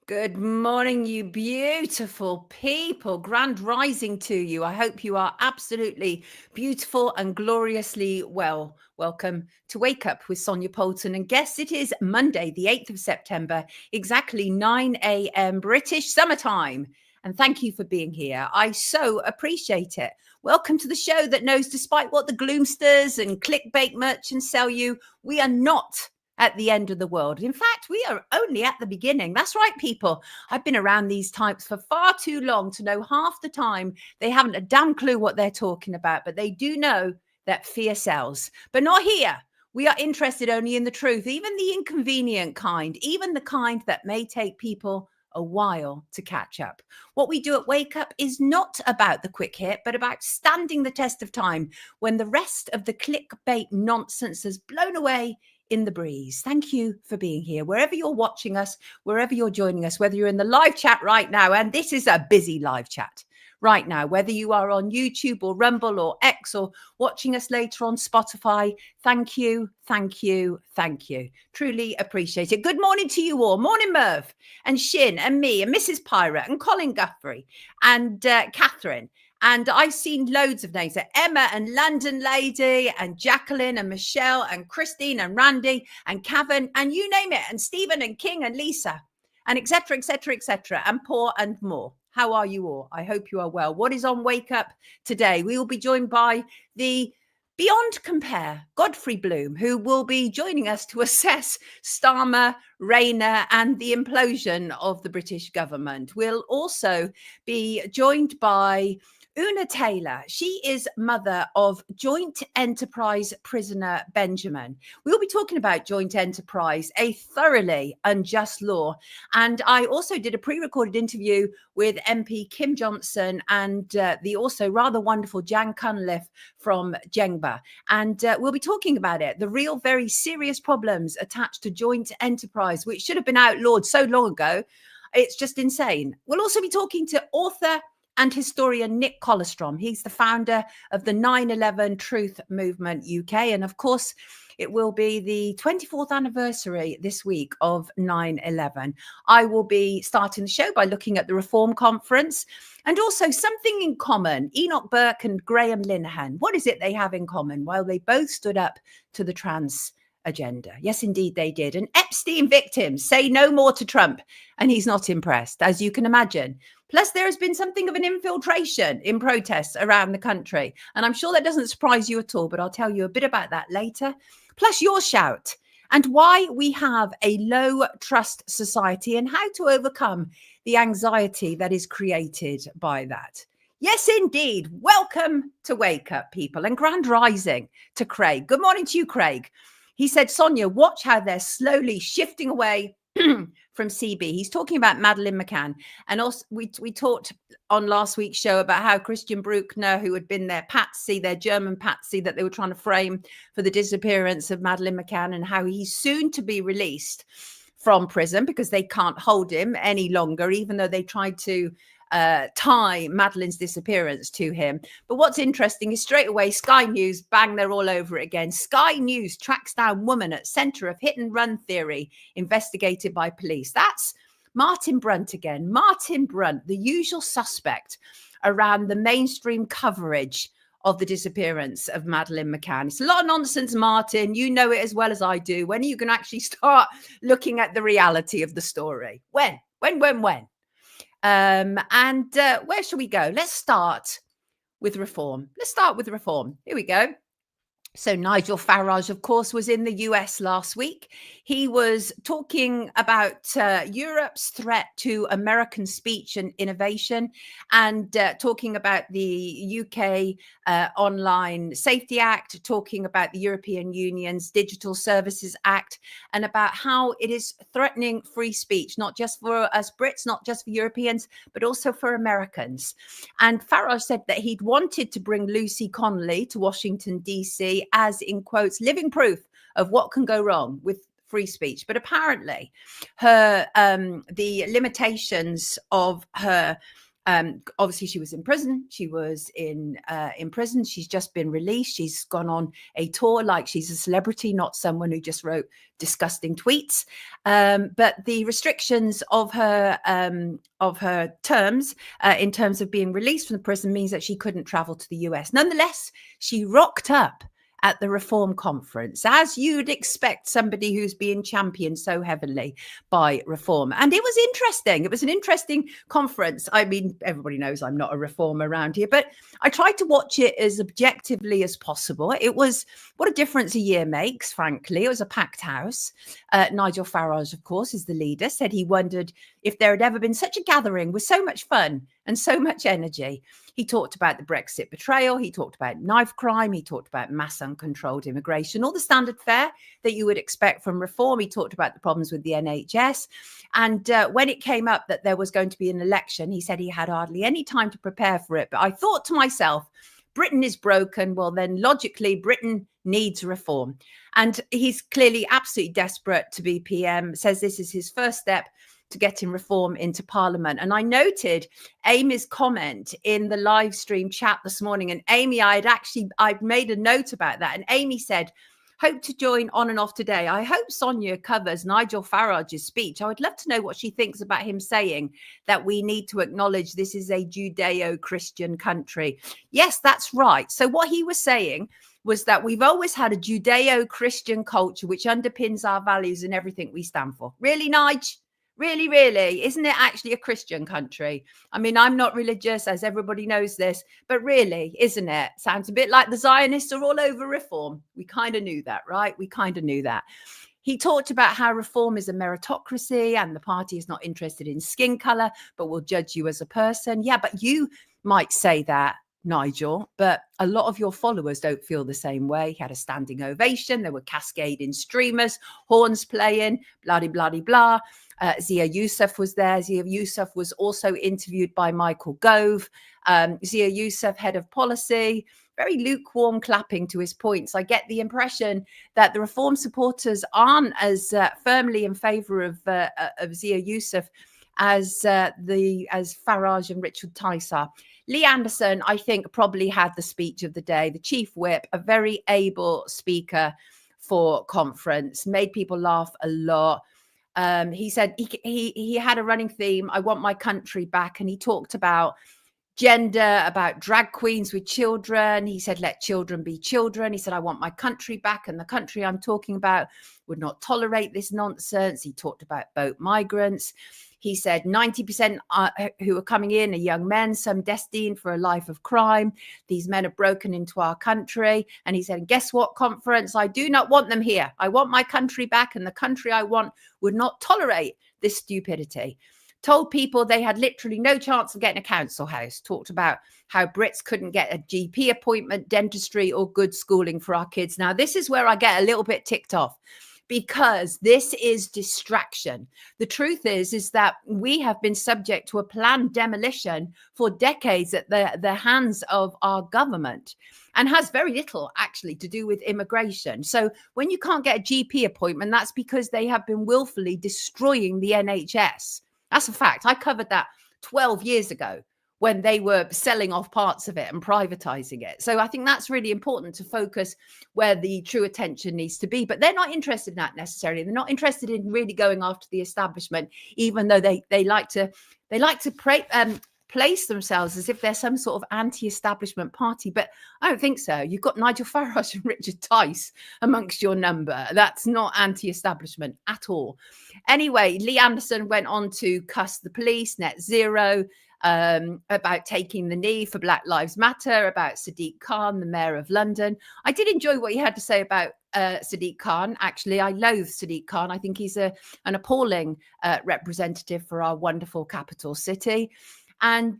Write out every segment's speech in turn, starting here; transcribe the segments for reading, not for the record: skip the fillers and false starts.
Good morning, you beautiful people. Grand rising to you. I hope you are absolutely beautiful and gloriously well. Welcome to Wake Up with Sonia Poulton. And guess it is Monday, the 8th of September, exactly 9 a.m. British summertime. And thank you for being here. I so appreciate it. Welcome to the show that knows, despite what the gloomsters and clickbait merchants sell you, we are not at the end of the world. In fact, we are only at the beginning. That's right, people. I've been around these types for far too long to know half the time they haven't a damn clue what they're talking about, but they do know that fear sells. But not here. We are interested only in the truth, even the inconvenient kind, even the kind that may take people a while to catch up. What we do at Wake Up is not about the quick hit, but about standing the test of time when the rest of the clickbait nonsense has blown away in the breeze. Thank you for being here. Wherever you're watching us, wherever you're joining us, whether you're in the live chat right now, and this is a busy live chat right now, whether you are on YouTube or Rumble or X or watching us later on Spotify, thank you, thank you, thank you. Truly appreciate it. Good morning to you all. Morning, Merv and Shin and me and Mrs. Pirate and Colin Guthrie and Catherine. And I've seen loads of names, Emma and London Lady and Jacqueline and Michelle and Christine and Randy and Cavan and you name it, and Stephen and King and Lisa and etc., etc., etc., and Paul and more. How are you all? I hope you are well. What is on Wake Up today? We will be joined by the Beyond Compare, Godfrey Bloom, who will be joining us to assess Starmer, Rayner and the implosion of the British government. We'll also be joined by Una Taylor. She is mother of joint enterprise prisoner Benjamin. We'll be talking about joint enterprise, a thoroughly unjust law. And I also did a pre-recorded interview with MP Kim Johnson and the also rather wonderful Jan Cunliffe from Jenga. And we'll be talking about it, the real very serious problems attached to joint enterprise, which should have been outlawed so long ago. It's just insane. We'll also be talking to author and historian Nick Kollerstrom. He's the founder of the 9/11 Truth Movement UK. And of course, it will be the 24th anniversary this week of 9/11. I will be starting the show by looking at the Reform Conference and also something in common. Enoch Burke and Graham Linehan. What is it they have in common? Well, they both stood up to the trans agenda. Yes, indeed, they did. And Epstein victims say no more to Trump, and he's not impressed, as you can imagine. Plus, there has been something of an infiltration in protests around the country. And I'm sure that doesn't surprise you at all, but I'll tell you a bit about that later. Plus, your shout and why we have a low trust society and how to overcome the anxiety that is created by that. Yes, indeed. Welcome to Wake Up, people, and grand rising to Craig. Good morning to you, Craig. He said, Sonia, watch how they're slowly shifting away from CB. He's talking about Madeleine McCann. And also we talked on last week's show about how Christian Bruckner, who had been their patsy, their German patsy that they were trying to frame for the disappearance of Madeleine McCann, and how he's soon to be released from prison because they can't hold him any longer, even though they tried to tie Madeleine's disappearance to him. But what's interesting is straight away Sky News, bang, they're all over it again. Sky News tracks down woman at centre of hit and run theory investigated by police. That's Martin Brunt again. Martin Brunt, the usual suspect around the mainstream coverage of the disappearance of Madeleine McCann. It's a lot of nonsense, Martin. You know it as well as I do. When are you going to actually start looking at the reality of the story? When? And where shall we go? Let's start with reform. Here we go. So Nigel Farage, of course, was in the US last week. He was talking about Europe's threat to American speech and innovation and talking about the UK Online Safety Act, talking about the European Union's Digital Services Act, and about how it is threatening free speech, not just for us Brits, not just for Europeans, but also for Americans. And Farage said that he'd wanted to bring Lucy Connolly to Washington, D.C., as, in quotes, living proof of what can go wrong with free speech. But apparently her the limitations of her Obviously, she was in prison. She was in prison. She's just been released. She's gone on a tour like she's a celebrity, not someone who just wrote disgusting tweets. But the restrictions of her terms in terms of being released from the prison means that she couldn't travel to the US. Nonetheless, she rocked up at the Reform Conference, as you'd expect somebody who's being championed so heavily by Reform. And it was interesting. It was an interesting conference. I mean, everybody knows I'm not a reformer around here, but I tried to watch it as objectively as possible. It was what a difference a year makes, frankly. It was a packed house. Nigel Farage, of course, is the leader, said he wondered if there had ever been such a gathering with so much fun and so much energy. He talked about the Brexit betrayal. He talked about knife crime. He talked about mass uncontrolled immigration, all the standard fare that you would expect from Reform. He talked about the problems with the NHS. And when it came up that there was going to be an election, he said he had hardly any time to prepare for it. But I thought to myself, Britain is broken. Well, then logically, Britain needs reform. And he's clearly absolutely desperate to be PM, says this is his first step to getting reform into Parliament. And I noted Amy's comment in the live stream chat this morning. And Amy, I'd made a note about that. And Amy said, hope to join on and off today. I hope Sonia covers Nigel Farage's speech. I would love to know what she thinks about him saying that we need to acknowledge this is a Judeo-Christian country. Yes, that's right. So what he was saying was that we've always had a Judeo-Christian culture which underpins our values and everything we stand for. Really, Nige? Really, really? Isn't it actually a Christian country? I mean, I'm not religious, as everybody knows this, but really, isn't it? Sounds a bit like the Zionists are all over reform. We kind of knew that, right? We kind of knew that. He talked about how reform is a meritocracy and the party is not interested in skin color, but will judge you as a person. Yeah, but you might say that, Nigel, but a lot of your followers don't feel the same way. He had a standing ovation. There were cascading streamers, horns playing, blah, blah, blah, blah. Zia Youssef was there. Zia Youssef was also interviewed by Michael Gove. Zia Youssef, head of policy, very lukewarm clapping to his points. I get the impression that the reform supporters aren't as firmly in favour of Zia Youssef as Farage and Richard Tice are. Lee Anderson, I think, probably had the speech of the day. The chief whip, a very able speaker for conference, made people laugh a lot. He said he had a running theme, I want my country back. And he talked about gender, about drag queens with children. He said, let children be children. He said, I want my country back. And the country I'm talking about would not tolerate this nonsense. He talked about boat migrants. He said 90% who are coming in are young men, some destined for a life of crime. These men have broken into our country. And he said, guess what, conference? I do not want them here. I want my country back. And the country I want would not tolerate this stupidity. Told people they had literally no chance of getting a council house. Talked about how Brits couldn't get a GP appointment, dentistry, or good schooling for our kids. Now, this is where I get a little bit ticked off, because this is distraction. The truth is that we have been subject to a planned demolition for decades at the hands of our government, and has very little actually to do with immigration. So when you can't get a GP appointment, that's because they have been willfully destroying the NHS. That's a fact. I covered that 12 years ago when they were selling off parts of it and privatizing it. So I think that's really important to focus where the true attention needs to be. But they're not interested in that necessarily. They're not interested in really going after the establishment, even though they like to place themselves as if they're some sort of anti-establishment party. But I don't think so. You've got Nigel Farage and Richard Tice amongst your number. That's not anti-establishment at all. Anyway, Lee Anderson went on to cuss the police, net zero, about taking the knee for Black Lives Matter, about Sadiq Khan, the mayor of London. I did enjoy what he had to say about Sadiq Khan. Actually, I loathe Sadiq Khan. I think he's an appalling representative for our wonderful capital city. And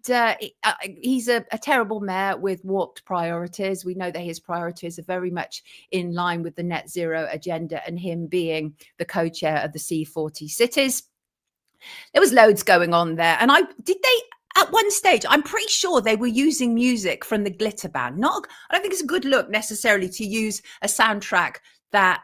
he's a terrible mayor with warped priorities. We know that his priorities are very much in line with the net zero agenda and him being the co-chair of the C40 cities. There was loads going on there. And at one stage, I'm pretty sure they were using music from the Glitter Band. I don't think it's a good look necessarily to use a soundtrack that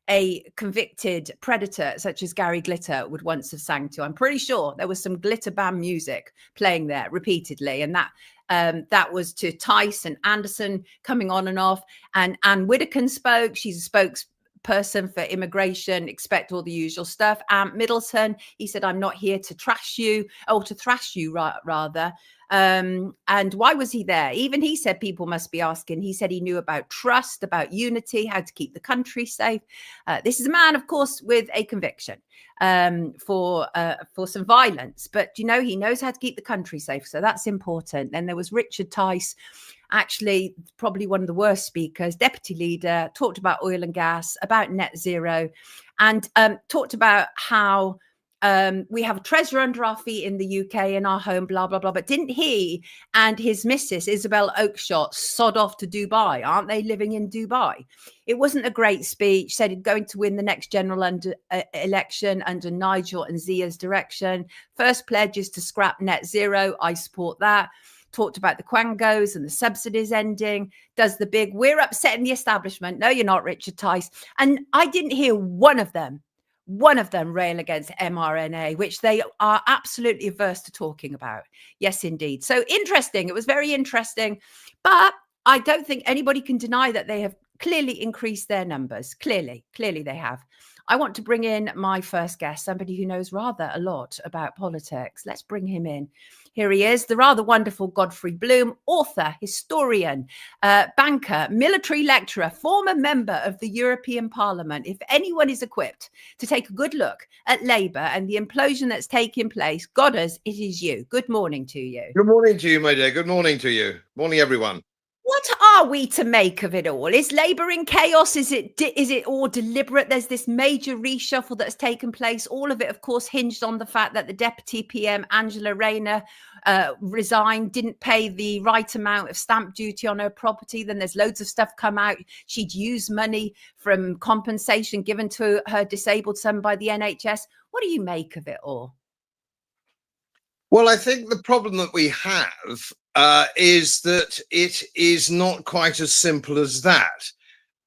a convicted predator such as Gary Glitter would once have sang to. I'm pretty sure there was some glitter band music playing there repeatedly, and that was to Tice and Anderson coming on and off. And Anne Widdecombe spoke. She's a spokesperson for immigration, expect all the usual stuff. Middleton, he said, I'm not here to trash you, or to thrash you rather. And why was he there? Even he said people must be asking. He said he knew about trust, about unity, how to keep the country safe. This is a man, of course, with a conviction for some violence, but he knows how to keep the country safe. So that's important. Then there was Richard Tice, actually probably one of the worst speakers, deputy leader, talked about oil and gas, about net zero, and talked about how we have a treasure under our feet in the UK, in our home, blah, blah, blah. But didn't he and his missus, Isabel Oakeshott, sod off to Dubai? Aren't they living in Dubai? It wasn't a great speech. Said he's going to win the next general election under Nigel and Zia's direction. First pledge is to scrap net zero. I support that. Talked about the quangos and the subsidies ending. Does the big, we're upsetting the establishment. No, you're not, Richard Tice. And I didn't hear one of them rail against mRNA, which they are absolutely averse to talking about. Yes, indeed. So interesting. It was very interesting. But I don't think anybody can deny that they have clearly increased their numbers. Clearly they have. I want to bring in my first guest, somebody who knows rather a lot about politics. Let's bring him in. Here he is, the rather wonderful Godfrey Bloom, author, historian, banker, military lecturer, former member of the European Parliament. If anyone is equipped to take a good look at Labour and the implosion that's taking place, Godders, it is you. Good morning to you. Good morning to you, my dear. Good morning to you. Morning, everyone. What are we to make of it all? Is Labour in chaos? Is it all deliberate? There's this major reshuffle that's taken place. All of it, of course, hinged on the fact that the Deputy PM, Angela Rayner, resigned, didn't pay the right amount of stamp duty on her property. Then there's loads of stuff come out. She'd used money from compensation given to her disabled son by the NHS. What do you make of it all? Well, I think the problem that we have is that it is not quite as simple as that.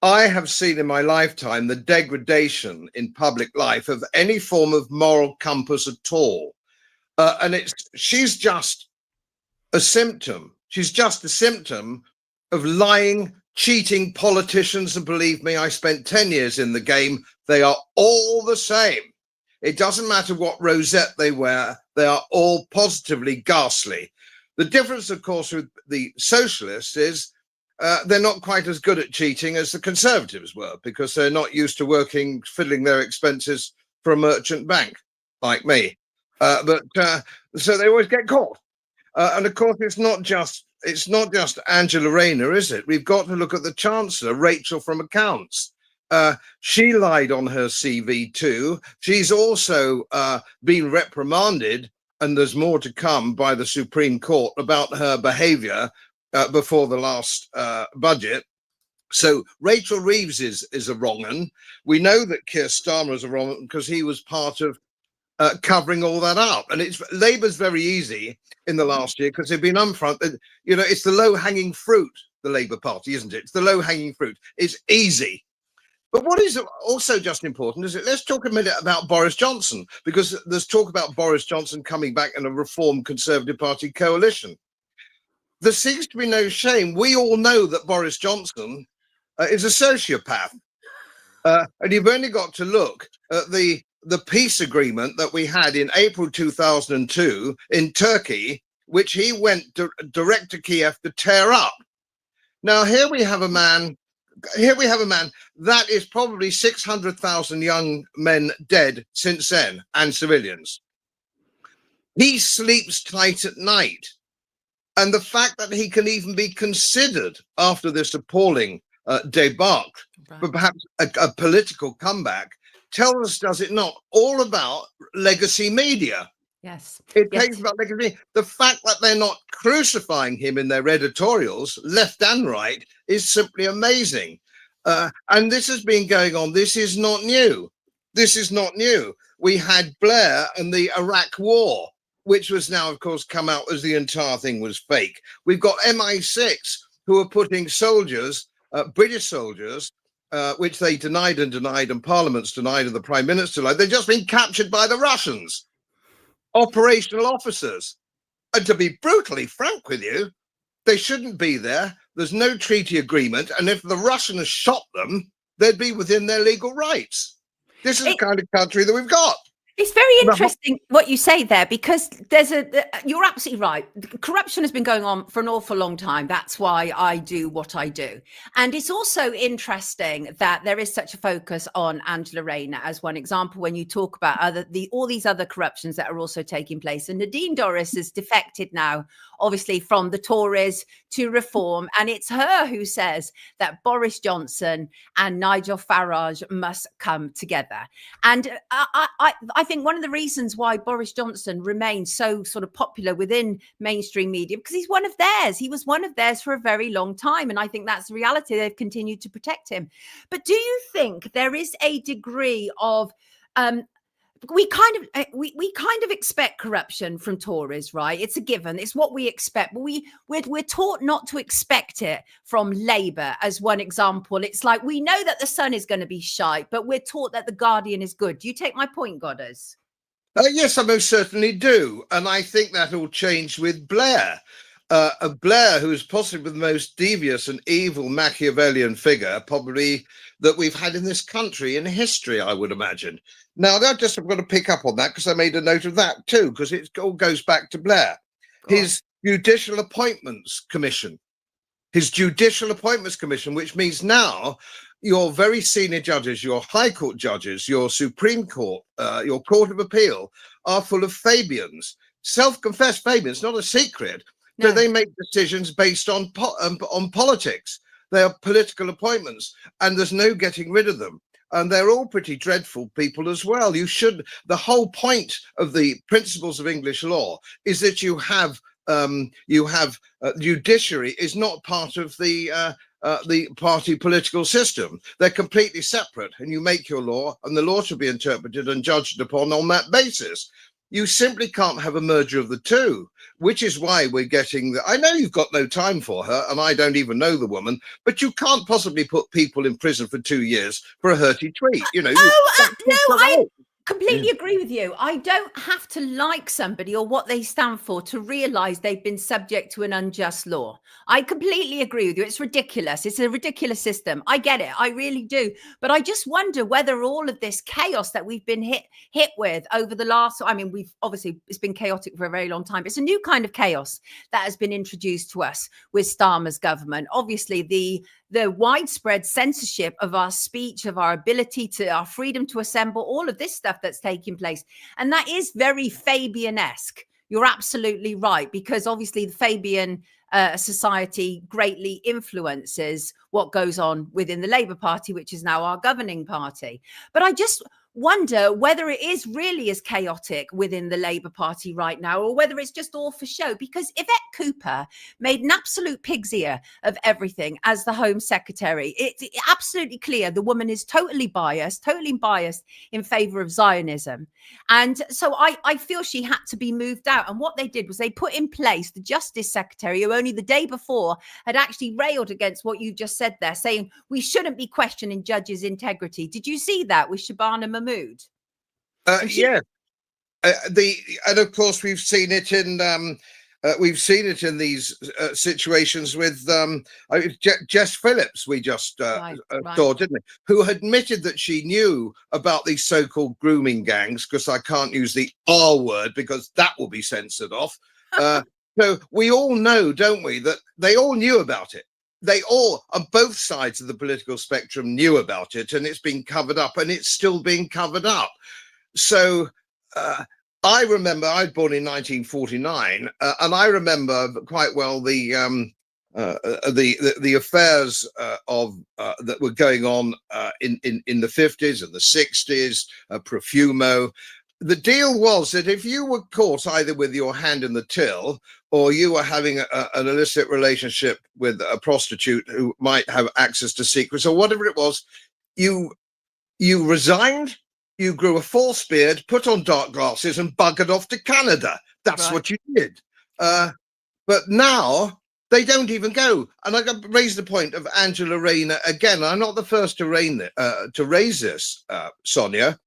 I have seen in my lifetime the degradation in public life of any form of moral compass at all. And she's just a symptom. She's just a symptom of lying, cheating politicians. And believe me, I spent 10 years in the game. They are all the same. It doesn't matter what rosette they wear. They are all positively ghastly. The difference, of course, with the socialists is they're not quite as good at cheating as the Conservatives were, because they're not used to working, fiddling their expenses for a merchant bank like me. So they always get caught. And of course, it's not just Angela Rayner, is it? We've got to look at the Chancellor, Rachel from Accounts. She lied on her CV too. She's also been reprimanded, and there's more to come, by the Supreme Court about her behaviour before the last budget. So Rachel Reeves is a wrong un. We know that Keir Starmer is a wrong un because he was part of covering all that up. And Labour's very easy in the last year because they've been upfront. It's the low-hanging fruit, the Labour Party, isn't it? It's the low-hanging fruit. It's easy. But what is also just important is that let's talk a minute about Boris Johnson, because there's talk about Boris Johnson coming back in a reformed Conservative Party coalition. There seems to be no shame. We all know that Boris Johnson is a sociopath. And you've only got to look at the peace agreement that we had in April 2002 in Turkey, which he went direct to Kiev to tear up. Now, here we have a man that is probably 600,000 young men dead since then, and civilians. He sleeps tight at night. And the fact that he can even be considered after this appalling debacle, but perhaps a political comeback, tells us, does it not, all about legacy media. Yes. It takes about legacy. The fact that they're not crucifying him in their editorials, left and right, is simply amazing. And this has been going on. This is not new. This is not new. We had Blair and the Iraq War, which was now, of course, come out as the entire thing was fake. We've got MI6 who are putting soldiers, British soldiers, which they denied and Parliament's denied and the Prime Minister denied, they've just been captured by the Russians, operational officers. And to be brutally frank with you, they shouldn't be there. There's no treaty agreement. And if the Russians shot them, they'd be within their legal rights. This is the kind of country that we've got. It's very interesting what you say there, because you're absolutely right. Corruption has been going on for an awful long time. That's why I do what I do. And it's also interesting that there is such a focus on Angela Rayner as one example when you talk about all these other corruptions that are also taking place. And Nadine Dorries has defected now, obviously, from the Tories to Reform. And it's her who says that Boris Johnson and Nigel Farage must come together. And I think one of the reasons why Boris Johnson remains so sort of popular within mainstream media, because he's one of theirs. He was one of theirs for a very long time. And I think that's the reality. They've continued to protect him. But do you think there is a degree of we kind of expect corruption from Tories, right? It's a given. It's what we expect. But we're taught not to expect it from Labour, as one example. It's like we know that the Sun is going to be shite, but we're taught that the Guardian is good. Do you take my point, Godders? Yes, I most certainly do. And I think that all changed with Blair. Blair, who is possibly the most devious and evil Machiavellian figure probably that we've had in this country in history, I would imagine. Now, I've got to pick up on that because I made a note of that too, because it all goes back to Blair. His Judicial Appointments Commission, which means now your very senior judges, your High Court judges, your Supreme Court, your Court of Appeal are full of Fabians, self-confessed Fabians, not a secret. No. So they make decisions based on politics. They are political appointments, and there's no getting rid of them. And they're all pretty dreadful people as well. The whole point of the principles of English law is that you have judiciary is not part of the party political system. They're completely separate, and you make your law, and the law should be interpreted and judged upon on that basis. You simply can't have a merger of the two, which is why we're getting I know you've got no time for her, and I don't even know the woman, but you can't possibly put people in prison for 2 years for a hurty tweet. You know. I completely agree with you. I don't have to like somebody or what they stand for to realize they've been subject to an unjust law. I completely agree with you. It's ridiculous. It's a ridiculous system. I get it. I really do. But I just wonder whether all of this chaos that we've been hit with over the last, it's been chaotic for a very long time. It's a new kind of chaos that has been introduced to us with Starmer's government. Obviously, the widespread censorship of our speech, of our ability to, our freedom to assemble, all of this stuff that's taking place. And that is very Fabian-esque. You're absolutely right, because obviously the Fabian society greatly influences what goes on within the Labour Party, which is now our governing party. But I just wonder whether it is really as chaotic within the Labour Party right now, or whether it's just all for show, because Yvette Cooper made an absolute pig's ear of everything as the Home Secretary. It's absolutely clear the woman is totally biased in favour of Zionism. And so I feel she had to be moved out. And what they did was they put in place the Justice Secretary, who only the day before had actually railed against what you just said there, saying we shouldn't be questioning judges' integrity. Did you see that with Shabana Mahmood? Yeah, and of course we've seen it in these situations with Jess Phillips. We just saw, didn't we? Who admitted that she knew about these so-called grooming gangs, because I can't use the R word because that will be censored off. So we all know, don't we, that they all knew about it. They all, on both sides of the political spectrum, knew about it, and it's been covered up, and it's still being covered up. So I remember I was born in 1949, and I remember quite well the affairs that were going on in the 50s and the 60s, Profumo. The deal was that if you were caught either with your hand in the till, or you were having an illicit relationship with a prostitute who might have access to secrets, or whatever it was, you resigned, you grew a false beard, put on dark glasses, and buggered off to Canada. That's what you did. But now They don't even go. And I raised the point of Angela Rayner again. I'm not the first to raise this, Sonia.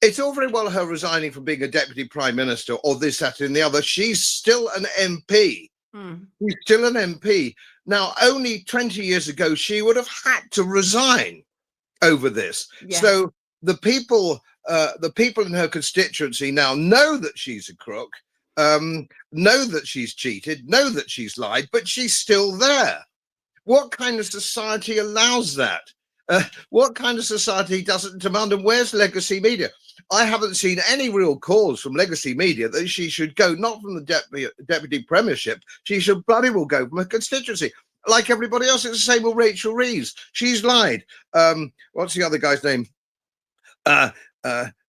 It's all very well her resigning from being a deputy prime minister or this, that, and the other. She's still an MP. She's still an MP. Now, only 20 years ago, she would have had to resign over this. Yes. So the people in her constituency now know that she's a crook, know that she's cheated, know that she's lied, but she's still there. What kind of society allows that? What kind of society doesn't demand? And where's legacy media? I haven't seen any real cause from legacy media that she should go, not from the deputy premiership. She should bloody well go from her constituency. Like everybody else, it's the same with Rachel Reeves. She's lied. What's the other guy's name?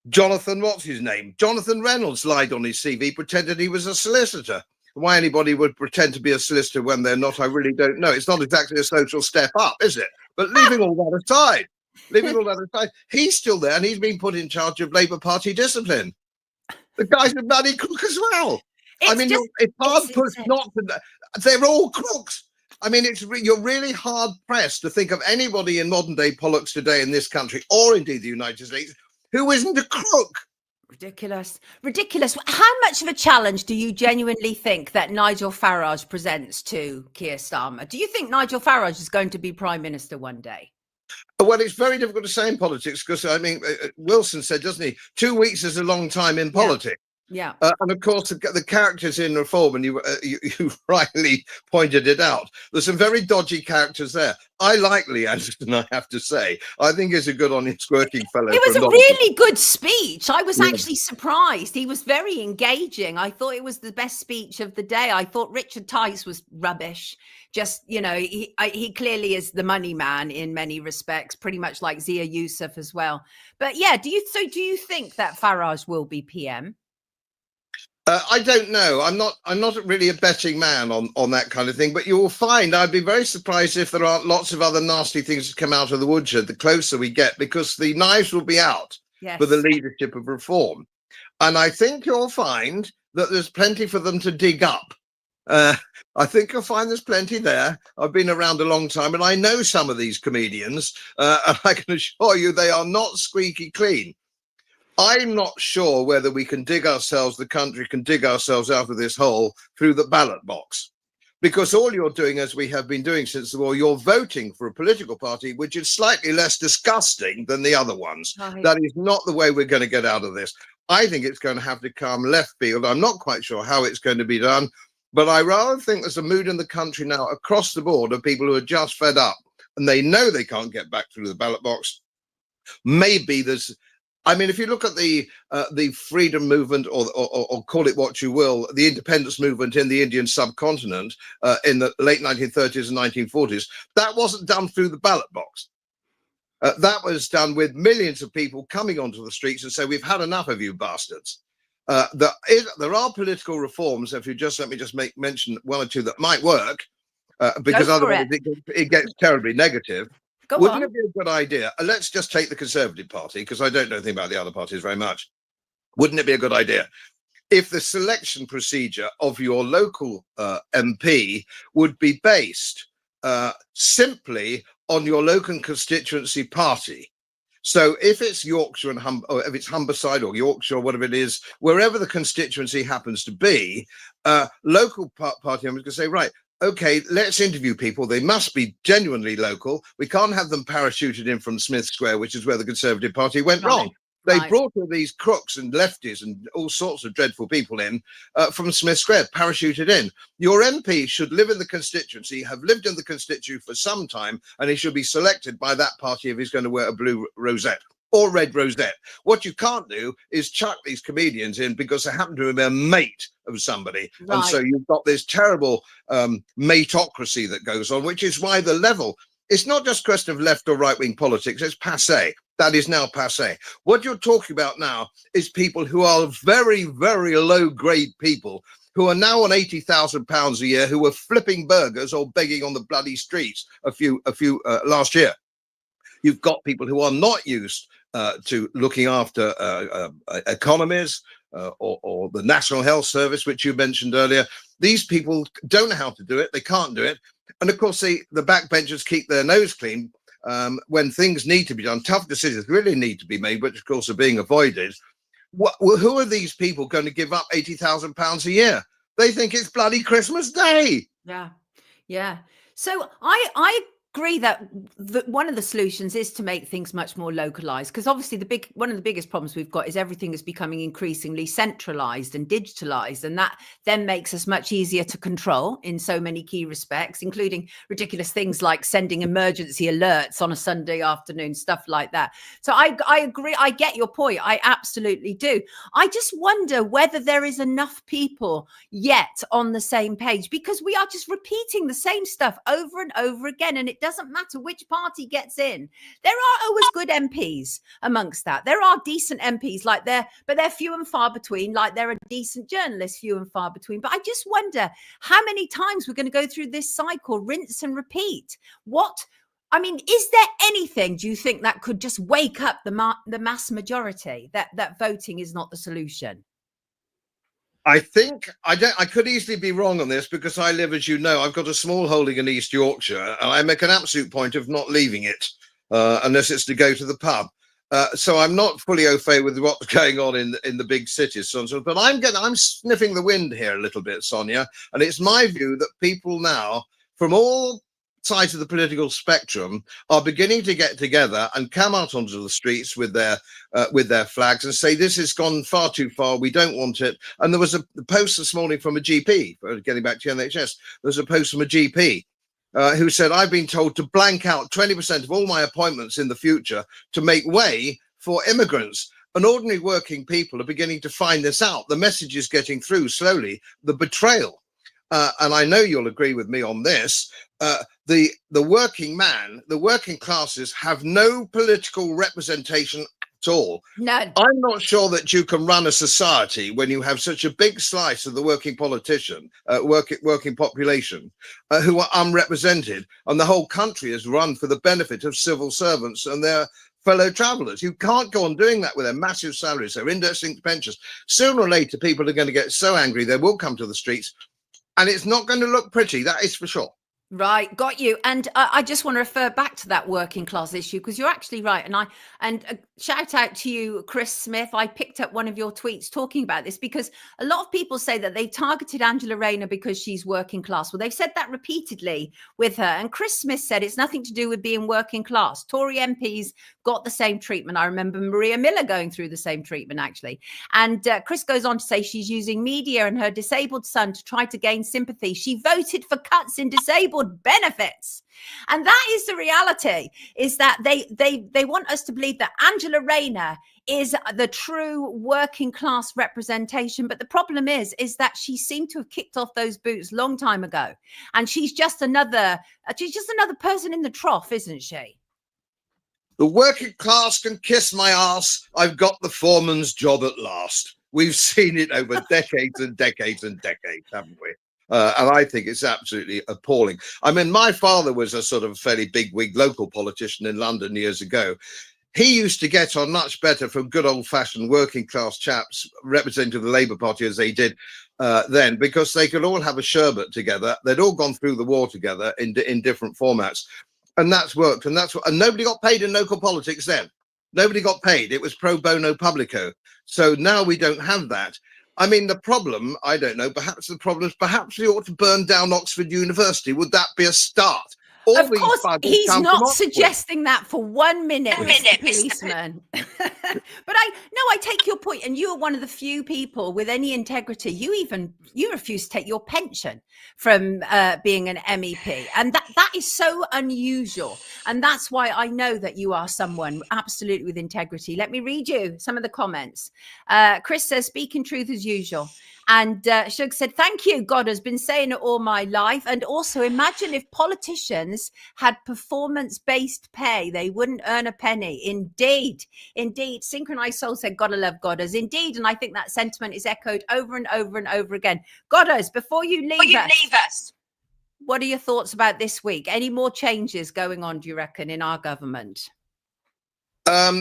Jonathan, what's his name? Jonathan Reynolds lied on his CV, pretended he was a solicitor. Why anybody would pretend to be a solicitor when they're not, I really don't know. It's not exactly a social step up, is it? But leaving all that aside, he's still there and he's been put in charge of Labour Party discipline. The guy's a bloody crook as well. It's hard pushed not to. They're all crooks. I mean, you're really hard pressed to think of anybody in modern day politics today in this country, or indeed the United States, who isn't a crook. Ridiculous. How much of a challenge do you genuinely think that Nigel Farage presents to Keir Starmer? Do you think Nigel Farage is going to be Prime Minister one day? Well, it's very difficult to say in politics because, I mean, Wilson said, doesn't he, 2 weeks is a long time in politics. Yeah. And of course, the characters in Reform, and you rightly pointed it out, there's some very dodgy characters there. I like Lee Anderson, I have to say. I think he's a good, honest, working fellow. It was a really good speech. I was actually surprised. He was very engaging. I thought it was the best speech of the day. I thought Richard Tice was rubbish. Just, you know, he clearly is the money man in many respects, pretty much like Zia Youssef as well. But yeah, do you think that Farage will be PM? I don't know. I'm not really a betting man on that kind of thing, but you will find I'd be very surprised if there aren't lots of other nasty things that come out of the woodshed the closer we get, because the knives will be out for the leadership of Reform. And I think you'll find that there's plenty for them to dig up. I think you'll find there's plenty there. I've been around a long time and I know some of these comedians, and I can assure you they are not squeaky clean. I'm not sure whether the country can dig ourselves out of this hole through the ballot box. Because all you're doing, as we have been doing since the war, you're voting for a political party which is slightly less disgusting than the other ones. Right. That is not the way we're going to get out of this. I think it's going to have to come left field. I'm not quite sure how it's going to be done, but I rather think there's a mood in the country now across the board of people who are just fed up and they know they can't get back through the ballot box. Maybe if you look at the freedom movement, or call it what you will, the independence movement in the Indian subcontinent in the late 1930s and 1940s, that wasn't done through the ballot box. That was done with millions of people coming onto the streets and say, we've had enough of you bastards. There are political reforms, if you let me mention one or two that might work, because otherwise it gets terribly negative. Wouldn't it be a good idea? Let's just take the Conservative Party, because I don't know anything about the other parties very much. Wouldn't it be a good idea if the selection procedure of your local MP would be based simply on your local constituency party? So if it's Yorkshire or if it's Humberside or Yorkshire or whatever it is, wherever the constituency happens to be, local party members can say, right, okay, let's interview people. They must be genuinely local. We can't have them parachuted in from Smith Square, which is where the Conservative Party went wrong. They brought all these crooks and lefties and all sorts of dreadful people in from Smith Square, parachuted in. Your MP should live in the constituency, have lived in the constituency for some time, and he should be selected by that party if he's going to wear a blue rosette or red rosette. What you can't do is chuck these comedians in because they happen to be a mate of somebody. Right. And so you've got this terrible mateocracy that goes on, which is why the level, it's not just a question of left or right-wing politics, it's passé. That is now passé. What you're talking about now is people who are very, very low-grade people who are now on £80,000 a year, who were flipping burgers or begging on the bloody streets a few last year. You've got people who are not used to looking after economies or the National Health Service, which you mentioned earlier. These people don't know how to do it. They can't do it. And of course, the backbenchers keep their nose clean when things need to be done. Tough decisions really need to be made, which of course are being avoided. Who are these people going to give up £80,000 a year? They think it's bloody Christmas Day. Yeah. So I agree that one of the solutions is to make things much more localized, because obviously one of the biggest problems we've got is everything is becoming increasingly centralized and digitalized, and that then makes us much easier to control in so many key respects, including ridiculous things like sending emergency alerts on a Sunday afternoon, stuff like that. So I agree. I get your point. I absolutely do. I just wonder whether there is enough people yet on the same page, because we are just repeating the same stuff over and over again, and it doesn't matter which party gets in. There are always good MPs amongst that. There are decent MPs but they're few and far between, like there are decent journalists, few and far between. But I just wonder how many times we're going to go through this cycle, rinse and repeat. Is there anything, do you think, that could just wake up the mass majority that voting is not the solution? I think I could easily be wrong on this, because I live, as you know, I've got a small holding in East Yorkshire, and I make an absolute point of not leaving it unless it's to go to the pub. So I'm not fully au fait with what's going on in the big cities, but I'm sniffing the wind here a little bit, Sonia, and it's my view that people now from all sides of the political spectrum are beginning to get together and come out onto the streets with their flags and say, this has gone far too far, we don't want it. And there was a post this morning from a GP, getting back to NHS, there's a post from a GP who said, I've been told to blank out 20% of all my appointments in the future to make way for immigrants. And ordinary working people are beginning to find this out. The message is getting through slowly, the betrayal. And I know you'll agree with me on this. The working man, the working classes have no political representation at all. None. I'm not sure that you can run a society when you have such a big slice of the working working population who are unrepresented, and the whole country is run for the benefit of civil servants and their fellow travellers. You can't go on doing that with their massive salaries, their index-linked pensions. Sooner or later, people are going to get so angry they will come to the streets. And it's not going to look pretty, that is for sure. Right, got you. And I just want to refer back to that working class issue, because you're actually right. And shout out to you, Chris Smith. I picked up one of your tweets talking about this, because a lot of people say that they targeted Angela Rayner because she's working class. Well, they've said that repeatedly with her. And Chris Smith said it's nothing to do with being working class. Tory MPs got the same treatment. I remember Maria Miller going through the same treatment, actually. And Chris goes on to say she's using media and her disabled son to try to gain sympathy. She voted for cuts in disabled benefits. And that is the reality, is that they want us to believe that Angela Rayner is the true working class representation. But the problem is that she seemed to have kicked off those boots long time ago. And she's just another person in the trough, isn't she? The working class can kiss my ass. I've got the foreman's job at last. We've seen it over decades and decades and decades, haven't we? And I think it's absolutely appalling. I mean, my father was a sort of fairly big-wig local politician in London years ago. He used to get on much better from good old-fashioned working-class chaps representing the Labour Party as they did then, because they could all have a sherbet together. They'd all gone through the war together in different formats. And that's worked. And nobody got paid in local politics then. Nobody got paid. It was pro bono publico. So now we don't have that. I mean, the problem, I don't know, perhaps we ought to burn down Oxford University. Would that be a start? Of course, he's not suggesting that for 1 minute, Mr. Policeman. But I take your point, and you are one of the few people with any integrity. You refuse to take your pension from being an MEP, and that is so unusual. And that's why I know that you are someone absolutely with integrity. Let me read you some of the comments. Chris says, "Speaking truth as usual." And Shug said, "Thank you. God has been saying it all my life." And also, imagine if politicians had performance-based pay, they wouldn't earn a penny. Indeed. Synchronized Soul said, "Gotta love Godders." Indeed. And I think that sentiment is echoed over and over and over again. Godders, before you leave us, what are your thoughts about this week? Any more changes going on, do you reckon, in our government? My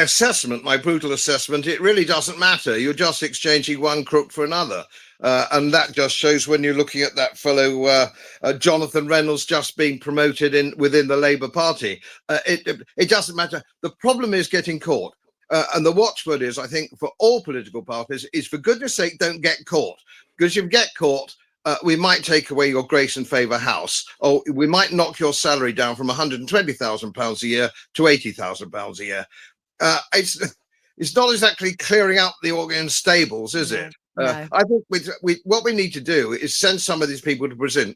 assessment, my brutal assessment, it really doesn't matter. You're just exchanging one crook for another. And that just shows when you're looking at that fellow Jonathan Reynolds just being promoted within the Labour Party. It doesn't matter. The problem is getting caught. And the watchword is, I think, for all political parties, is for goodness sake, don't get caught. Because if you get caught, we might take away your grace and favour house, or we might knock your salary down from £120,000 a year to £80,000 a year. It's not exactly clearing out the organ stables, is it? No. I think what we need to do is send some of these people to prison.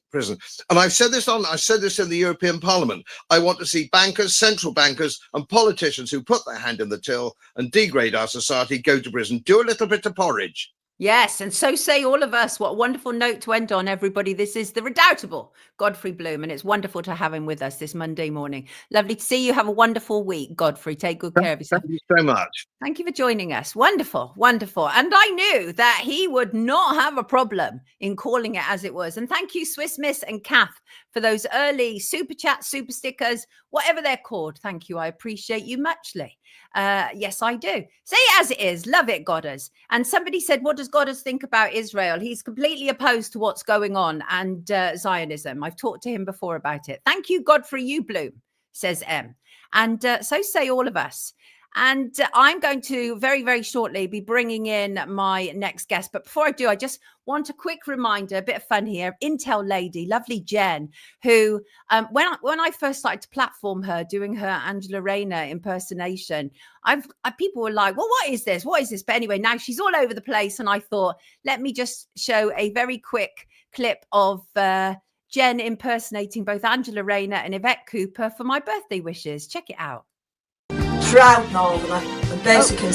And I said this in the European Parliament. I want to see bankers, central bankers, and politicians who put their hand in the till and degrade our society go to prison. Do a little bit of porridge. Yes, and so say all of us. What a wonderful note to end on, everybody. This is the redoubtable Godfrey Bloom, and it's wonderful to have him with us this Monday morning. Lovely to see you. Have a wonderful week, Godfrey. Take good care of yourself. Thank you so much. Thank you for joining us. Wonderful, wonderful. And I knew that he would not have a problem in calling it as it was. And thank you, Swiss Miss and Kath, for those early super chats, super stickers, whatever they're called. Thank you. I appreciate you muchly. Yes, I do. Say it as it is. Love it, Godders. And somebody said, what does Godders think about Israel? He's completely opposed to what's going on and Zionism. I've talked to him before about it. Thank you, Godfrey, you Bloom, says M. And so say all of us. And I'm going to very, very shortly be bringing in my next guest. But before I do, I just want a quick reminder, a bit of fun here. Intel lady, lovely Jen, who when I first started to platform her doing her Angela Rayner impersonation, people were like, well, what is this? What is this? But anyway, now she's all over the place. And I thought, let me just show a very quick clip of Jen impersonating both Angela Rayner and Yvette Cooper for my birthday wishes. Check it out. Proud Northerner and basically.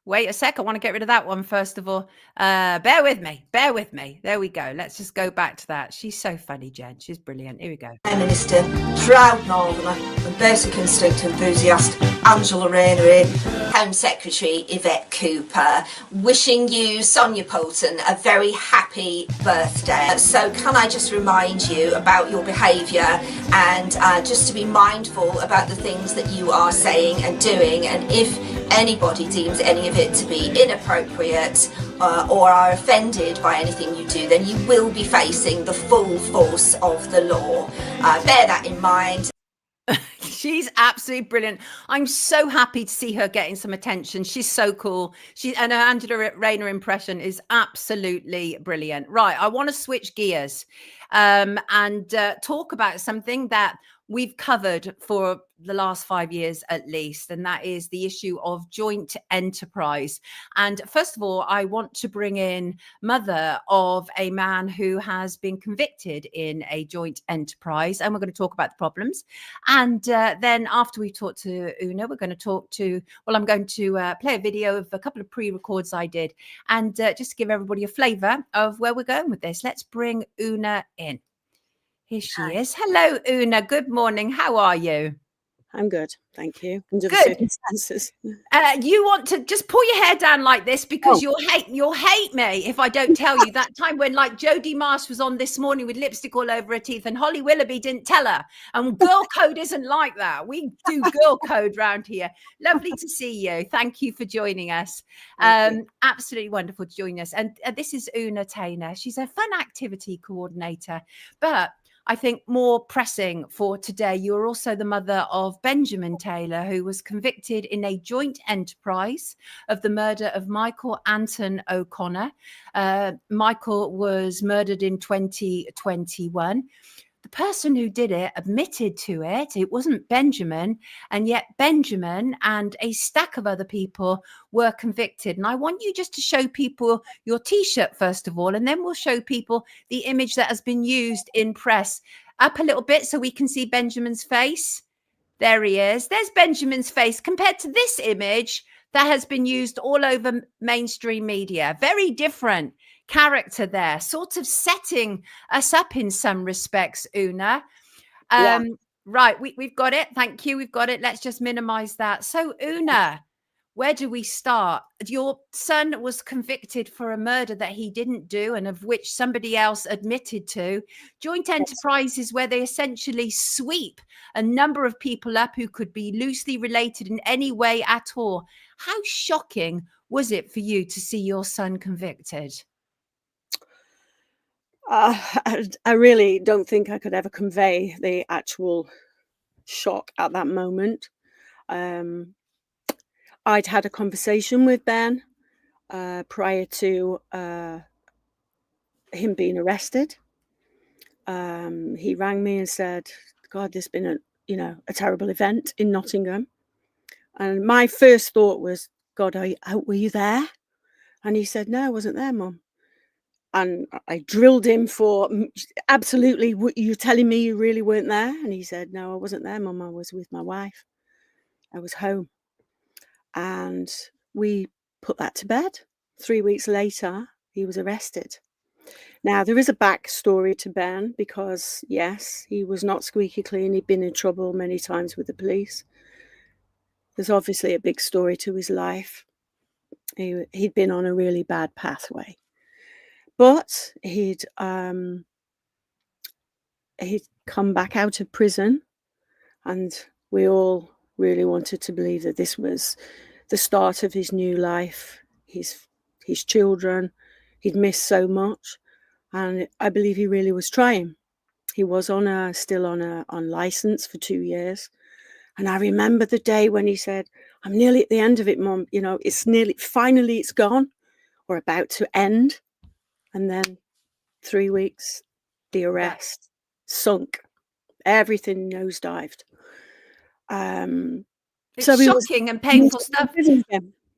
Wait a sec. I want to get rid of that one first of all. Bear with me. Bear with me. There we go. Let's just go back to that. She's so funny, Jen. She's brilliant. Here we go. Prime Minister, proud Northerner and basic instinct enthusiast Angela Rayner, Home Secretary Yvette Cooper, wishing you, Sonia Poulton, a very happy birthday. So can I just remind you about your behaviour and just to be mindful about the things that you are saying and doing, and if anybody deems any of it to be inappropriate or are offended by anything you do, then you will be facing the full force of the law. Bear that in mind. She's absolutely brilliant. I'm so happy to see her getting some attention. She's so cool. And her Angela Rayner impression is absolutely brilliant. Right, I want to switch gears and talk about something that we've covered for the last 5 years at least, and that is the issue of joint enterprise. And first of all, I want to bring in mother of a man who has been convicted in a joint enterprise, and we're going to talk about the problems. And then after we talk to Una, we're going to I'm going to play a video of a couple of pre-records I did, and just to give everybody a flavour of where we're going with this, let's bring Una in. Here she is. Hello, Una. Good morning. How are you? I'm good, thank you. Under the Good. circumstances. You want to just pull your hair down like this because you'll hate me if I don't tell you that time when like Jodie Marsh was on this morning with lipstick all over her teeth and Holly Willoughby didn't tell her. And girl code isn't like that. We do girl code round here. Lovely to see you. Thank you for joining us. Absolutely wonderful to join us. And this is Una Taylor. She's a fun activity coordinator, but I think more pressing for today, you're also the mother of Benjamin Taylor, who was convicted in a joint enterprise of the murder of Michael Anton O'Connor. Michael was murdered in 2021. The person who did it admitted to it. It wasn't Benjamin, and yet Benjamin and a stack of other people were convicted. And I want you just to show people your T-shirt first of all, and then we'll show people the image that has been used in press. Up a little bit so we can see Benjamin's face. There he is. There's Benjamin's face compared to this image that has been used all over mainstream media. Very different character there, sort of setting us up in some respects, Una. Right, we've got it. Thank you. We've got it. Let's just minimize that. So, Una, where do we start? Your son was convicted for a murder that he didn't do and of which somebody else admitted to. Joint enterprises where they essentially sweep a number of people up who could be loosely related in any way at all. How shocking was it for you to see your son convicted? I really don't think I could ever convey the actual shock at that moment. I'd had a conversation with Ben prior to him being arrested. He rang me and said, God, there's been a terrible event in Nottingham. And my first thought was, God, were you there? And he said, no, I wasn't there, Mum. And I drilled him for, absolutely, you're telling me you really weren't there? And he said, no, I wasn't there, Mum. I was with my wife. I was home. And we put that to bed. 3 weeks later, he was arrested. Now, there is a backstory to Ben because, yes, he was not squeaky clean. He'd been in trouble many times with the police. There's obviously a big story to his life. He'd been on a really bad pathway. But he'd come back out of prison, and we all really wanted to believe that this was the start of his new life, his children. He'd missed so much, and I believe he really was trying. He was still on license for 2 years, and I remember the day when he said, "I'm nearly at the end of it, Mum. It's finally it's gone, or about to end." And then 3 weeks, the arrest, sunk, everything nosedived. It's shocking and painful stuff.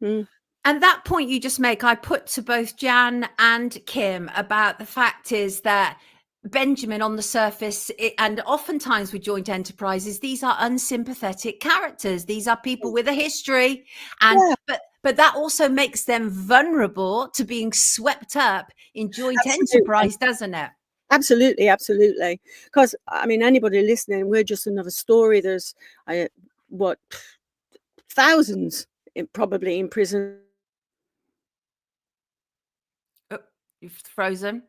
And that point you just make, I put to both Jan and Kim about the fact is that Benjamin on the surface, and oftentimes with joint enterprises, these are unsympathetic characters. These are people with a history, and but that also makes them vulnerable to being swept up in joint enterprise, doesn't it? Absolutely, absolutely. Because anybody listening, we're just another story. There's thousands probably in prison. Oh, you've frozen.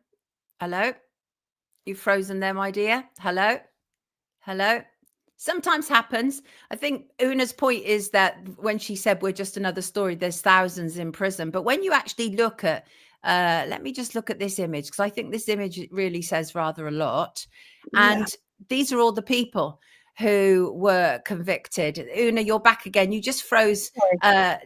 Hello. You've frozen there, my dear. Hello. Sometimes happens. I think Una's point is that when she said we're just another story, there's thousands in prison. But when you actually look at, let me just look at this image, because I think this image really says rather a lot. And these are all the people who were convicted. Una, you're back again. You just froze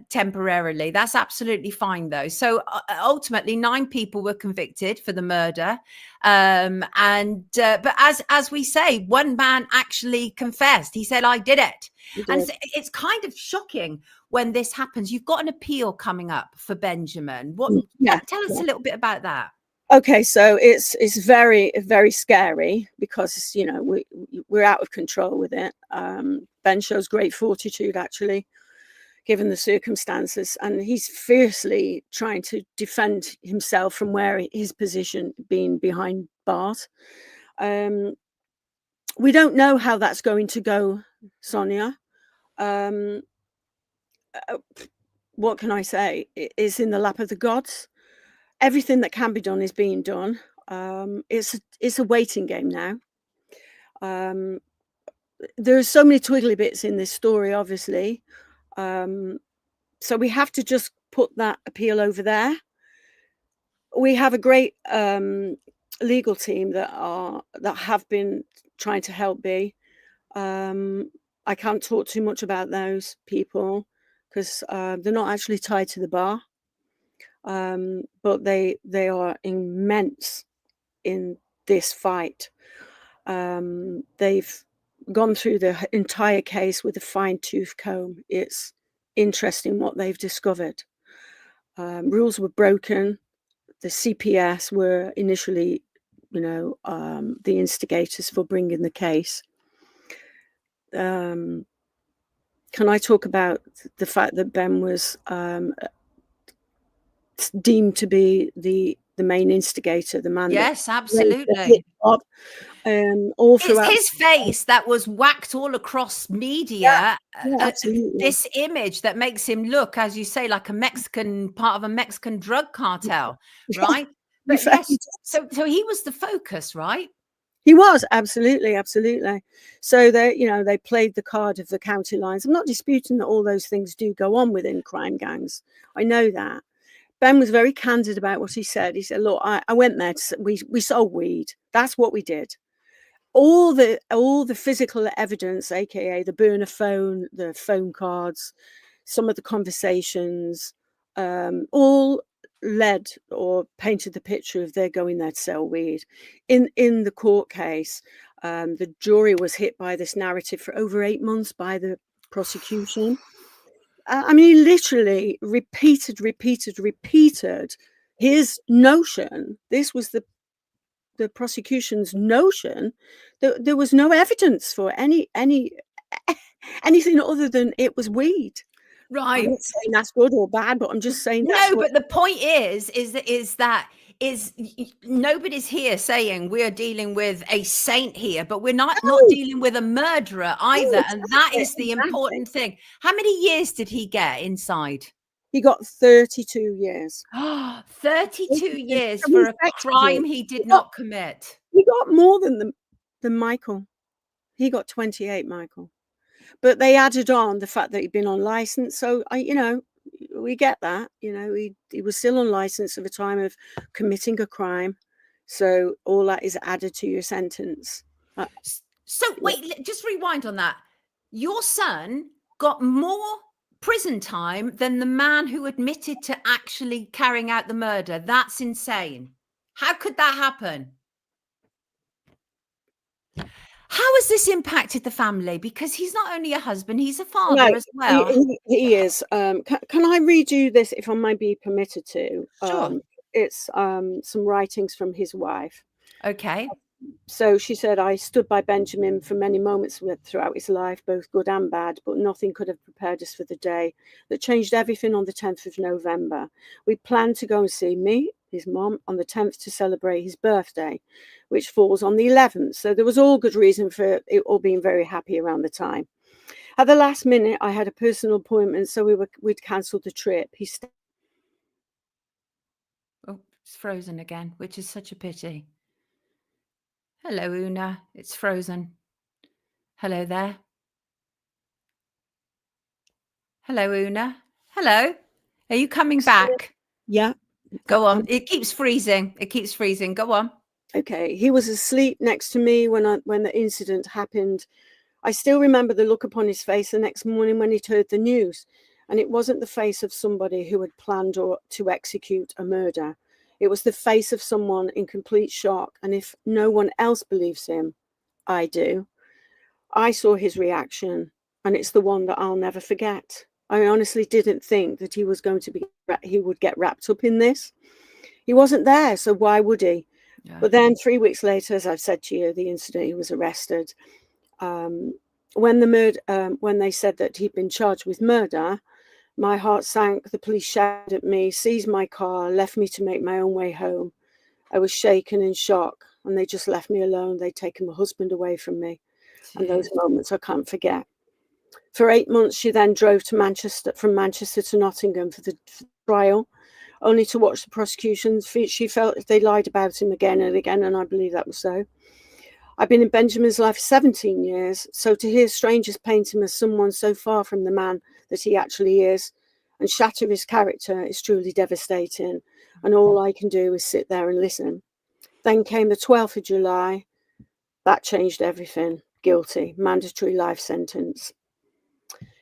temporarily. That's absolutely fine, though. So ultimately, 9 people were convicted for the murder. But as we say, one man actually confessed. He said, I did it. And it's kind of shocking when this happens. You've got an appeal coming up for Benjamin. Tell us a little bit about that. Okay, so it's very, very scary because we're out of control with it. Ben shows great fortitude, actually, given the circumstances, and he's fiercely trying to defend himself from where his position being behind bars. We don't know how that's going to go, Sonia. What can I say? It is in the lap of the gods. Everything that can be done is being done. It's a waiting game now. There are so many twiggly bits in this story, obviously. So we have to just put that appeal over there. We have a great legal team that have been trying to help B. I can't talk too much about those people because they're not actually tied to the bar. But they are immense in this fight. They've gone through the entire case with a fine-tooth comb. It's interesting what they've discovered. Rules were broken. The CPS were initially, the instigators for bringing the case. Can I talk about the fact that Ben was deemed to be the main instigator, the man? Yes, absolutely. All throughout his face that was whacked all across media. Absolutely. This image that makes him look, as you say, like part of a Mexican drug cartel, right? But yes, so he was the focus, right? He was, absolutely. So they played the card of the county lines. I'm not disputing that all those things do go on within crime gangs. I know that. Ben was very candid about what he said. He said, look, I went there, we sold weed. That's what we did. All the physical evidence, aka the burner phone, the phone cards, some of the conversations, all led or painted the picture of they're going there to sell weed. In the court case, the jury was hit by this narrative for over 8 months by the prosecution. I mean, he literally repeated his notion. This was the prosecution's notion that there was no evidence for anything other than it was weed. Right. I'm not saying that's good or bad, but I'm just saying that's no. But the point is that nobody's here saying we're dealing with a saint here, but we're not dealing with a murderer either, and that is the important thing. How many years did he get inside? He got 32 years. 32 years for a crime he did not commit. He got more than Michael. He got 28, Michael. But they added on the fact that he'd been on license. So, we get that. He was still on license at the time of committing a crime. So all that is added to your sentence. So wait, just rewind on that. Your son got more prison time than the man who admitted to actually carrying out the murder. That's insane. How could that happen? How has this impacted the family? Because he's not only a husband, he's a father as well. He is. Can I read you this, if I might be permitted to? Sure. It's some writings from his wife. Okay. So she said, I stood by Benjamin for many moments throughout his life, both good and bad, but nothing could have prepared us for the day that changed everything on the 10th of November. We planned to go and see me, his mom, on the 10th to celebrate his birthday, which falls on the 11th. So there was all good reason for it all being very happy around the time. At the last minute, I had a personal appointment, so we'd cancelled the trip. It's frozen again, which is such a pity. Hello, Una. It's frozen. Hello there. Hello, Una. Hello. Are you coming back? Yeah. Go on. It keeps freezing. Go on. Okay. He was asleep next to me when the incident happened. I still remember the look upon his face the next morning when he'd heard the news. And it wasn't the face of somebody who had planned to execute a murder. It was the face of someone in complete shock. And if no one else believes him, I do. I saw his reaction, and it's the one that I'll never forget. I honestly didn't think that he would get wrapped up in this. He wasn't there, so why would he? Yeah. But then 3 weeks later, as I've said to you, the incident, he was arrested. When they said that he'd been charged with murder, my heart sank. The police shouted at me, seized my car, left me to make my own way home. I was shaken in shock, and they just left me alone. They'd taken my husband away from me. Jeez. And those moments I can't forget. For 8 months, she then drove from Manchester to Nottingham for the trial, only to watch the prosecution. She felt they lied about him again and again, and I believe that was so. I've been in Benjamin's life 17 years, so to hear strangers paint him as someone so far from the man that he actually is and shatter his character is truly devastating, and all I can do is sit there and listen. Then came the 12th of July. That changed everything. Guilty, mandatory life sentence.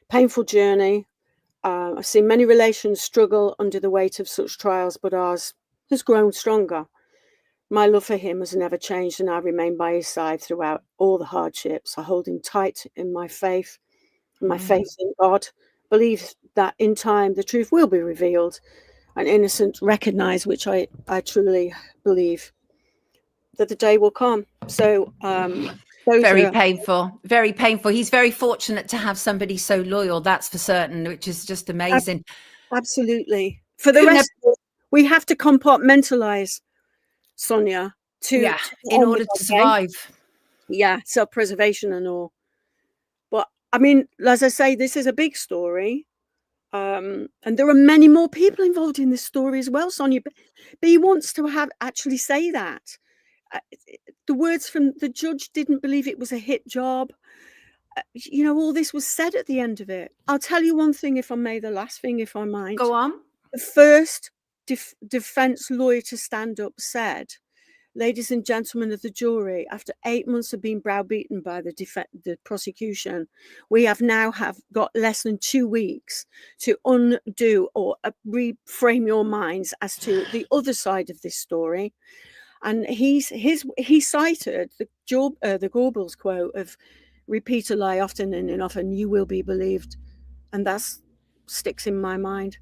Painful journey. I've seen many relations struggle under the weight of such trials, but ours has grown stronger. My love for him has never changed, and I remain by his side throughout all the hardships. I hold him tight in my faith, faith in God. Believe that in time the truth will be revealed and innocent recognized, which I truly believe that the day will come. So very painful. He's very fortunate to have somebody so loyal, that's for certain, which is just amazing. Absolutely. For the rest of us, we have to compartmentalize, Sonia, in order to survive. Yeah, self-preservation and all. But I mean, as I say, this is a big story. And there are many more people involved in this story as well, Sonia. But he wants to actually say that. The words from the judge didn't believe it was a hit job. All this was said at the end of it. I'll tell you one thing, if I may, the last thing, if I might. Go on. The first defense lawyer to stand up said, "Ladies and gentlemen of the jury, after 8 months of being browbeaten by the prosecution, we have got less than 2 weeks to undo or reframe your minds as to the other side of this story." And he cited the Goebbels quote of "Repeat a lie often and enough, and you will be believed," and that sticks in my mind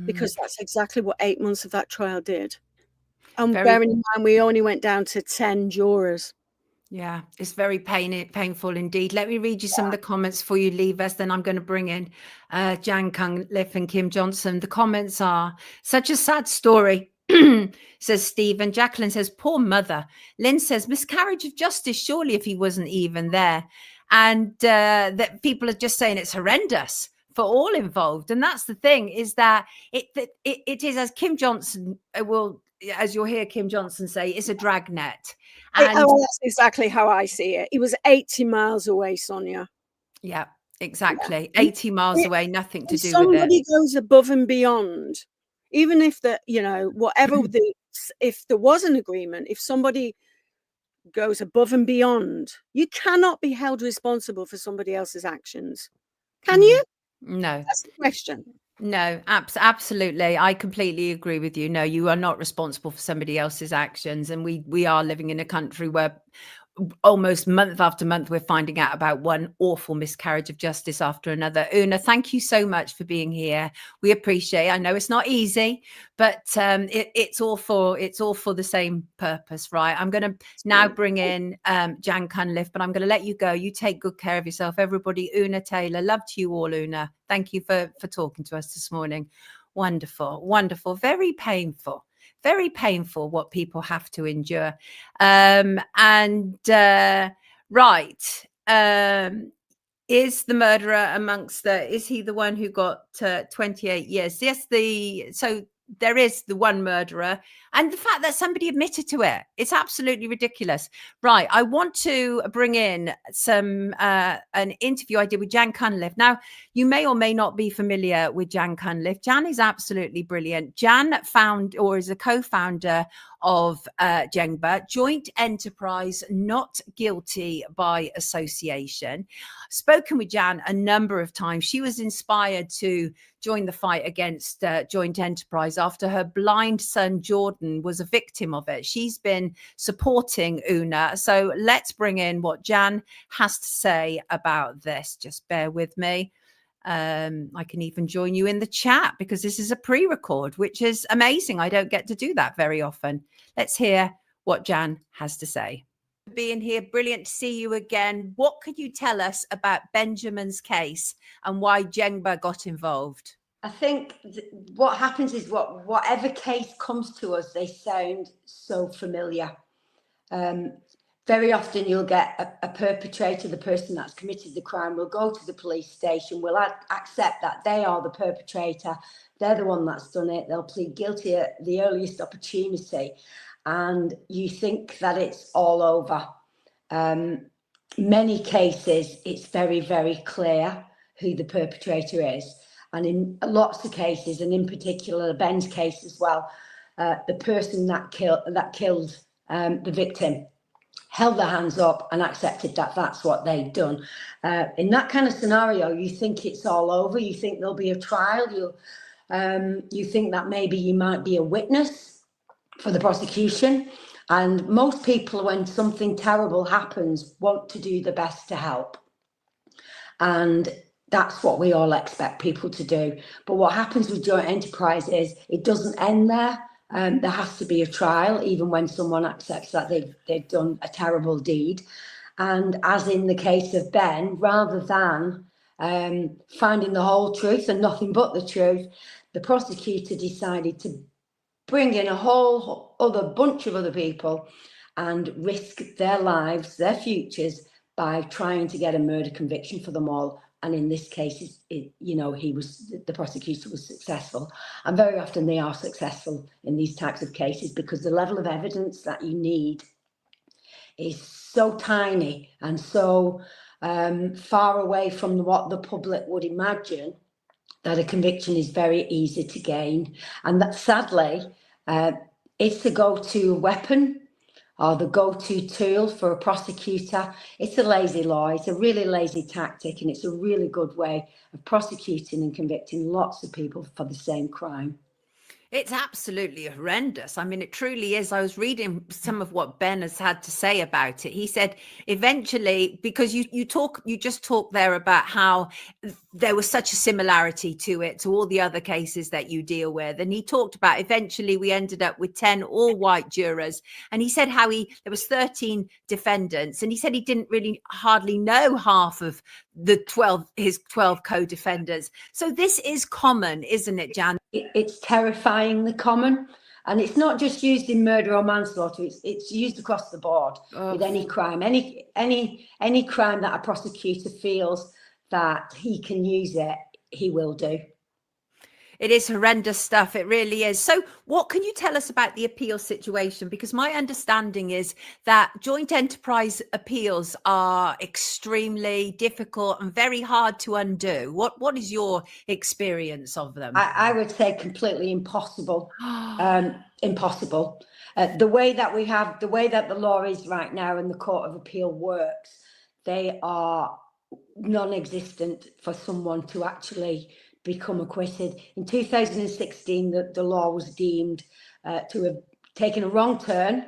because that's exactly what 8 months of that trial did. And bearing in mind, we only went down to 10 jurors. Yeah, it's very painful indeed. Let me read you some of the comments for you, leave us. Then I'm going to bring in Jan Cunliffe and Kim Johnson. The comments are, "Such a sad story," says Stephen. Jacqueline says, "Poor mother." Lynn says, "Miscarriage of justice, surely, if he wasn't even there." And that people are just saying it's horrendous for all involved. And that's the thing, is that it is, as Kim Johnson will, as you'll hear Kim Johnson say, it's a dragnet. And that's exactly how I see it. He was 80 miles away, Sonia. Yeah, exactly. Yeah. 80 miles away, nothing to do with it. Somebody goes above and beyond, even if whatever if there was an agreement, if somebody goes above and beyond, you cannot be held responsible for somebody else's actions. Can you? No. That's the question. No, absolutely. I completely agree with you. No, you are not responsible for somebody else's actions. And we are living in a country where almost month after month, we're finding out about one awful miscarriage of justice after another. Una, thank you so much for being here. We appreciate it. I know it's not easy, but it's all for the same purpose, right? I'm going to now bring in Jan Cunliffe, but I'm going to let you go. You take good care of yourself, everybody. Una Taylor, love to you all, Una. Thank you for talking to us this morning. Wonderful, wonderful, very painful what people have to endure. Is the murderer is he the one who got 28 years? Yes, there is the one murderer, and the fact that somebody admitted to it, it's absolutely ridiculous. Right, I want to bring in an interview I did with Jan Cunliffe. Now, you may or may not be familiar with Jan Cunliffe. Jan is absolutely brilliant. Jan is a co-founder of Jenga, Joint Enterprise Not Guilty by Association. Spoken with Jan a number of times. She was inspired to join the fight against Joint Enterprise after her blind son Jordan was a victim of it. She's been supporting Una. So let's bring in what Jan has to say about this. Just bear with me. I can even join you in the chat because this is a pre-record, which is amazing. I don't get to do that very often. Let's hear what Jan has to say. Being here, brilliant to see you again. What could you tell us about Benjamin's case and why Jenga got involved? I think what happens is whatever case comes to us, they sound so familiar. Very often you'll get a perpetrator, the person that's committed the crime, will go to the police station, will accept that they are the perpetrator, they're the one that's done it, they'll plead guilty at the earliest opportunity, and you think that it's all over. Many cases, it's very, very clear who the perpetrator is. And in lots of cases, and in particular Ben's case as well, the person that killed the victim held their hands up and accepted that that's what they'd done. In that kind of scenario, you think it's all over. You think there'll be a trial. You think that maybe you might be a witness for the prosecution. And most people, when something terrible happens, want to do the best to help. And that's what we all expect people to do. But what happens with joint enterprise is it doesn't end there. There has to be a trial, even when someone accepts that they've done a terrible deed. And as in the case of Ben, rather than finding the whole truth and nothing but the truth, the prosecutor decided to bring in a whole other bunch of other people and risk their lives, their futures, by trying to get a murder conviction for them all. And in this case, the prosecutor was successful. And very often they are successful in these types of cases because the level of evidence that you need is so tiny and so far away from what the public would imagine that a conviction is very easy to gain, and that sadly, it's the go-to weapon or the go-to tool for a prosecutor. It's a lazy law, it's a really lazy tactic, and it's a really good way of prosecuting and convicting lots of people for the same crime. It's absolutely horrendous. I mean, it truly is. I was reading some of what Ben has had to say about it. He said eventually, because you just talked there about how there was such a similarity to it, to all the other cases that you deal with. And he talked about eventually we ended up with 10 all white jurors. And he said how there was 13 defendants. And he said he didn't really hardly know half of his 12 co-defendants. So this is common, isn't it, Jan? It's terrifyingly common, and it's not just used in murder or manslaughter. It's used across the board with any crime, any crime that a prosecutor feels that he can use it, he will do. It is horrendous stuff. It really is. So what can you tell us about the appeal situation? Because my understanding is that joint enterprise appeals are extremely difficult and very hard to undo. What is your experience of them? I would say completely impossible. Impossible. The way that the law is right now and the Court of Appeal works, they are non-existent for someone to actually become acquitted. In 2016, the law was deemed to have taken a wrong turn,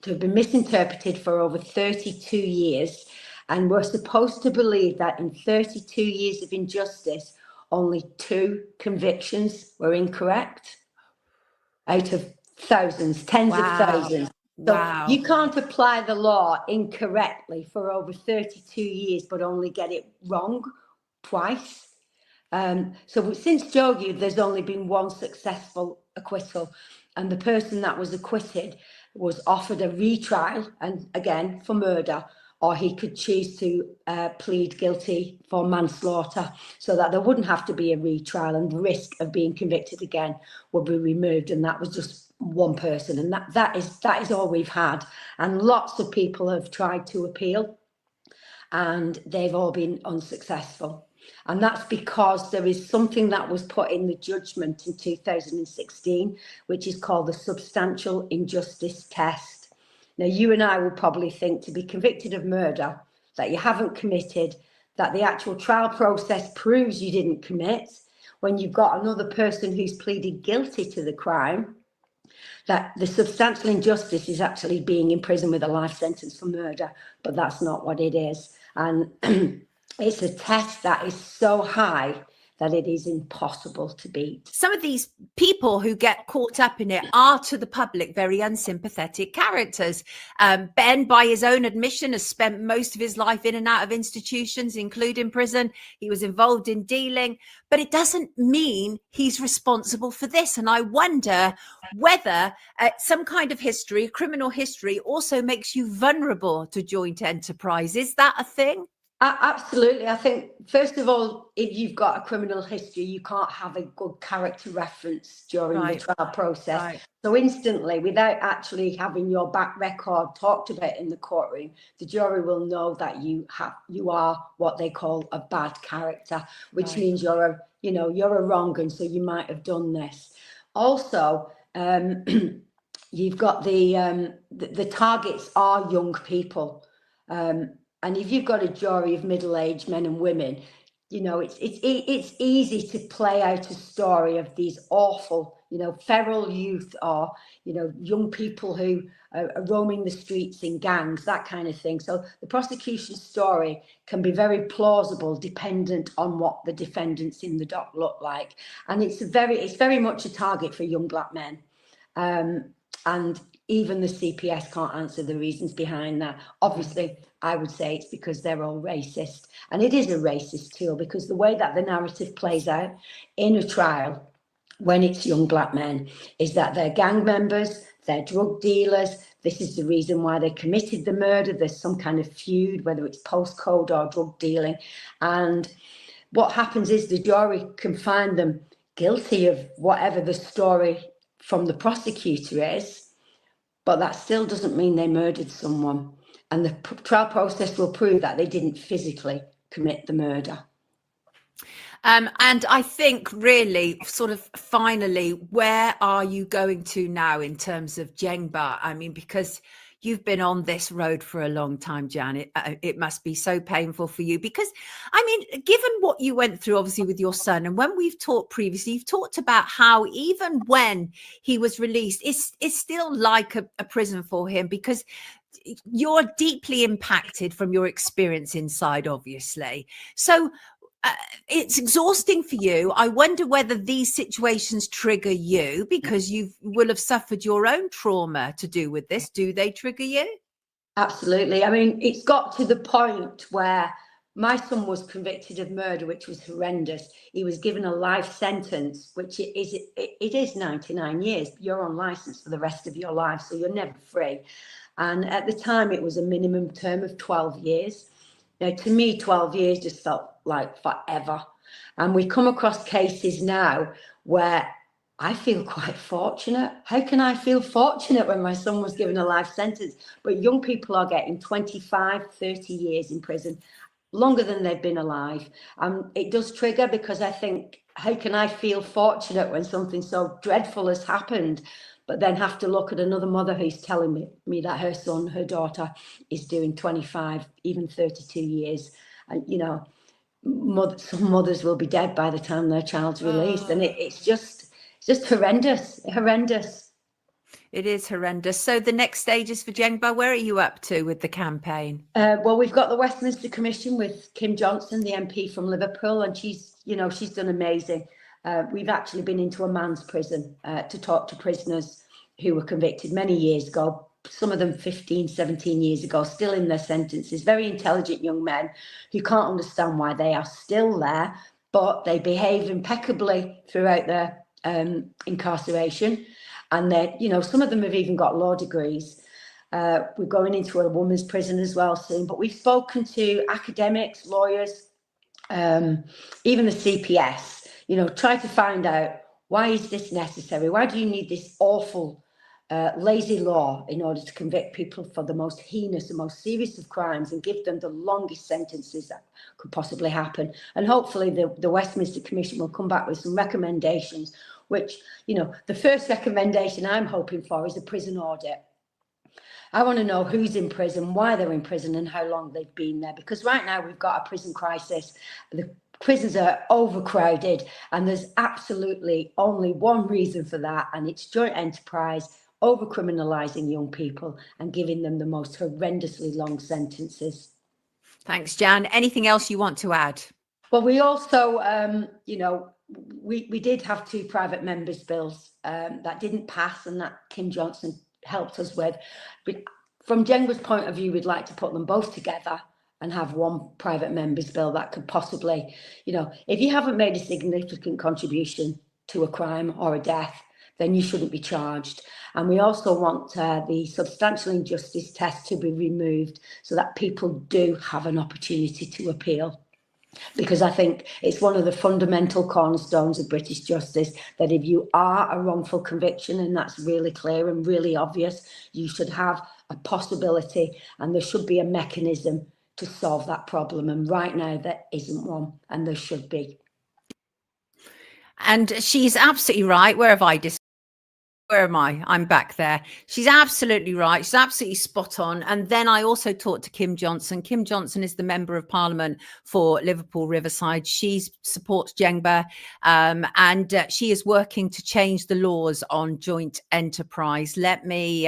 to have been misinterpreted for over 32 years. And we're supposed to believe that in 32 years of injustice, only 2 convictions were incorrect out of thousands, tens of thousands. So you can't apply the law incorrectly for over 32 years, but only get it wrong twice. So since Jogi, there's only been 1 successful acquittal, and the person that was acquitted was offered a retrial, and again for murder, or he could choose to plead guilty for manslaughter, so that there wouldn't have to be a retrial and the risk of being convicted again would be removed. And that was just 1 person, and that is all we've had. And lots of people have tried to appeal, and they've all been unsuccessful. And that's because there is something that was put in the judgment in 2016, which is called the substantial injustice test. Now, you and I will probably think to be convicted of murder that you haven't committed, that the actual trial process proves you didn't commit, when you've got another person who's pleaded guilty to the crime, that the substantial injustice is actually being in prison with a life sentence for murder. But that's not what it is. And it's a test that is so high that it is impossible to beat. Some of these people who get caught up in it are, to the public, very unsympathetic characters. Ben, by his own admission, has spent most of his life in and out of institutions, including prison. He was involved in dealing, but it doesn't mean he's responsible for this. And I wonder whether some kind of history, criminal history, also makes you vulnerable to joint enterprise. Is that a thing? Absolutely. I think, first of all, if you've got a criminal history, you can't have a good character reference during the trial process. Right. So instantly, without actually having your back record talked about in the courtroom, the jury will know that you are what they call a bad character, which means you're a wrong, and so you might have done this. Also, you've got the targets are young people. And if you've got a jury of middle-aged men and women, it's easy to play out a story of these awful, feral youth, or, young people who are roaming the streets in gangs, that kind of thing. So the prosecution story can be very plausible, dependent on what the defendants in the dock look like. And it's very much a target for young black men. And even the CPS can't answer the reasons behind that. Obviously, I would say it's because they're all racist. And it is a racist tool, because the way that the narrative plays out in a trial when it's young black men is that they're gang members, they're drug dealers. This is the reason why they committed the murder. There's some kind of feud, whether it's postcode or drug dealing. And what happens is the jury can find them guilty of whatever the story from the prosecutor is, but that still doesn't mean they murdered someone. And the trial process will prove that they didn't physically commit the murder. And I think really sort of finally, where are you going to now in terms of Jenga? I mean, because you've been on this road for a long time, Jan. It must be so painful for you because, I mean, given what you went through, obviously, with your son, and when we've talked previously, you've talked about how even when he was released, it's still like a prison for him because you're deeply impacted from your experience inside, obviously. So it's exhausting for you. I wonder whether these situations trigger you because you will have suffered your own trauma to do with this. Do they trigger you? Absolutely. I mean, it's got to the point where my son was convicted of murder, which was horrendous. He was given a life sentence, which it is 99 years. You're on license for the rest of your life, so you're never free. And at the time, it was a minimum term of 12 years. Now, to me, 12 years just felt like forever. And we come across cases now where I feel quite fortunate. How can I feel fortunate when my son was given a life sentence? But young people are getting 25, 30 years in prison, longer than they've been alive. It does trigger because I think, how can I feel fortunate when something so dreadful has happened? But then have to look at another mother who's telling me that her son, her daughter is doing 25, even 32 years. And, you know, some mothers will be dead by the time their child's released. And it's just horrendous. It is horrendous. So the next stages for Jenga, where are you up to with the campaign? Well, we've got the Westminster Commission with Kim Johnson, the MP from Liverpool, and she's done amazing. We've actually been into a man's prison to talk to prisoners who were convicted many years ago, some of them 15, 17 years ago, still in their sentences, very intelligent young men who can't understand why they are still there, but they behave impeccably throughout their incarceration. And they, some of them have even got law degrees. We're going into a women's prison as well soon, but we've spoken to academics, lawyers, even the CPS, try to find out, why is this necessary? Why do you need this awful, lazy law in order to convict people for the most heinous and most serious of crimes and give them the longest sentences that could possibly happen? And hopefully the Westminster Commission will come back with some recommendations, which, the first recommendation I'm hoping for is a prison audit. I want to know who's in prison, why they're in prison, and how long they've been there. Because right now we've got a prison crisis. The prisons are overcrowded, and there's absolutely only one reason for that, and it's joint enterprise, over-criminalising young people and giving them the most horrendously long sentences. Thanks, Jan. Anything else you want to add? Well, we also, we did have 2 private members' bills that didn't pass, and that Kim Johnson helped us with. But from Jenga's point of view, we'd like to put them both together and have one private members' bill that could possibly, if you haven't made a significant contribution to a crime or a death, then you shouldn't be charged. And we also want the substantial injustice test to be removed so that people do have an opportunity to appeal. Because I think it's one of the fundamental cornerstones of British justice that if you are a wrongful conviction, and that's really clear and really obvious, you should have a possibility and there should be a mechanism to solve that problem. And right now there isn't one, and there should be. And she's absolutely right. Where am I? I'm back there. She's absolutely right. She's absolutely spot on. And then I also talked to Kim Johnson. Kim Johnson is the Member of Parliament for Liverpool Riverside. She supports Jenga, and she is working to change the laws on joint enterprise. Let me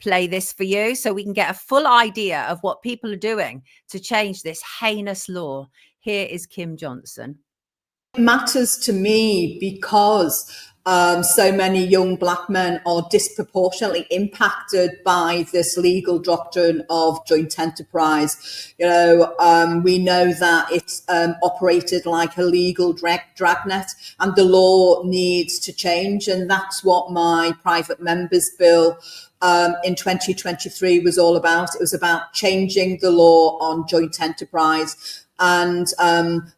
play this for you so we can get a full idea of what people are doing to change this heinous law. Here is Kim Johnson. It matters to me because so many young black men are disproportionately impacted by this legal doctrine of joint enterprise. We know that it's operated like a legal dragnet, and the law needs to change. And that's what my private members bill in 2023 was all about. It was about changing the law on joint enterprise. And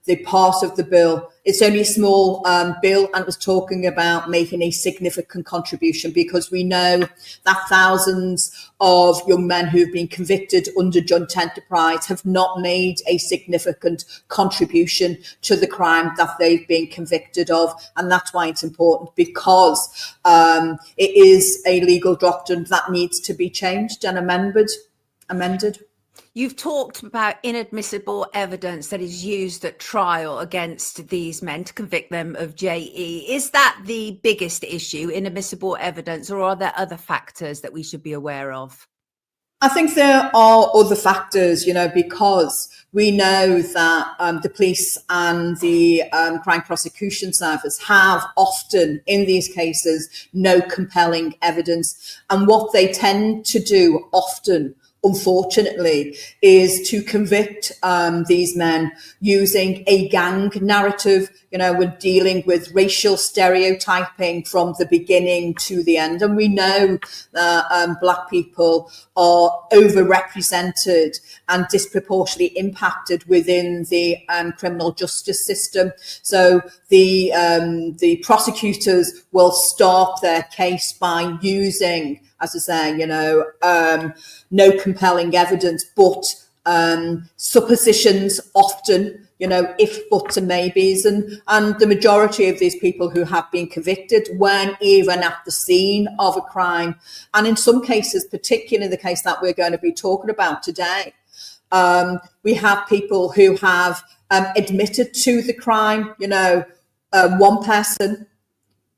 the part of the bill, it's only a small bill, and it was talking about making a significant contribution, because we know that thousands of young men who've been convicted under joint enterprise have not made a significant contribution to the crime that they've been convicted of. And that's why it's important, because it is a legal doctrine that needs to be changed and amended. You've talked about inadmissible evidence that is used at trial against these men to convict them of JE. Is that the biggest issue, inadmissible evidence, or are there other factors that we should be aware of? I think there are other factors, because we know that the police and the crime prosecution service have often, in these cases, no compelling evidence. And what they tend to do often, unfortunately, is to convict these men using a gang narrative. We're dealing with racial stereotyping from the beginning to the end. And we know that Black people are overrepresented and disproportionately impacted within the criminal justice system. So the prosecutors will start their case by using, as I say, no compelling evidence, but suppositions often, if, buts and maybes. And the majority of these people who have been convicted weren't even at the scene of a crime. And in some cases, particularly the case that we're going to be talking about today, we have people who have admitted to the crime. One person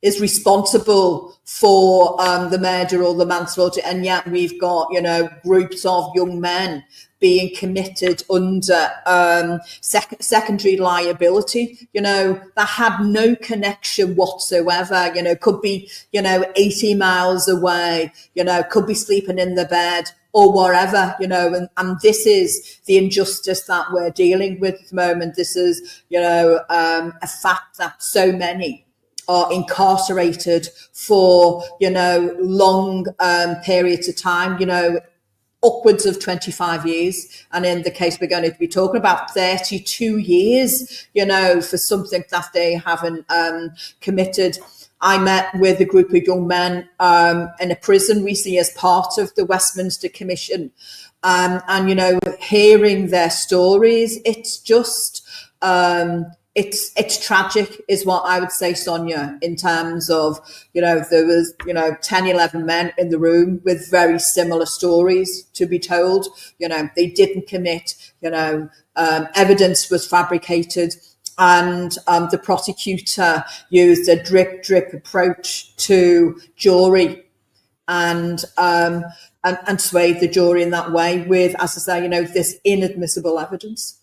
is responsible for the murder or the manslaughter, and yet we've got groups of young men being committed under secondary liability, that had no connection whatsoever. Could be 80 miles away, could be sleeping in the bed or whatever, and this is the injustice that we're dealing with at the moment. This is a fact that so many are incarcerated for, long periods of time, upwards of 25 years. And in the case we're going to be talking about, 32 years, for something that they haven't committed. I met with a group of young men in a prison recently as part of the Westminster Commission. And hearing their stories, it's just... It's tragic, is what I would say, Sonia, in terms of, there was, 10, 11 men in the room with very similar stories to be told. They didn't commit, evidence was fabricated, and the prosecutor used a drip approach to jury and swayed the jury in that way with, as I say, this inadmissible evidence.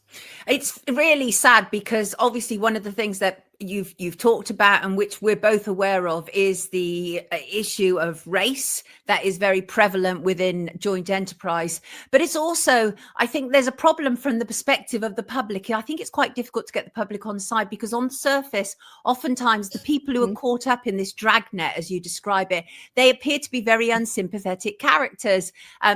It's really sad, because obviously one of the things that you've talked about, and which we're both aware of, is the issue of race that is very prevalent within joint enterprise. But it's also, I think there's a problem from the perspective of the public. I think it's quite difficult to get the public on side, because on the surface, oftentimes the people who are caught up in this dragnet, as you describe it, they appear to be very unsympathetic characters.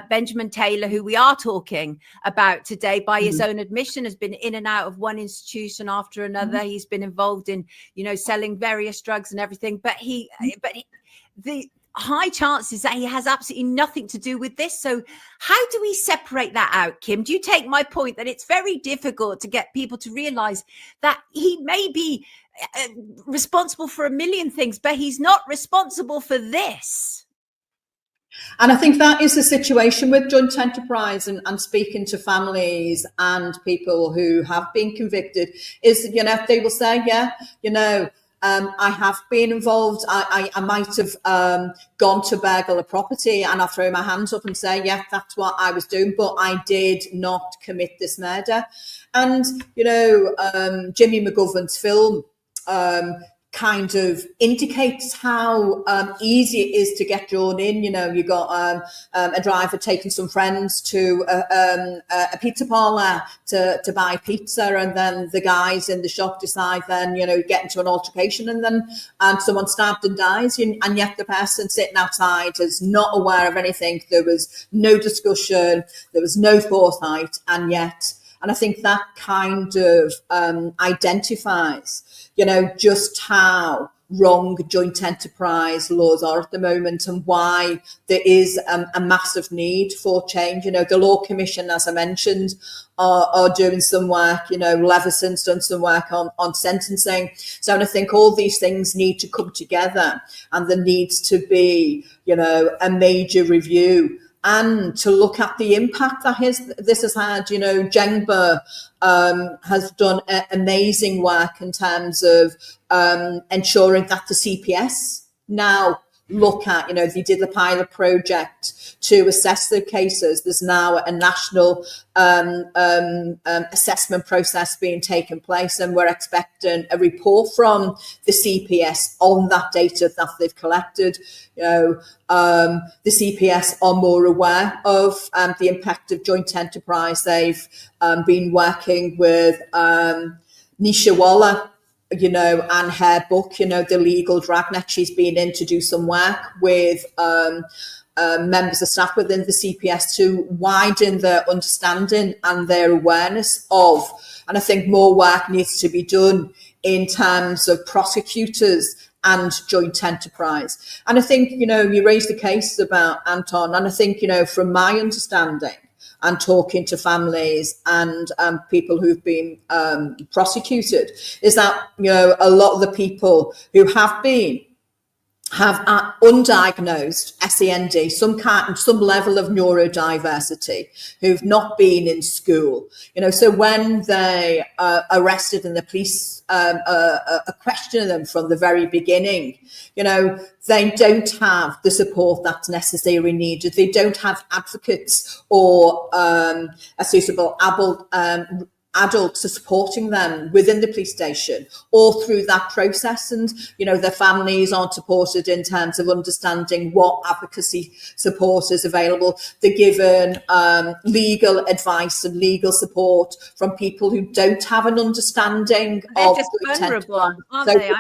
Benjamin Taylor, who we are talking about today, by his own admission, has been in and out of one institution after another. He's been involved in, selling various drugs and everything. But the high chances that he has absolutely nothing to do with this. So how do we separate that out, Kim? Do you take my point that it's very difficult to get people to realize that he may be responsible for a million things, but he's not responsible for this? And I think that is the situation with joint enterprise, and speaking to families and people who have been convicted, is, they will say, I have been involved. I might have gone to burgle a property, and I'll throw my hands up and say, yeah, that's what I was doing, but I did not commit this murder. And, Jimmy McGovern's film kind of indicates how easy it is to get drawn in. You got a driver taking some friends to a pizza parlour to buy pizza, and then the guys in the shop decide then, get into an altercation, and someone stabbed and dies, and yet the person sitting outside is not aware of anything. There was no discussion, there was no foresight, and yet And I think that kind of identifies, just how wrong joint enterprise laws are at the moment and why there is a massive need for change. The Law Commission, as I mentioned, are doing some work. Levison's done some work on sentencing. So I think all these things need to come together, and there needs to be, a major review and to look at the impact that this has had. Jenga has done amazing work in terms of ensuring that the CPS now look at, they did the pilot project to assess the cases. There's now a national assessment process being taken place, and we're expecting a report from the CPS on that data that they've collected. The CPS are more aware of the impact of joint enterprise. They've been working with Nisha Waller, and her book, The Legal Dragnet. She's been in to do some work with members of staff within the CPS to widen their understanding and their awareness of, and I think more work needs to be done in terms of prosecutors and joint enterprise. And I think, you raised the case about Anton, and I think, from my understanding and talking to families and people who've been prosecuted, is that, a lot of the people who have undiagnosed SEND, some level of neurodiversity, who've not been in school. So when they are arrested and the police are questioning them from the very beginning, they don't have the support that's necessarily needed. They don't have advocates or a suitable adults are supporting them within the police station or through that process. And, their families aren't supported in terms of understanding what advocacy support is available. They're given legal advice and legal support from people who don't have an understanding. They're just vulnerable, aren't they?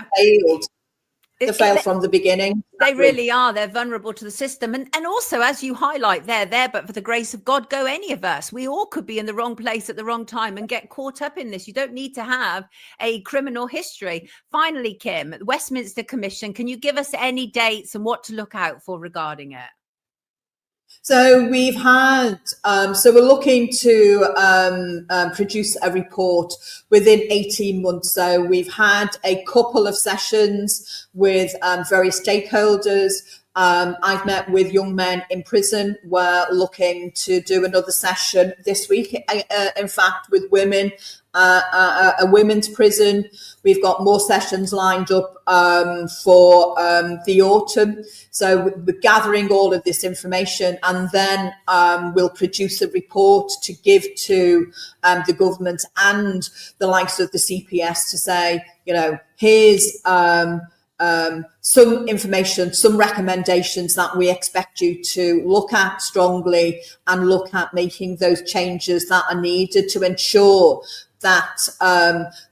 They failed from the beginning. They really are. They're vulnerable to the system. And also, as you highlight, they're there, but for the grace of God, go any of us. We all could be in the wrong place at the wrong time and get caught up in this. You don't need to have a criminal history. Finally, Kim, the Westminster Commission, can you give us any dates and what to look out for regarding it? So we've had, so we're looking to produce a report within 18 months. So we've had a couple of sessions with various stakeholders. I've met with young men in prison. We're looking to do another session this week, in fact, with women, a women's prison. We've got more sessions lined up for the autumn. So we're gathering all of this information, and then we'll produce a report to give to the government and the likes of the CPS to say, here's some information, some recommendations that we expect you to look at strongly and look at making those changes that are needed to ensure that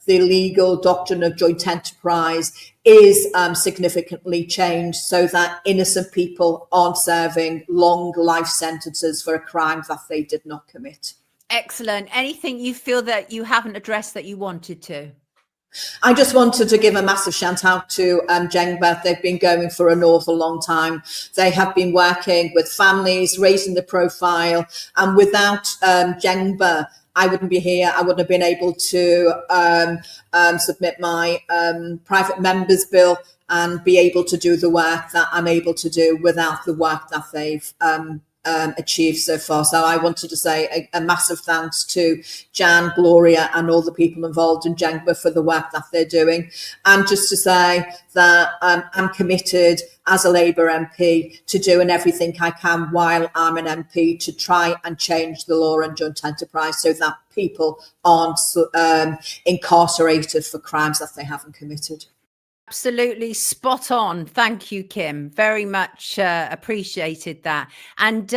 the legal doctrine of joint enterprise is significantly changed so that innocent people aren't serving long life sentences for a crime that they did not commit. Excellent. Anything you feel that you haven't addressed that you wanted to? I just wanted to give a massive shout out to Jenga. They've been going for an awful long time. They have been working with families, raising the profile, and without Jenga, I wouldn't be here. I wouldn't have been able to submit my private members bill and be able to do the work that I'm able to do without the work that they've achieved so far. So I wanted to say a massive thanks to Jan, Gloria, and all the people involved in Jenga for the work that they're doing. And just to say that I'm committed as a Labour MP to doing everything I can while I'm an MP to try and change the law on joint enterprise so that people aren't incarcerated for crimes that they haven't committed. Absolutely spot on. Thank you, Kim. Very much appreciated that. And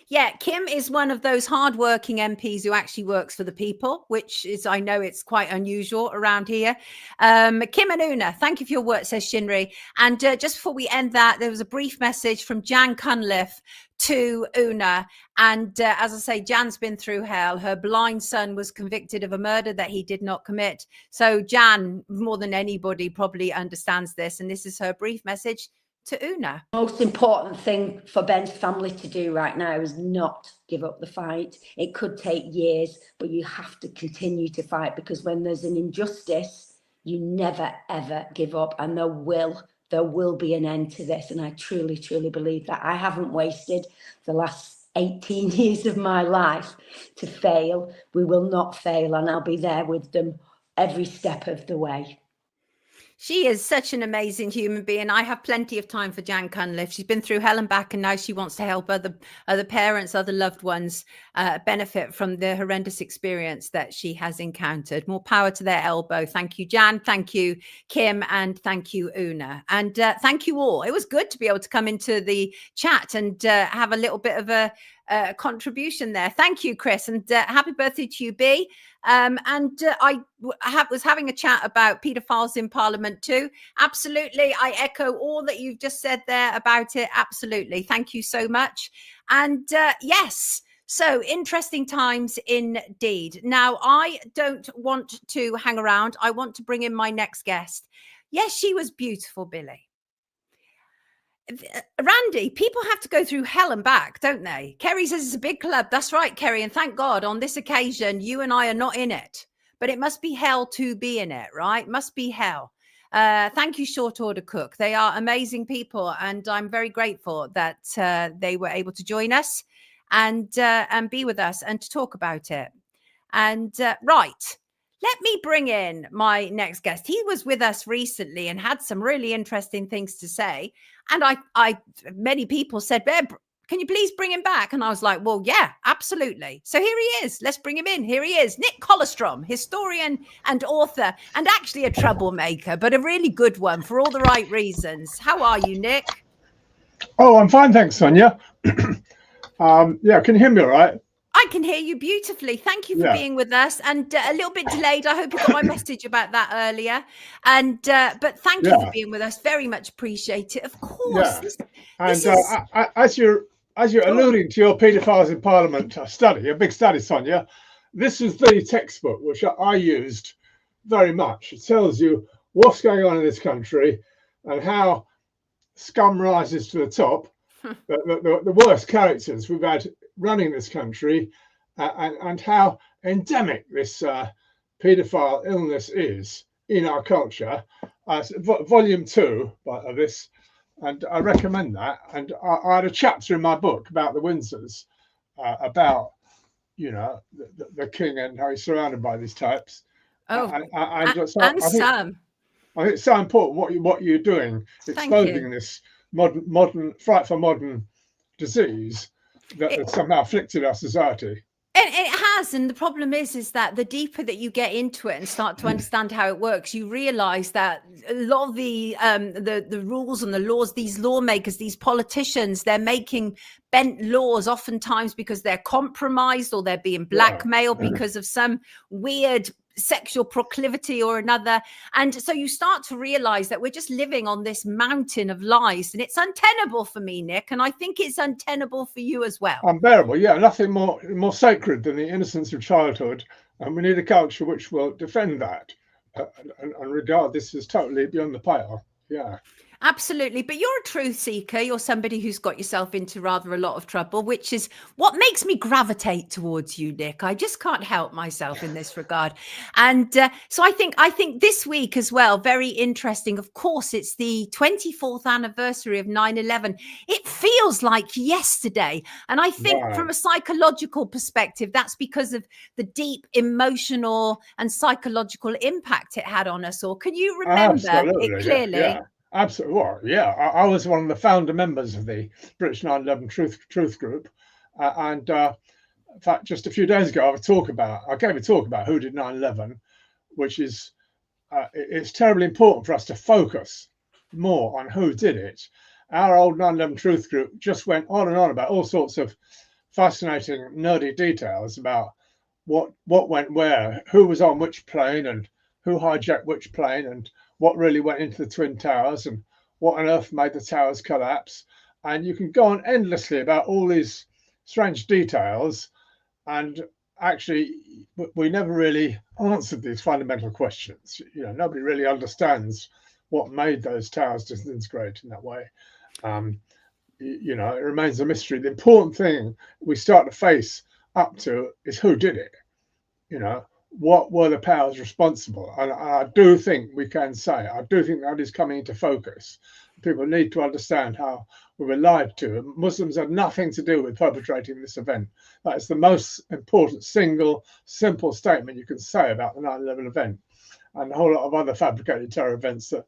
yeah, Kim is one of those hardworking MPs who actually works for the people, which is, I know it's quite unusual around here. Kim and Una, thank you for your work, says Shinri. And just before we end that, there was a brief message from Jan Cunliffe to Una. And as I say, Jan's been through hell. Her blind son was convicted of a murder that he did not commit. So Jan, more than anybody, probably understands this. And this is her brief message to Una. Most important thing for Ben's family to do right now is not give up the fight. It could take years, but you have to continue to fight, because when there's an injustice, you never, ever give up, and there will be an end to this. And I truly, truly believe that. I haven't wasted the last 18 years of my life to fail. We will not fail, and I'll be there with them every step of the way. She is such an amazing human being. I have plenty of time for Jan Cunliffe. She's been through hell and back, and now she wants to help other parents, other loved ones benefit from the horrendous experience that she has encountered. More power to their elbow. Thank you, Jan. Thank you, Kim. And thank you, Una. And thank you all. It was good to be able to come into the chat and have a little bit of a contribution there. Thank you, Chris, and happy birthday to you, B. I was having a chat about paedophiles in Parliament too. Absolutely, I echo all that you've just said there about it. Absolutely, thank you so much. And yes, so interesting times indeed. Now, I don't want to hang around. I want to bring in my next guest. Yes, she was beautiful, Billy. Randy, people have to go through hell and back, don't they? Kerry says it's a big club. That's right, Kerry. And thank God on this occasion, you and I are not in it. But it must be hell to be in it, right? Must be hell. Thank you, Short Order Cook. They are amazing people. And I'm very grateful that they were able to join us and be with us and to talk about it. And right. Let me bring in my next guest. He was with us recently and had some really interesting things to say. And I many people said, "Babe, can you please bring him back?" And I was like, well, yeah, absolutely. So here he is. Let's bring him in. Here he is. Nick Kollerstrom, historian and author, and actually a troublemaker, but a really good one for all the right reasons. How are you, Nick? Oh, I'm fine. Thanks, Sonia. Yeah, can you hear me all right? I can hear you beautifully. Thank you for being with us. And a little bit delayed. I hope you got my message about that earlier. And but thank you for being with us. Very much appreciate it. Of course. Yeah. As you're alluding to your paedophiles in Parliament study, a big study, Sonia, this is the textbook which I used very much. It tells you what's going on in this country and how scum rises to the top. The worst characters we've had running this country, and how endemic this paedophile illness is in our culture. Volume 2 of this, and I recommend that. And I had a chapter in my book about the Windsors, about the king and how he's surrounded by these types. I think it's so important what you're doing, exposing this modern frightful modern disease that has somehow afflicted our society. It has, and the problem is that the deeper that you get into it and start to understand how it works, you realize that a lot of the rules and the laws, these lawmakers, these politicians, they're making bent laws oftentimes because they're compromised or they're being blackmailed because of some weird sexual proclivity or another. And so you start to realize that we're just living on this mountain of lies, and it's untenable for me, Nick, and I think it's untenable for you as well. Unbearable. Nothing more sacred than the innocence of childhood, and we need a culture which will defend that and regard this as totally beyond the pale. Absolutely. But you're a truth seeker. You're somebody who's got yourself into rather a lot of trouble, which is what makes me gravitate towards you, Nick. I just can't help myself in this regard. And so I think this week as well, very interesting. Of course, it's the 24th anniversary of 9/11. It feels like yesterday. And I think from a psychological perspective, that's because of the deep emotional and psychological impact it had on us all. Can you remember it clearly? Absolutely. Well, I was one of the founder members of the British 9/11 Truth Group, and in fact, just a few days ago, I gave a talk about who did 9/11, which is it's terribly important for us to focus more on who did it. Our old 9/11 Truth Group just went on and on about all sorts of fascinating, nerdy details about what went where, who was on which plane, and who hijacked which plane, and what really went into the Twin Towers, and what on earth made the towers collapse. And you can go on endlessly about all these strange details, and actually we never really answered these fundamental questions. You know, nobody really understands what made those towers disintegrate in that way. You know, it remains a mystery. The important thing we start to face up to is who did it. You know, what were the powers responsible? And I do think we can say, I do think that is coming into focus. People need to understand how we were lied to. Muslims had nothing to do with perpetrating this event. That is the most important single simple statement you can say about the 9/11 event, and a whole lot of other fabricated terror events that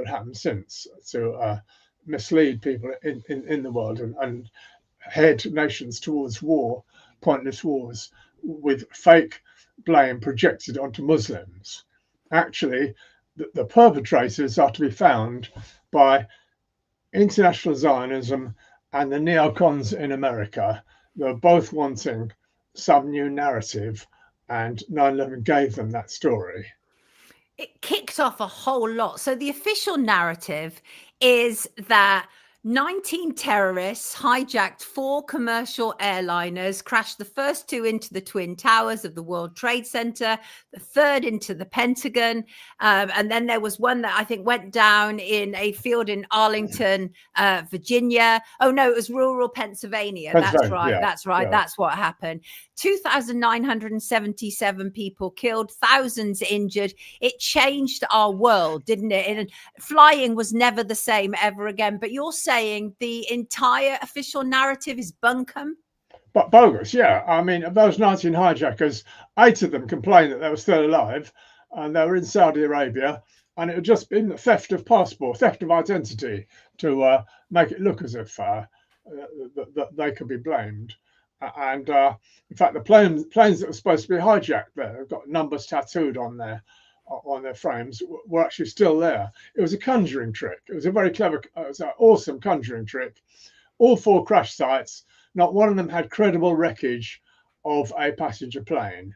happened since to mislead people in the world and head nations towards war, pointless wars, with fake blame projected onto Muslims. Actually, the perpetrators are to be found by international Zionism and the neocons in America. They're both wanting some new narrative, and 9/11 gave them that story. It kicked off a whole lot. So the official narrative is that 19 terrorists hijacked 4 commercial airliners, crashed the first 2 into the Twin Towers of the World Trade Center, the third into the Pentagon. And then there was one that I think went down in a field in Arlington, Virginia. Oh, no, it was rural Pennsylvania. That's right. Yeah, that's right. Yeah. That's what happened. 2,977 people killed, thousands injured. It changed our world, didn't it? And flying was never the same ever again. But you're saying the entire official narrative is bunkum? But bogus, yeah. I mean, of those 19 hijackers, 8 of them complained that they were still alive, and they were in Saudi Arabia, and it had just been the theft of passport, theft of identity, to make it look as if they could be blamed. And in fact, the planes that were supposed to be hijacked there, they've got numbers tattooed on their frames, were actually still there. It was a conjuring trick. It was a very clever, it was an awesome conjuring trick. All 4 crash sites, not one of them had credible wreckage of a passenger plane.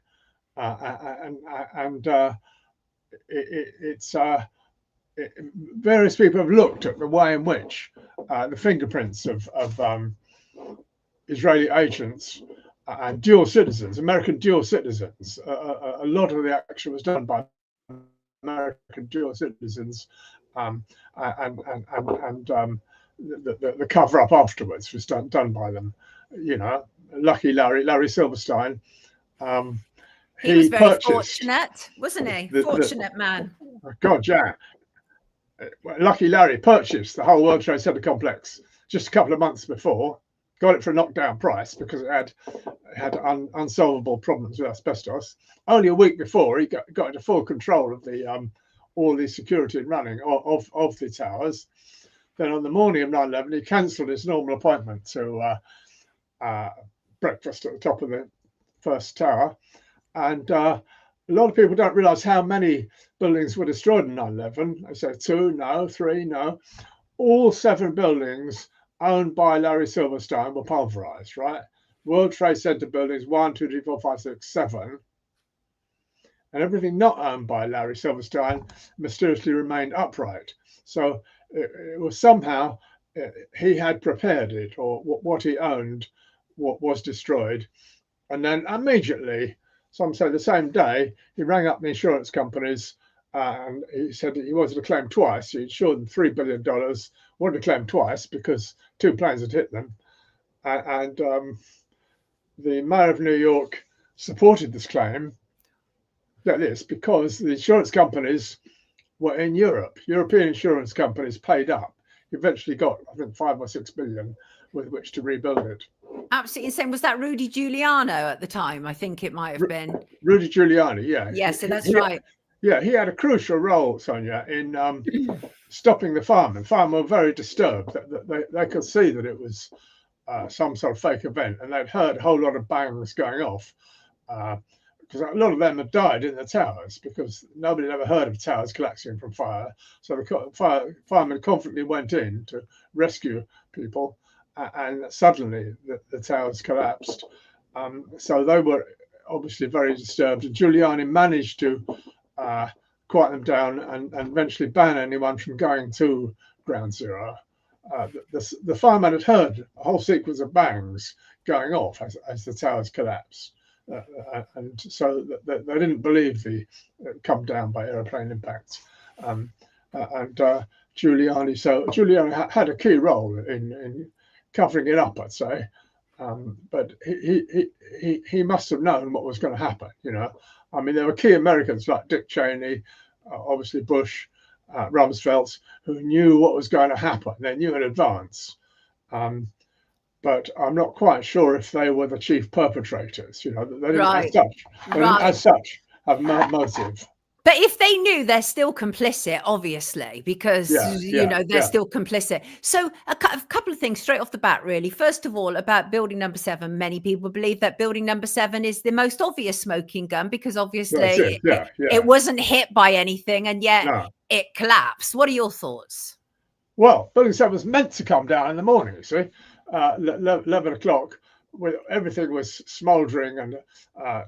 Various people have looked at the way in which the fingerprints of Israeli agents and dual citizens, American dual citizens, a lot of the action was done by American dual citizens, and the cover up afterwards was done by them. You know, lucky Larry Silverstein. He was very fortunate, wasn't he? Fortunate man. God, yeah. Lucky Larry purchased the whole World Trade Center complex just a couple of months before. Got it for a knockdown price because it had unsolvable problems with asbestos. Only a week before, he got into full control of the all the security and running of the towers. Then on the morning of 9/11, he cancelled his normal appointment to breakfast at the top of the first tower. And a lot of people don't realise how many buildings were destroyed in 9/11. They say 2, no, 3, no. All 7 buildings owned by Larry Silverstein were pulverized, right? World Trade Center buildings 1, 2, 3, 4, 5, 6, 7. And everything not owned by Larry Silverstein mysteriously remained upright. So it was somehow he had prepared it, or what he owned what was destroyed. And then immediately, some say the same day, he rang up the insurance companies and he said that he wanted to claim twice. He insured them $3 billion, wanted to claim twice because 2 planes had hit them. And the mayor of New York supported this claim, that is, because the insurance companies were in Europe. European insurance companies paid up. He eventually got, I think, 5 or 6 billion with which to rebuild it. Absolutely insane. Was that Rudy Giuliano at the time? I think it might have been. Rudy Giuliani, yeah. Yes, so that's right. Yeah, he had a crucial role, Sonia, in stopping the fire. The firemen were very disturbed. They could see that it was some sort of fake event, and they'd heard a whole lot of bangs going off. Because a lot of them had died in the towers because nobody had ever heard of towers collapsing from fire. So the firemen confidently went in to rescue people, and suddenly the towers collapsed. So they were obviously very disturbed, and Giuliani managed to quiet them down and eventually ban anyone from going to Ground Zero. the fireman had heard a whole sequence of bangs going off as the towers collapsed. And so they didn't believe the come down by aeroplane impacts. And Giuliani had a key role in covering it up, I'd say. But he must have known what was going to happen, you know. I mean, there were key Americans like Dick Cheney, obviously Bush, Rumsfeld, who knew what was going to happen. They knew in advance. But I'm not quite sure if they were the chief perpetrators, you know. They didn't as such have motive. But if they knew, they're still complicit, obviously, because, you know, they're still complicit. So a couple of things straight off the bat, really. First of all, about building number 7, many people believe that building number 7 is the most obvious smoking gun because obviously it wasn't hit by anything and yet it collapsed. What are your thoughts? Well, building 7 was meant to come down in the morning, you see, 11 o'clock. Everything was smouldering and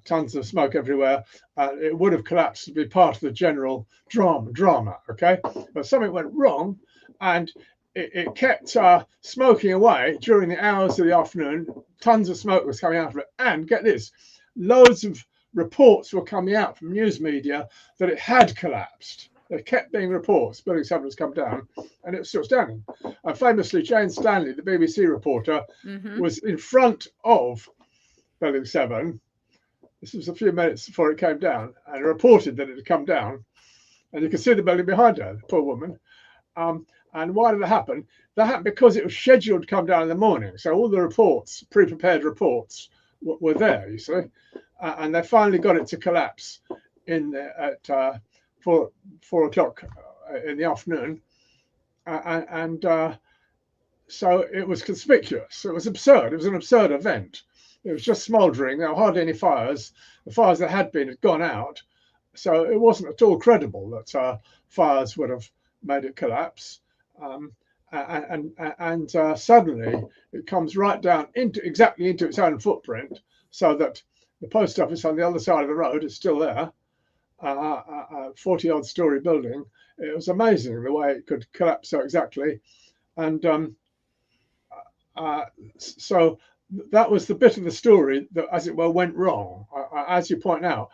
tons of smoke everywhere. It would have collapsed to be part of the general drama, okay? But something went wrong and it kept smoking away during the hours of the afternoon. Tons of smoke was coming out of it. And get this, loads of reports were coming out from news media that it had collapsed. There kept being reports, building 7 has come down, and it was still standing. Famously, Jane Stanley, the BBC reporter, was in front of building 7. This was a few minutes before it came down, and reported that it had come down. And you could see the building behind her, the poor woman. And why did it happen? That happened because it was scheduled to come down in the morning. So all the reports, pre-prepared reports, were there, you see. And they finally got it to collapse at 4 o'clock in the afternoon, so it was conspicuous. It was absurd. It was an absurd event. It was just smouldering. There were hardly any fires. The fires that had been had gone out, so it wasn't at all credible that fires would have made it collapse. And suddenly it comes right down exactly into its own footprint, so that the post office on the other side of the road is still there. 40-odd story building. It was amazing the way it could collapse so exactly. And so that was the bit of the story that, as it were, went wrong. As you point out,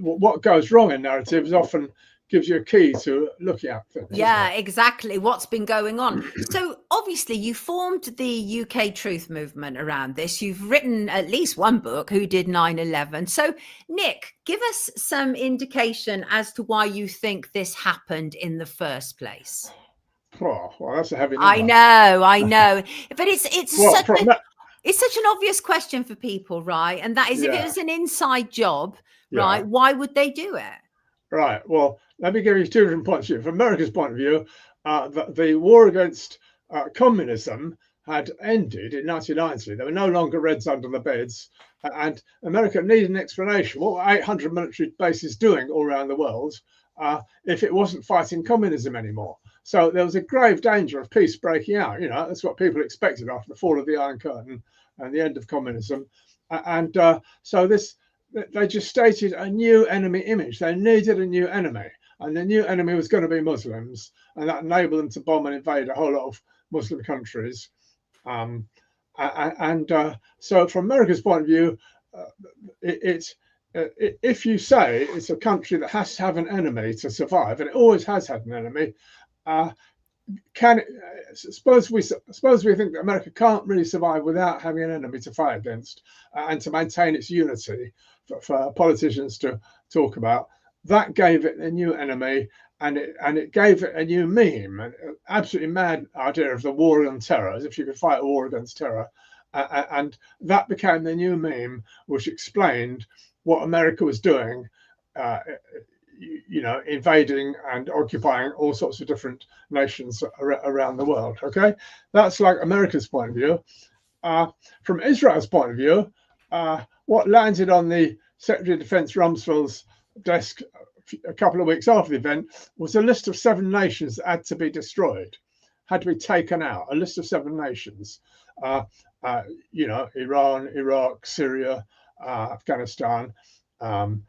what goes wrong in narratives often gives you a key to looking at things. Yeah, exactly. What's been going on? So obviously you formed the UK Truth Movement around this. You've written at least one book, Who Did 9/11? So Nick, give us some indication as to why you think this happened in the first place. Oh, well, that's a heavy number. I know. But it's such an obvious question for people, right? And that is, if it was an inside job, right, why would they do it? Right. Well, let me give you 2 different points of view. From America's point of view, the war against communism had ended in 1990. There were no longer Reds under the beds, and America needed an explanation. What were 800 military bases doing all around the world if it wasn't fighting communism anymore? So there was a grave danger of peace breaking out. You know, that's what people expected after the fall of the Iron Curtain and the end of communism. So they just stated a new enemy image. They needed a new enemy, and the new enemy was going to be Muslims, and that enabled them to bomb and invade a whole lot of Muslim countries. So from America's point of view, if you say it's a country that has to have an enemy to survive, and it always has had an enemy, suppose we think that America can't really survive without having an enemy to fight against and to maintain its unity for politicians to talk about. That gave it a new enemy, and it gave it a new meme, an absolutely mad idea of the war on terror, as if you could fight a war against terror. And that became the new meme, which explained what America was doing, you know, invading and occupying all sorts of different nations around the world. Okay, that's like America's point of view. From Israel's point of view, what landed on the Secretary of Defense Rumsfeld's desk a couple of weeks after the event was a list of 7 nations that had to be destroyed, had to be taken out. A list of 7 nations, you know, Iran, Iraq, Syria, Afghanistan, and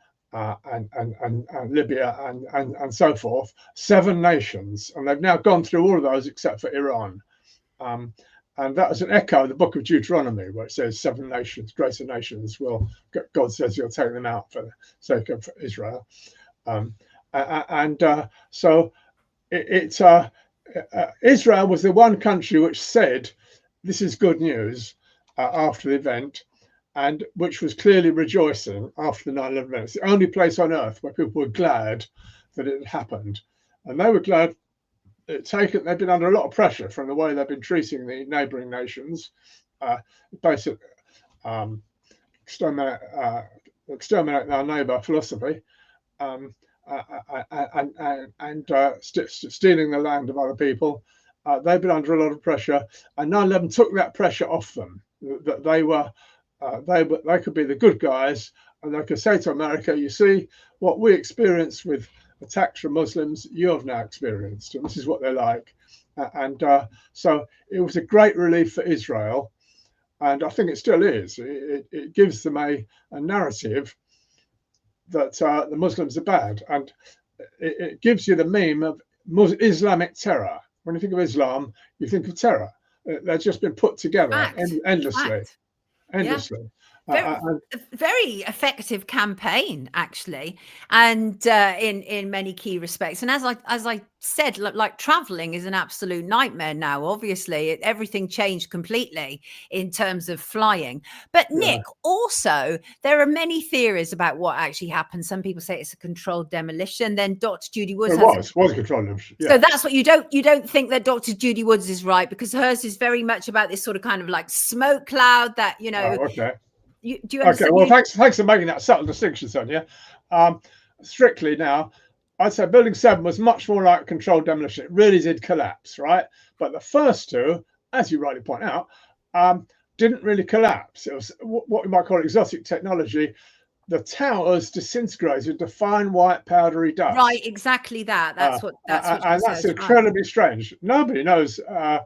Libya, and so forth. 7 nations, and they've now gone through all of those except for Iran. And that was an echo of the book of Deuteronomy, where it says 7 nations, greater nations, will, God says he'll take them out for the sake of Israel. So Israel was the one country which said, this is good news after the event, and which was clearly rejoicing after the 9/11 event. It's the only place on earth where people were glad that it had happened. And they were glad they've been under a lot of pressure from the way they've been treating the neighbouring nations, basically exterminate our neighbour philosophy, and stealing the land of other people. They've been under a lot of pressure, and 9/11 took that pressure off them. That they could be the good guys, and they could say to America, you see, what we experienced with attacks from Muslims, you have now experienced, and this is what they're like. So it was a great relief for Israel, and I think it still is. It gives them a narrative that the Muslims are bad, and it gives you the meme of Islamic terror. When you think of Islam, you think of terror. They've just been put together endlessly. Very effective campaign, actually, and in many key respects. And as I said, like traveling is an absolute nightmare now. Obviously, everything changed completely in terms of flying. But Nick, also there are many theories about what actually happened. Some people say it's a controlled demolition. Then Dr. Judy Woods was a controlled demolition. Yeah. So that's what you don't think that Dr. Judy Woods is right, because hers is very much about this sort of kind of like smoke cloud that Okay. Do you understand? Okay, well, thanks for making that subtle distinction, Sonia. Strictly now, I'd say Building 7 was much more like controlled demolition. It really did collapse, right? But the first two, as you rightly point out, didn't really collapse. It was what we might call exotic technology. The towers disintegrated to fine white powdery dust. Right, exactly that. That's what that's incredibly strange. Nobody knows how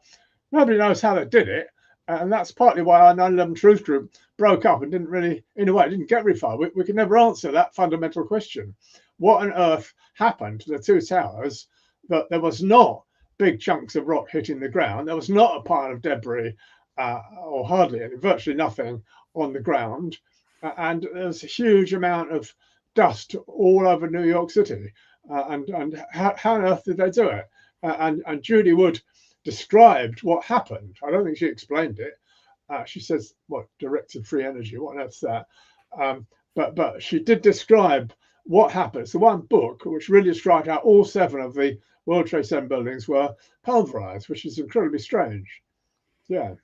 they did it. And that's partly why our 9/11 Truth Group broke up and didn't get very far. We could never answer that fundamental question. What on earth happened to the two towers that there was not big chunks of rock hitting the ground? There was not a pile of debris or hardly any, virtually nothing on the ground. And there's a huge amount of dust all over New York City. And how on earth did they do it? And Judy Wood described what happened. I don't think she explained it. She says, what, directed free energy? What on earth's that? But she did describe what happened. It's the one book which really described how all 7 of the World Trade Center buildings were pulverized, which is incredibly strange. Yeah.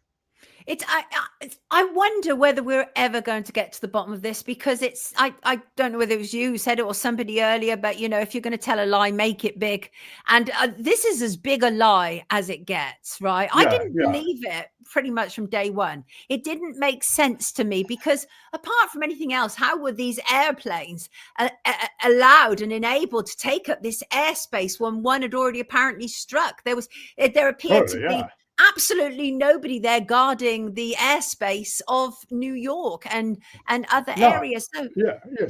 I wonder whether we're ever going to get to the bottom of this, because I don't know whether it was you who said it or somebody earlier, but if you're going to tell a lie, make it big. And this is as big a lie as it gets, right? I didn't believe it pretty much from day one. It didn't make sense to me, because apart from anything else, how were these airplanes allowed and enabled to take up this airspace when one had already apparently struck? There appeared to be absolutely nobody there guarding the airspace of New York and other areas. So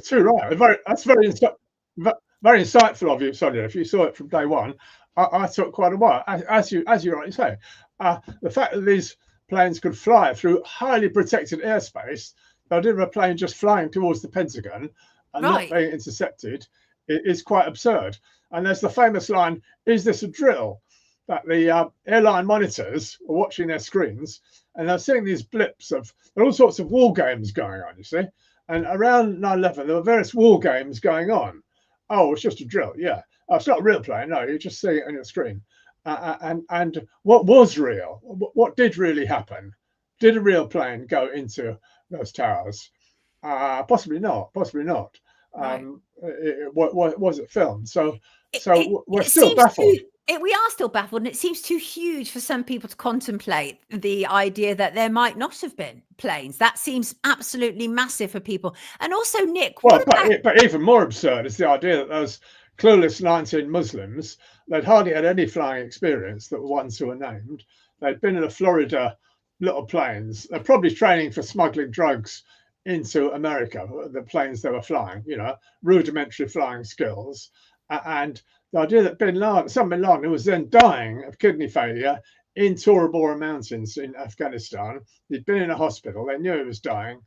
too right. That's very insightful of you, Sonia. If you saw it from day one, I took quite a while, as you rightly say. The fact that these planes could fly through highly protected airspace, the idea of a plane just flying towards the Pentagon and not being intercepted is quite absurd. And there's the famous line, "Is this a drill?" That the airline monitors were watching their screens, and they're seeing these blips of all sorts of war games going on, you see. And around 9/11, there were various war games going on. Oh, it's just a drill. Yeah. Oh, it's not a real plane. No, you're just seeing it on your screen. And what was real? What did really happen? Did a real plane go into those towers? Possibly not. Possibly not. Was it filmed? So we're still baffled. We are still baffled, and it seems too huge for some people to contemplate the idea that there might not have been planes. That seems absolutely massive for people. And also, Nick, but even more absurd is the idea that those clueless 19 Muslims, they'd hardly had any flying experience, that were ones who were named. They'd been in a Florida little planes. They're probably training for smuggling drugs into America, the planes they were flying, rudimentary flying skills. And the idea that Osama bin Laden, who was then dying of kidney failure in Tora Bora Mountains in Afghanistan. He'd been in a hospital. They knew he was dying.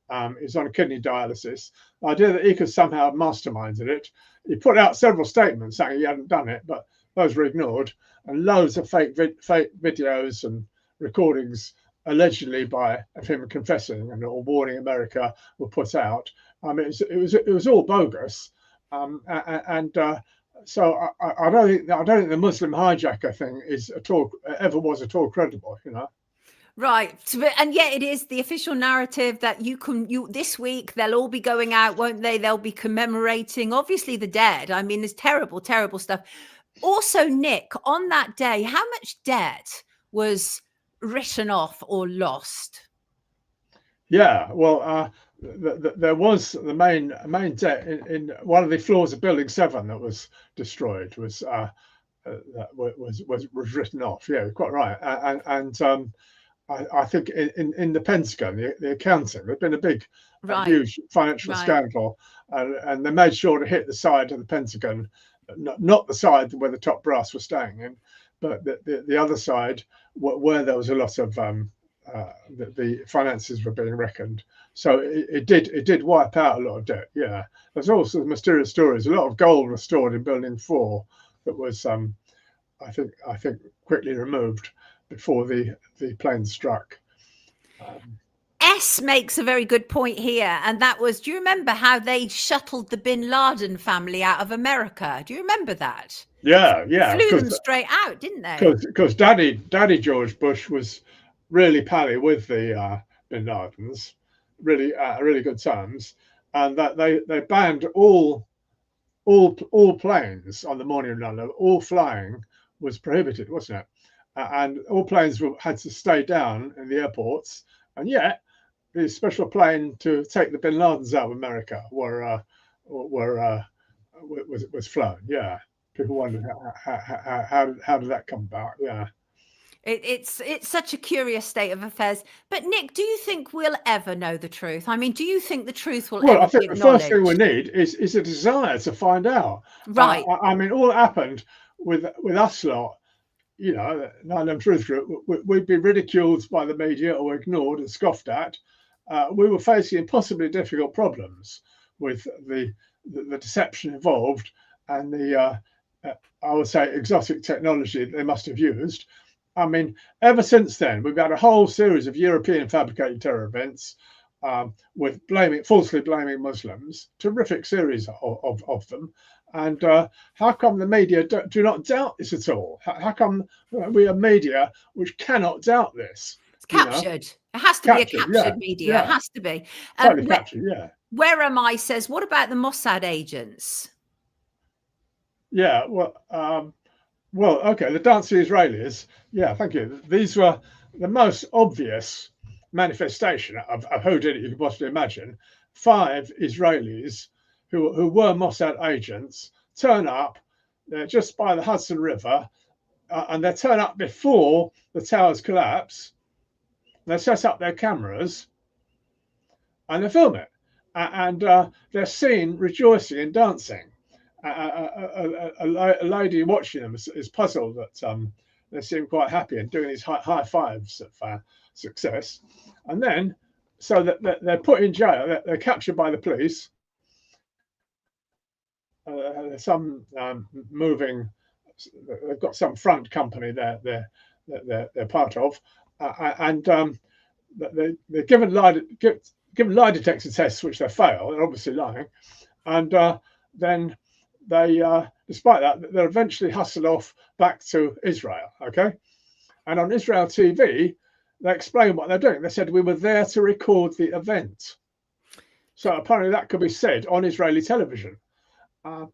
He was on kidney dialysis. The idea that he could somehow have masterminded it. He put out several statements saying he hadn't done it, but those were ignored. And loads of fake videos and recordings allegedly of him confessing and or warning America were put out. I mean, it was all bogus. So I don't think the Muslim hijacker thing is ever was at all credible, you know. Right. And yet it is the official narrative that this week they'll all be going out, won't they? They'll be commemorating, obviously, the dead. I mean, there's terrible, terrible stuff. Also, Nick, on that day, how much debt was written off or lost? Yeah, well, there was the main debt in one of the floors of Building 7 that was destroyed was written off. Yeah, quite right. I think in the Pentagon, the accounting, there'd been a big, huge financial scandal, and they made sure to hit the side of the Pentagon, not the side where the top brass was staying in, but the other side where there was a lot of the finances were being reckoned. So it did wipe out a lot of debt. Yeah, there's also mysterious stories. A lot of gold was stored in Building 4 that was, I think, quickly removed before the plane struck. S makes a very good point here, and that was, do you remember how they shuttled the Bin Laden family out of America? Do you remember that? Yeah. Flew them straight out, didn't they? Because Daddy George Bush was really pally with the Bin Ladens, really good terms, and that they banned all planes on the morning of 9/11. All flying was prohibited, wasn't it? And all planes had to stay down in the airports, and yet the special plane to take the Bin Ladens out of America was flown. Yeah, people wondered how did that come about? Yeah. It's such a curious state of affairs. But Nick, do you think we'll ever know the truth? I mean, do you think the truth will ever I think be the acknowledged? first thing we need is a desire to find out. Right. I mean, all that happened with us lot. You know, 9/11 Truth Group, we'd be ridiculed by the media or ignored and scoffed at. We were facing impossibly difficult problems with the deception involved and the, I would say, exotic technology they must have used. I mean, ever since then, we've had a whole series of European fabricated terror events with falsely blaming Muslims, terrific series of them. And how come the media do not doubt this at all? How come we are media which cannot doubt this? It's captured. You know? It has to be a captured media. Yeah. It has to be. Totally captured, yeah. Where Am I says, what about the Mossad agents? Yeah, well, okay, the dancing Israelis. Yeah, thank you. These were the most obvious manifestation of who did it you could possibly imagine. 5 Israelis who were Mossad agents turn up. They're just by the Hudson River, and they turn up before the towers collapse. They set up their cameras, and they film it, and they're seen rejoicing and dancing. A lady watching them is puzzled that they seem quite happy and doing these high fives of success. And then, so that they're put in jail, they're captured by the police. Some moving, they've got some front company they're part of, and they're given lie detector tests, which they fail. They're obviously lying, and then they, despite that, they're eventually hustled off back to Israel. Okay, and on Israel TV, they explain what they're doing. They said we were there to record the event. So apparently that could be said on Israeli television. So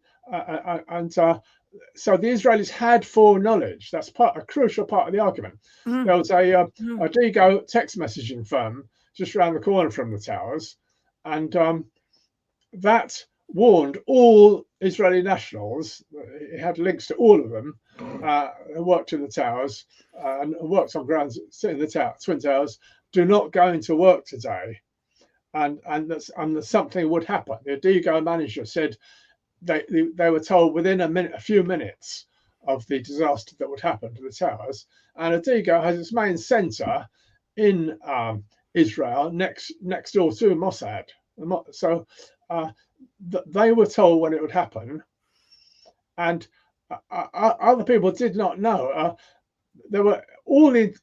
the Israelis had foreknowledge. That's a crucial part of the argument. There was a Digo text messaging firm just around the corner from the towers, and that warned all Israeli nationals. It had links to all of them who worked in the towers and worked on grounds in the Twin Towers. Do not go into work today, and that something would happen. The Digo manager said they were told within a few minutes of the disaster that would happen to the towers. And Adigo has its main centre in Israel, next door to Mossad. So they were told when it would happen, and other people did not know. There were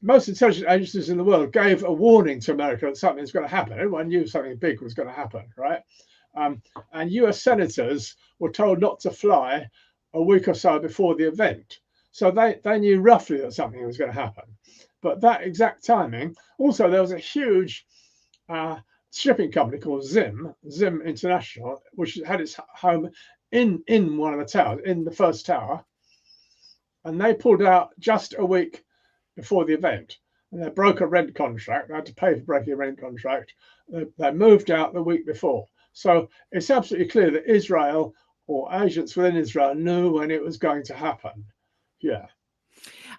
most intelligence agencies in the world gave a warning to America that something was going to happen. Everyone knew something big was going to happen, right? And US senators were told not to fly a week or so before the event. So they knew roughly that something was going to happen. But that exact timing, also there was a huge shipping company called Zim International, which had its home in one of the towers, in the first tower. And they pulled out just a week before the event. And they broke a rent contract. They had to pay for breaking a rent contract. They moved out the week before. So it's absolutely clear that Israel or agents within Israel knew when it was going to happen. Yeah.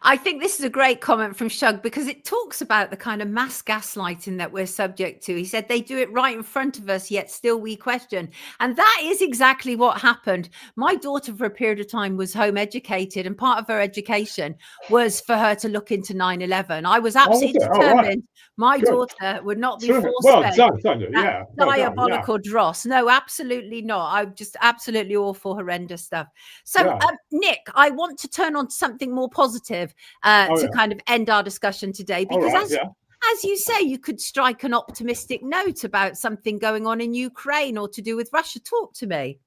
I think this is a great comment from Shug, because it talks about the kind of mass gaslighting that we're subject to. He said they do it right in front of us, yet still we question. And that is exactly what happened. My daughter, for a period of time, was home educated, and part of her education was for her to look into 9/11. I was absolutely determined my daughter would not be force-fed that diabolical dross. No, absolutely not. I'm just absolutely awful, horrendous stuff. So, Nick, I want to turn on to something more positive to kind of end our discussion today, because as you say, you could strike an optimistic note about something going on in Ukraine or to do with Russia. Talk to me.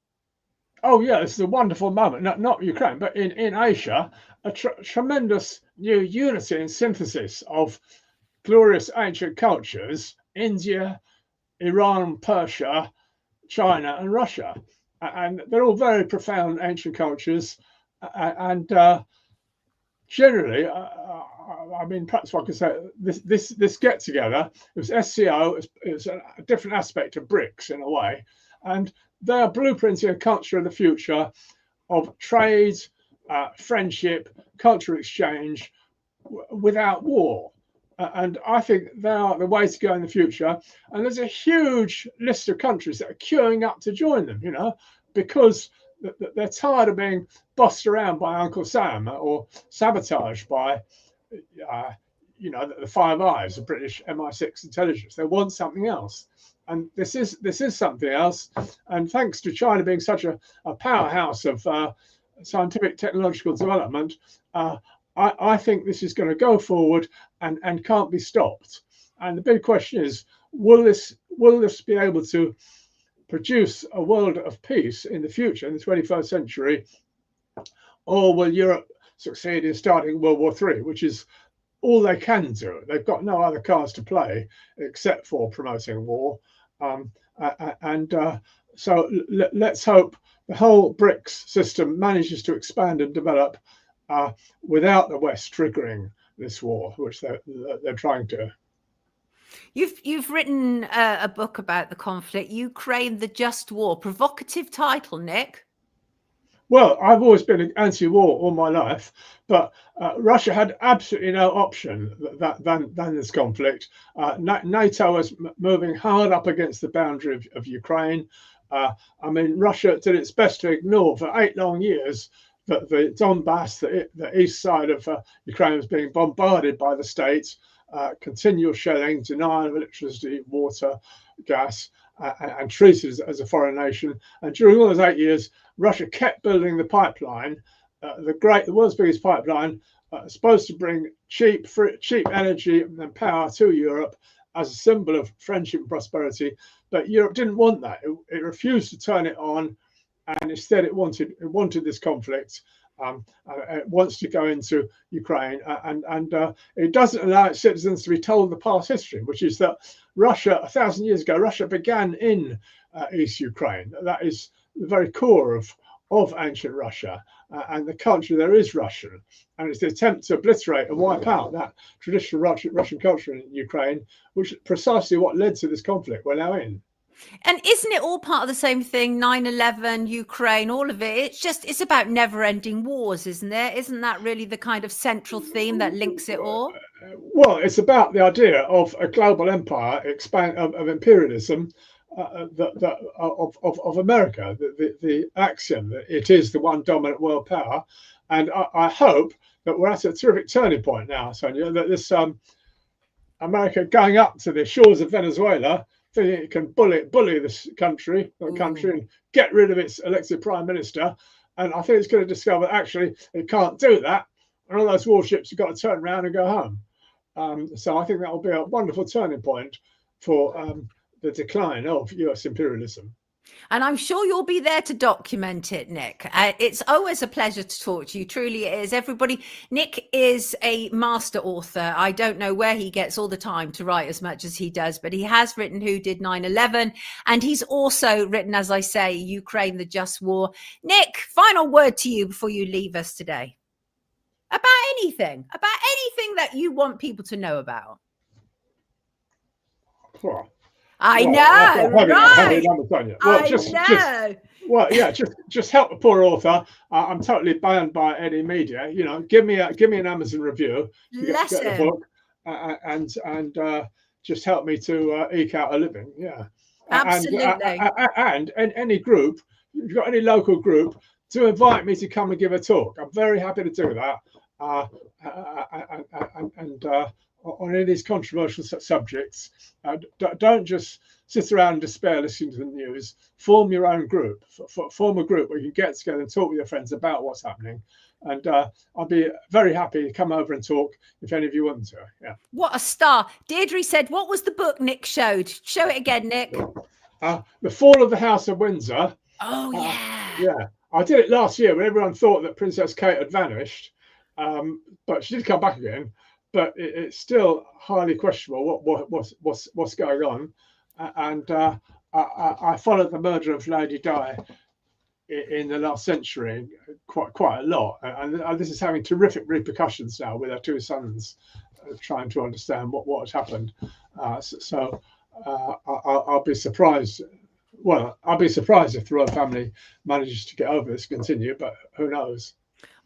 Oh yeah, this is a wonderful moment. Not Ukraine, but in Asia, a tremendous new unity and synthesis of glorious ancient cultures: India, Iran, Persia, China, and Russia. And they're all very profound ancient cultures, and generally, I mean, perhaps I could say this get together. It was SCO. It was a different aspect of BRICS in a way, and they are blueprinting a culture of the future of trade, friendship, cultural exchange without war. And I think they are the way to go in the future. And there's a huge list of countries that are queuing up to join them, because they're tired of being bossed around by Uncle Sam or sabotaged by, the Five Eyes, the British MI6 intelligence. They want something else. And this is something else. And thanks to China being such a powerhouse of scientific technological development, I think this is going to go forward and can't be stopped. And the big question is, will this be able to produce a world of peace in the future, in the 21st century, or will Europe succeed in starting World War III, which is all they can do? They've got no other cards to play except for promoting war. So let's hope the whole BRICS system manages to expand and develop without the West triggering this war, which they're trying to. You've written a book about the conflict, Ukraine, the Just War. Provocative title, Nick. Well, I've always been anti-war all my life, but Russia had absolutely no option than this conflict. NATO was moving hard up against the boundary of Ukraine. I mean, Russia did its best to ignore for 8 long years that the Donbass, the east side of Ukraine, was being bombarded by the states. Continual shelling, denial of electricity, water, gas, and treated as a foreign nation. And during all those 8 years, Russia kept building the pipeline, the world's biggest pipeline, supposed to bring cheap energy and power to Europe as a symbol of friendship and prosperity. But Europe didn't want that. It refused to turn it on, and instead it wanted this conflict. It wants to go into Ukraine, and it doesn't allow its citizens to be told the past history, which is that Russia, 1,000 years ago, Russia began in East Ukraine. That is the very core of ancient Russia, and the culture there is Russian, and it's the attempt to obliterate and wipe out that traditional Russian culture in Ukraine, which is precisely what led to this conflict we're now in. And isn't it all part of the same thing? 9/11, Ukraine, all of it. It's about never-ending wars, isn't it? Isn't that really the kind of central theme that links it all? Well, it's about the idea of a global empire of imperialism, of America, the axiom that it is the one dominant world power. And I hope that we're at a terrific turning point now, Sonia, that this America going up to the shores of Venezuela, thinking it can bully this country and get rid of its elected prime minister. And I think it's going to discover actually it can't do that. And all those warships have got to turn around and go home. So I think that will be a wonderful turning point for the decline of US imperialism. And I'm sure you'll be there to document it, Nick. It's always a pleasure to talk to you. Truly it is. Everybody, Nick is a master author. I don't know where he gets all the time to write as much as he does, but he has written Who Did 9/11? And he's also written, as I say, Ukraine, the Just War. Nick, final word to you before you leave us today. About anything that you want people to know about. Well, I know, right? Just help the poor author. I'm totally banned by any media. You know, give me an Amazon review to get the book, and just help me to eke out a living. Yeah, absolutely. And any group, if you've got any local group, to invite me to come and give a talk. I'm very happy to do that. On any of these controversial subjects, don't just sit around in despair listening to the news. Form your own group. Form a group where you can get together and talk with your friends about what's happening. And I'll be very happy to come over and talk if any of you want to. Yeah. What a star. Deirdre said, what was the book Nick showed? Show it again, Nick. The Fall of the House of Windsor. Oh, yeah. Yeah. I did it last year when everyone thought that Princess Kate had vanished. But she did come back again. But it's still highly questionable what's going on, and I followed the murder of Lady Di in the last century quite a lot, and this is having terrific repercussions now with our two sons trying to understand what has happened. I'll be surprised. Well, I'll be surprised if the royal family manages to get over this, continue, but who knows?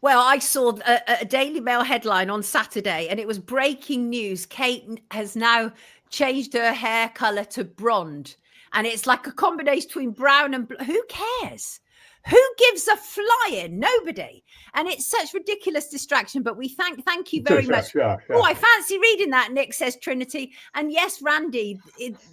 Well, I saw a Daily Mail headline on Saturday, and it was breaking news. Kate has now changed her hair color to blonde, and it's like a combination between brown and who cares? Who gives a flying? Nobody. And it's such ridiculous distraction, but we thank you very much. Yeah. Oh, I fancy reading that, Nick, says Trinity. And yes, Randy,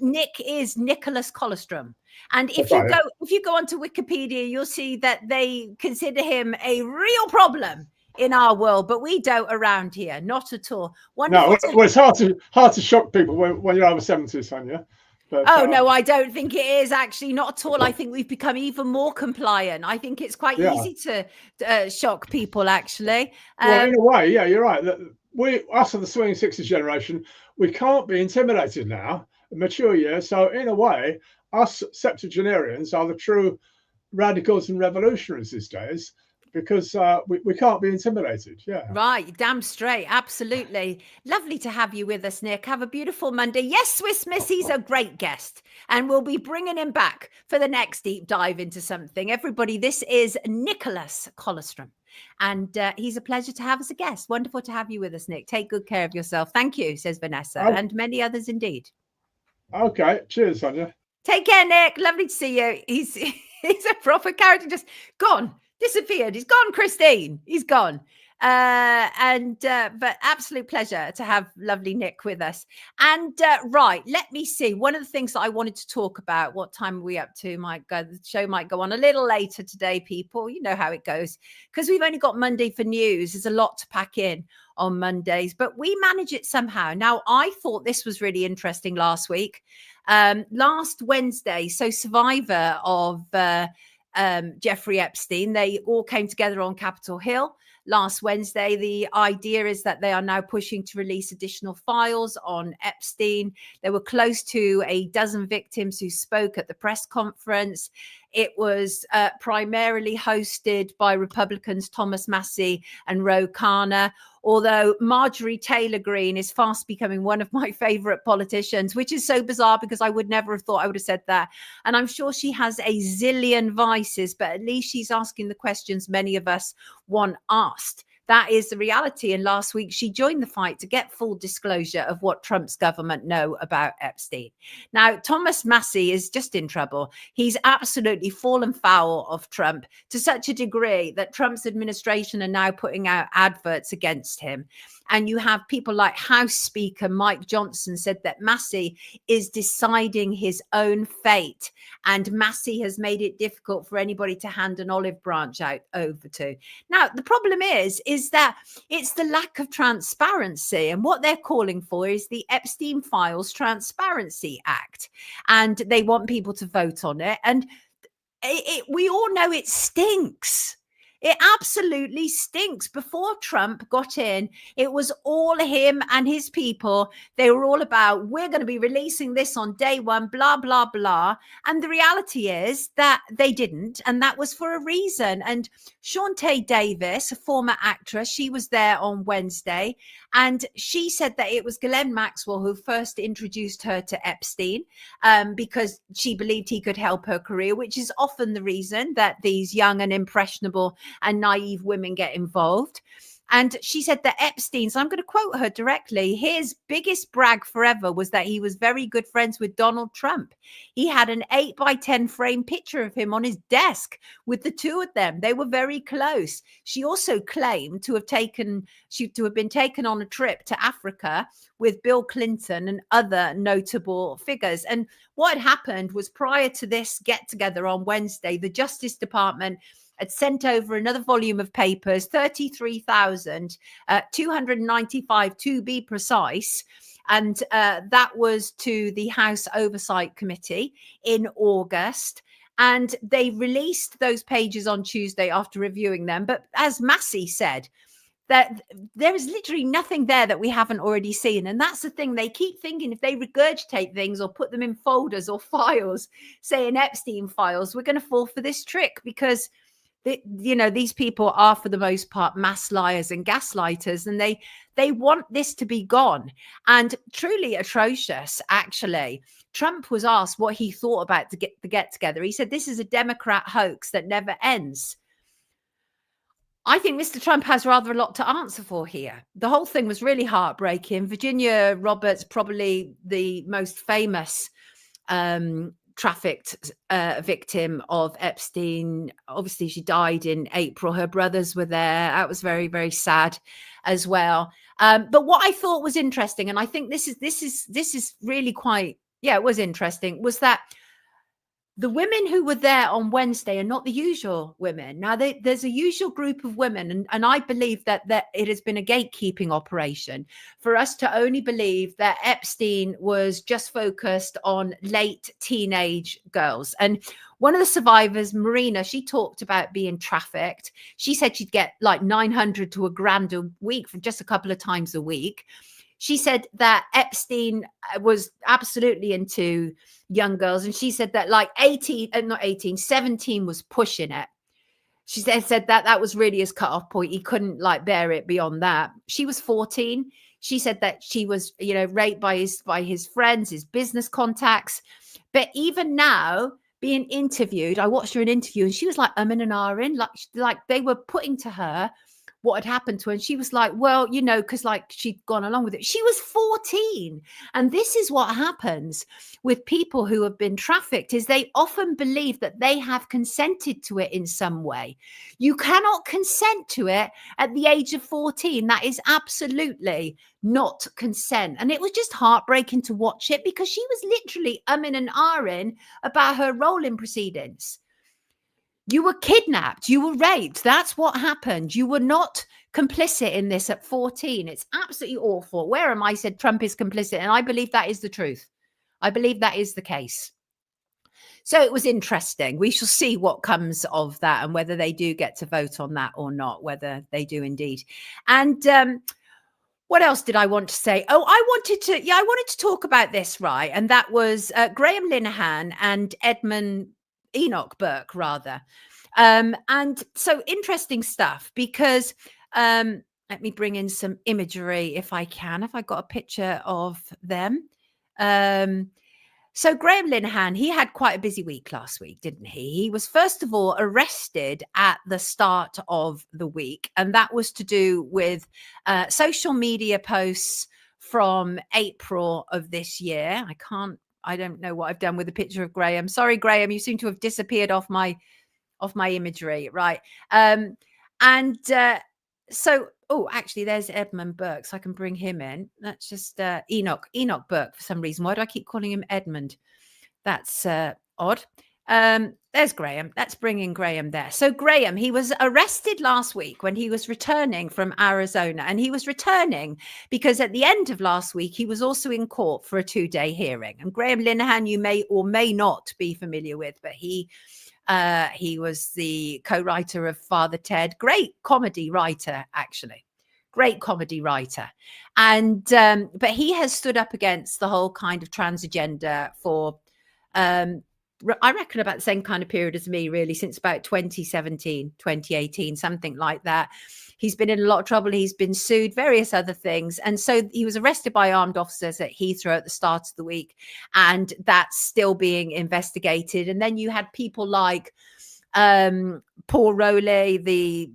Nick is Nicholas Kollerstrom. And if you go onto Wikipedia, you'll see that they consider him a real problem in our world, but we don't around here, not at all. Wonderful. No, well, it's hard to shock people when you're over 70, Sonia. But, no, I don't think it is actually, not at all. I think we've become even more compliant. I think it's quite easy to shock people, actually. Well, in a way, yeah, you're right. Us of the swinging 60s generation, we can't be intimidated now, mature years. So in a way, us septuagenarians are the true radicals and revolutionaries these days, because we can't be intimidated. Yeah. Right. Damn straight. Absolutely. Lovely to have you with us, Nick. Have a beautiful Monday. Yes, Swiss Missy's a great guest, and we'll be bringing him back for the next deep dive into something. Everybody, this is Nicholas Kollerstrom, and he's a pleasure to have as a guest. Wonderful to have you with us, Nick. Take good care of yourself. Thank you, says Vanessa, and many others indeed. Okay. Cheers, Sonia. Take care, Nick. Lovely to see you. He's a proper character, just gone. Disappeared. He's gone, Christine. He's gone. But absolute pleasure to have lovely Nick with us. And right, let me see. One of the things that I wanted to talk about, what time are we up to? The show might go on a little later today, people. You know how it goes, because we've only got Monday for news. There's a lot to pack in on Mondays, but we manage it somehow. Now, I thought this was really interesting last week. Last Wednesday, so survivor of Jeffrey Epstein, they all came together on Capitol Hill last Wednesday. The idea is that they are now pushing to release additional files on Epstein. There were close to a dozen victims who spoke at the press conference. It was primarily hosted by Republicans Thomas Massie and Ro Khanna, although Marjorie Taylor Greene is fast becoming one of my favorite politicians, which is so bizarre because I would never have thought I would have said that. And I'm sure she has a zillion vices, but at least she's asking the questions many of us want asked. that is the reality. And last week, she joined the fight to get full disclosure of what Trump's government know about Epstein. Now, Thomas Massie is just in trouble. He's absolutely fallen foul of Trump to such a degree that Trump's administration are now putting out adverts against him. And you have people like House Speaker Mike Johnson said that Massie is deciding his own fate. And Massie has made it difficult for anybody to hand an olive branch out over to. Now, the problem is that it's the lack of transparency. And what they're calling for is the Epstein Files Transparency Act. And they want people to vote on it. And we all know it stinks. It absolutely stinks. Before Trump got in, it was all him and his people. They were all about, we're going to be releasing this on day one, blah, blah, blah. And the reality is that they didn't. And that was for a reason. And Shauntae Davis, a former actress, she was there on Wednesday. And she said that it was Ghislaine Maxwell who first introduced her to Epstein because she believed he could help her career, which is often the reason that these young and impressionable and naive women get involved. And she said that Epstein, so I'm going to quote her directly, his biggest brag forever was that he was very good friends with Donald Trump. He had an 8x10 frame picture of him on his desk with the two of them. They were very close. She also claimed to have been taken on a trip to Africa with Bill Clinton and other notable figures. And what had happened was, prior to this get together on Wednesday, the Justice Department had sent over another volume of papers, 33,295 to be precise. And that was to the House Oversight Committee in August. And they released those pages on Tuesday after reviewing them. But as Massie said, that there is literally nothing there that we haven't already seen. And that's the thing. They keep thinking if they regurgitate things or put them in folders or files, say in Epstein files, we're going to fall for this trick, because these people are, for the most part, mass liars and gaslighters, and they want this to be gone. And truly atrocious, actually. Trump was asked what he thought about the get together. He said, this is a Democrat hoax that never ends. I think Mr. Trump has rather a lot to answer for here. The whole thing was really heartbreaking. Virginia Roberts, probably the most famous trafficked victim of Epstein. Obviously, she died in April. Her brothers were there. That was very, very sad as well. But what I thought was interesting, and I think this is really quite, it was interesting, was that the women who were there on Wednesday are not the usual women. Now, there's a usual group of women, and I believe that it has been a gatekeeping operation for us to only believe that Epstein was just focused on late teenage girls. And one of the survivors, Marina, she talked about being trafficked. She said she'd get like $900 to $1,000 a week for just a couple of times a week. She said that Epstein was absolutely into young girls. And she said that like 17 was pushing it. She said that was really his cutoff point. He couldn't like bear it beyond that. She was 14. She said that she was, raped by his friends, his business contacts. But even now, being interviewed, I watched her in an interview and she was like umming and ahhing, like they were putting to her what had happened to her. And she was like, well, because like she'd gone along with it. She was 14. And this is what happens with people who have been trafficked, is they often believe that they have consented to it in some way. You cannot consent to it at the age of 14. That is absolutely not consent. And it was just heartbreaking to watch it, because she was literally umming and ahhing about her role in proceedings. You were kidnapped. You were raped. That's what happened. You were not complicit in this at 14. It's absolutely awful. Where am I said Trump is complicit? And I believe that is the truth. I believe that is the case. So it was interesting. We shall see what comes of that and whether they do get to vote on that or not, whether they do indeed. And what else did I want to say? Oh, I wanted to talk about this, right? And that was Graham Linehan and Enoch Burke, rather. And so interesting stuff, because let me bring in some imagery if I can. Have I got a picture of them? So Graham Linehan, he had quite a busy week last week, didn't he? He was first of all arrested at the start of the week, and that was to do with social media posts from April of this year. I don't know what I've done with the picture of Graham. Sorry, Graham, you seem to have disappeared off my imagery, right? Oh, actually, there's Edmund Burke, so I can bring him in. That's just Enoch Burke for some reason. Why do I keep calling him Edmund? That's odd. There's Graham. Let's bring in Graham there. So Graham, he was arrested last week when he was returning from Arizona, and he was returning because at the end of last week, he was also in court for a 2-day hearing. And Graham Linehan, you may or may not be familiar with, but he was the co-writer of Father Ted. Great comedy writer, actually. Great comedy writer. And but he has stood up against the whole kind of trans agenda for I reckon about the same kind of period as me, really, since about 2017, 2018, something like that. He's been in a lot of trouble. He's been sued, various other things. And so he was arrested by armed officers at Heathrow at the start of the week. And that's still being investigated. And then you had people like Paul Rowley, the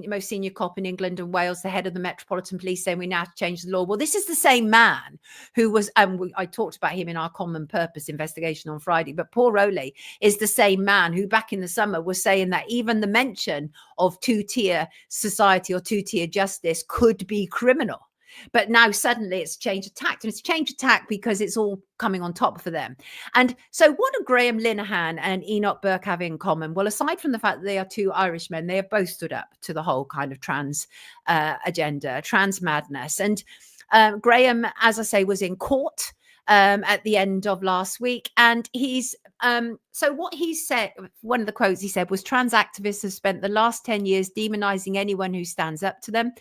most senior cop in England and Wales, the head of the Metropolitan Police, saying we now have to change the law. Well, this is the same man who was, I talked about him in our Common Purpose investigation on Friday, but Paul Rowley is the same man who back in the summer was saying that even the mention of two-tier society or two-tier justice could be criminal. But now suddenly it's change of tact, and it's change of tact because it's all coming on top for them. And so what do Graham Linehan and Enoch Burke have in common? Well, aside from the fact that they are two Irishmen, they have both stood up to the whole kind of trans agenda, trans madness. And Graham, as I say, was in court at the end of last week. And he's so what he said, one of the quotes he said was, trans activists have spent the last 10 years demonizing anyone who stands up to them.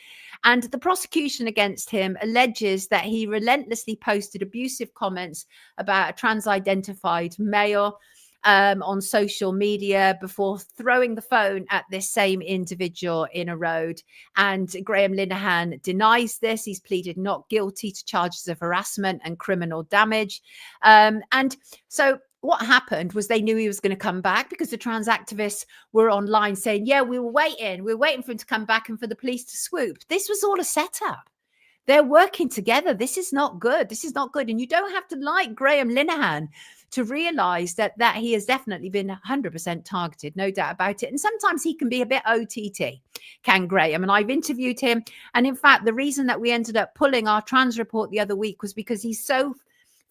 And the prosecution against him alleges that he relentlessly posted abusive comments about a trans-identified male on social media before throwing the phone at this same individual in a road. And Graham Linehan denies this. He's pleaded not guilty to charges of harassment and criminal damage. And so what happened was they knew he was going to come back because the trans activists were online saying, yeah, we were waiting for him to come back and for the police to swoop. This was all a setup. They're working together. This is not good. This is not good. And you don't have to like Graham Linehan to realize that he has definitely been 100% targeted, no doubt about it. And sometimes he can be a bit OTT, can Graham. And I've interviewed him. And in fact, the reason that we ended up pulling our trans report the other week was because he's so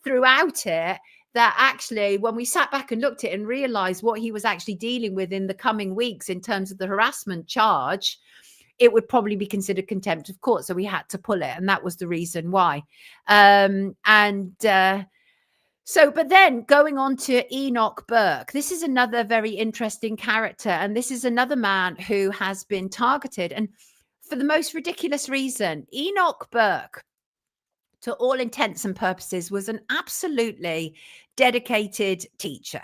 throughout it that actually when we sat back and looked at it and realized what he was actually dealing with in the coming weeks in terms of the harassment charge, it would probably be considered contempt of court. So we had to pull it. And that was the reason why. But then going on to Enoch Burke, this is another very interesting character. And this is another man who has been targeted. And for the most ridiculous reason, Enoch Burke, to all intents and purposes, was an absolutely dedicated teacher.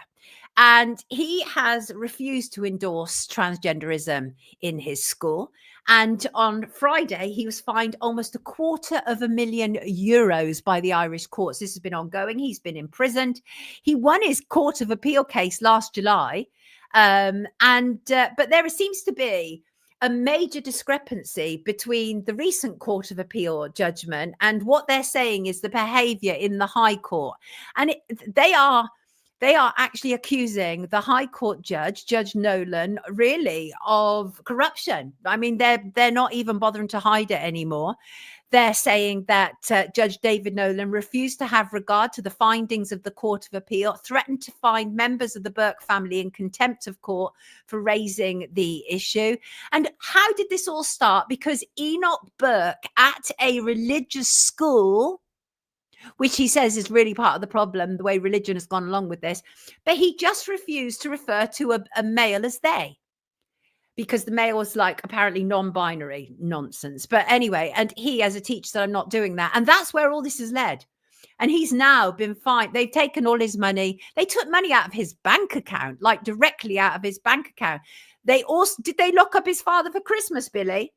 And he has refused to endorse transgenderism in his school. And on Friday, he was fined almost €250,000 by the Irish courts. This has been ongoing. He's been imprisoned. He won his Court of Appeal case last July. But there seems to be a major discrepancy between the recent Court of Appeal judgment and what they're saying is the behavior in the High Court. And they are actually accusing the High Court judge, Judge Nolan, really of corruption. I mean, they're not even bothering to hide it anymore. They're saying that Judge David Nolan refused to have regard to the findings of the Court of Appeal, threatened to find members of the Burke family in contempt of court for raising the issue. And how did this all start? Because Enoch Burke at a religious school, which he says is really part of the problem, the way religion has gone along with this, but he just refused to refer to a male as they, because the male was like apparently non-binary nonsense. But anyway, and he as a teacher said, I'm not doing that. And that's where all this has led. And he's now been fined. They've taken all his money. They took money out of his bank account, like directly out of his bank account. Did they lock up his father for Christmas, Billy?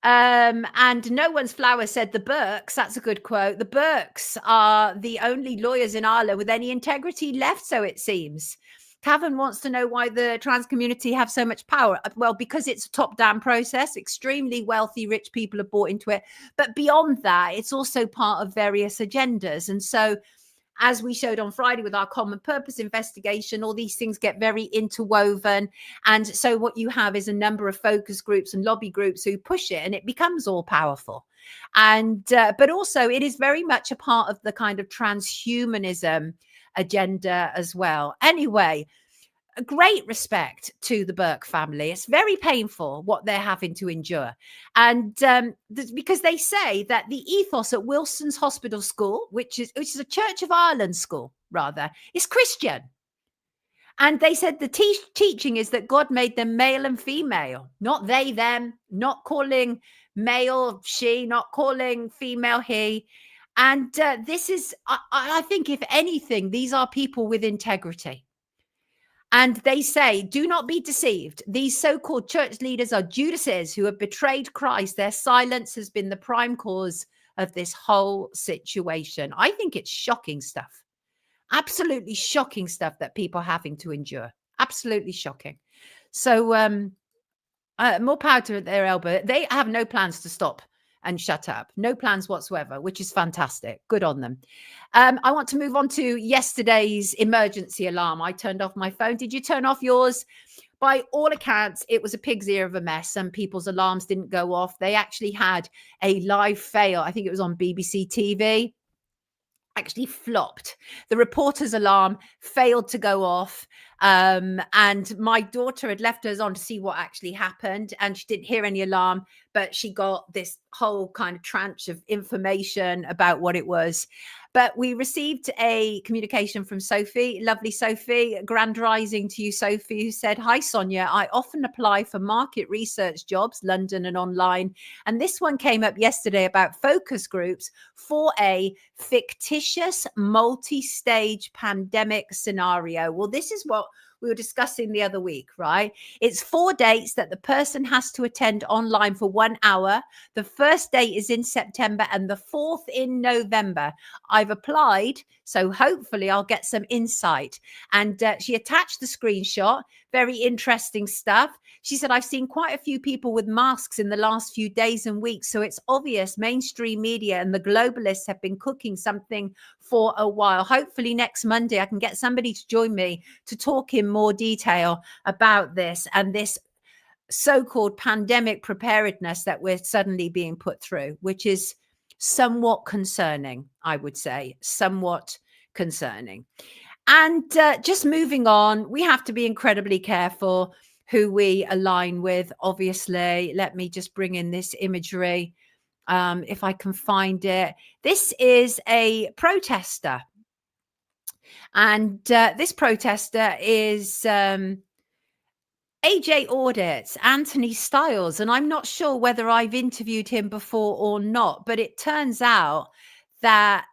And No One's Flower said the Burkes, that's a good quote, the Burkes are the only lawyers in Ireland with any integrity left, so it seems. Cavan wants to know why the trans community have so much power. Well, because it's a top-down process. Extremely wealthy, rich people have bought into it. But beyond that, it's also part of various agendas. And so, as we showed on Friday with our common purpose investigation, all these things get very interwoven. And so what you have is a number of focus groups and lobby groups who push it, and it becomes all powerful. And but also it is very much a part of the kind of transhumanism agenda as well. Anyway, a great respect to the Burke family. It's very painful what they're having to endure. And because they say that the ethos at Wilson's Hospital School, which is a Church of Ireland school, rather, is Christian. And they said the teaching is that God made them male and female, not they, them, not calling male she, not calling female he. And this is, I think, if anything, these are people with integrity. And they say, do not be deceived. These so-called church leaders are Judases who have betrayed Christ. Their silence has been the prime cause of this whole situation. I think it's shocking stuff. Absolutely shocking stuff that people are having to endure. Absolutely shocking. So more power to their elbow. They have no plans to stop and shut up. No plans whatsoever, which is fantastic. Good on them. I want to move on to yesterday's emergency alarm. I turned off my phone. Did you turn off yours? By all accounts, it was a pig's ear of a mess. Some people's alarms didn't go off. They actually had a live fail. I think it was on BBC TV. Actually flopped. The reporter's alarm failed to go off. And my daughter had left hers on to see what actually happened, and she didn't hear any alarm, but she got this whole kind of tranche of information about what it was. But we received a communication from Sophie, lovely Sophie, grand rising to you, Sophie, who said, hi, Sonia, I often apply for market research jobs, London and online. And this one came up yesterday about focus groups for a fictitious multi-stage pandemic scenario. Well, this is what we were discussing the other week, right? It's 4 dates that the person has to attend online for 1 hour. The first date is in September and the 4th in November. I've applied, so hopefully I'll get some insight. And she attached the screenshot. Very interesting stuff. She said, I've seen quite a few people with masks in the last few days and weeks. So it's obvious mainstream media and the globalists have been cooking something for a while. Hopefully next Monday I can get somebody to join me to talk in more detail about this and this so-called pandemic preparedness that we're suddenly being put through, which is somewhat concerning, I would say, somewhat concerning. And just moving on, we have to be incredibly careful who we align with, obviously. Let me just bring in this imagery, if I can find it. This is a protester. And this protester is AJ Audits, Anthony Styles. And I'm not sure whether I've interviewed him before or not, but it turns out that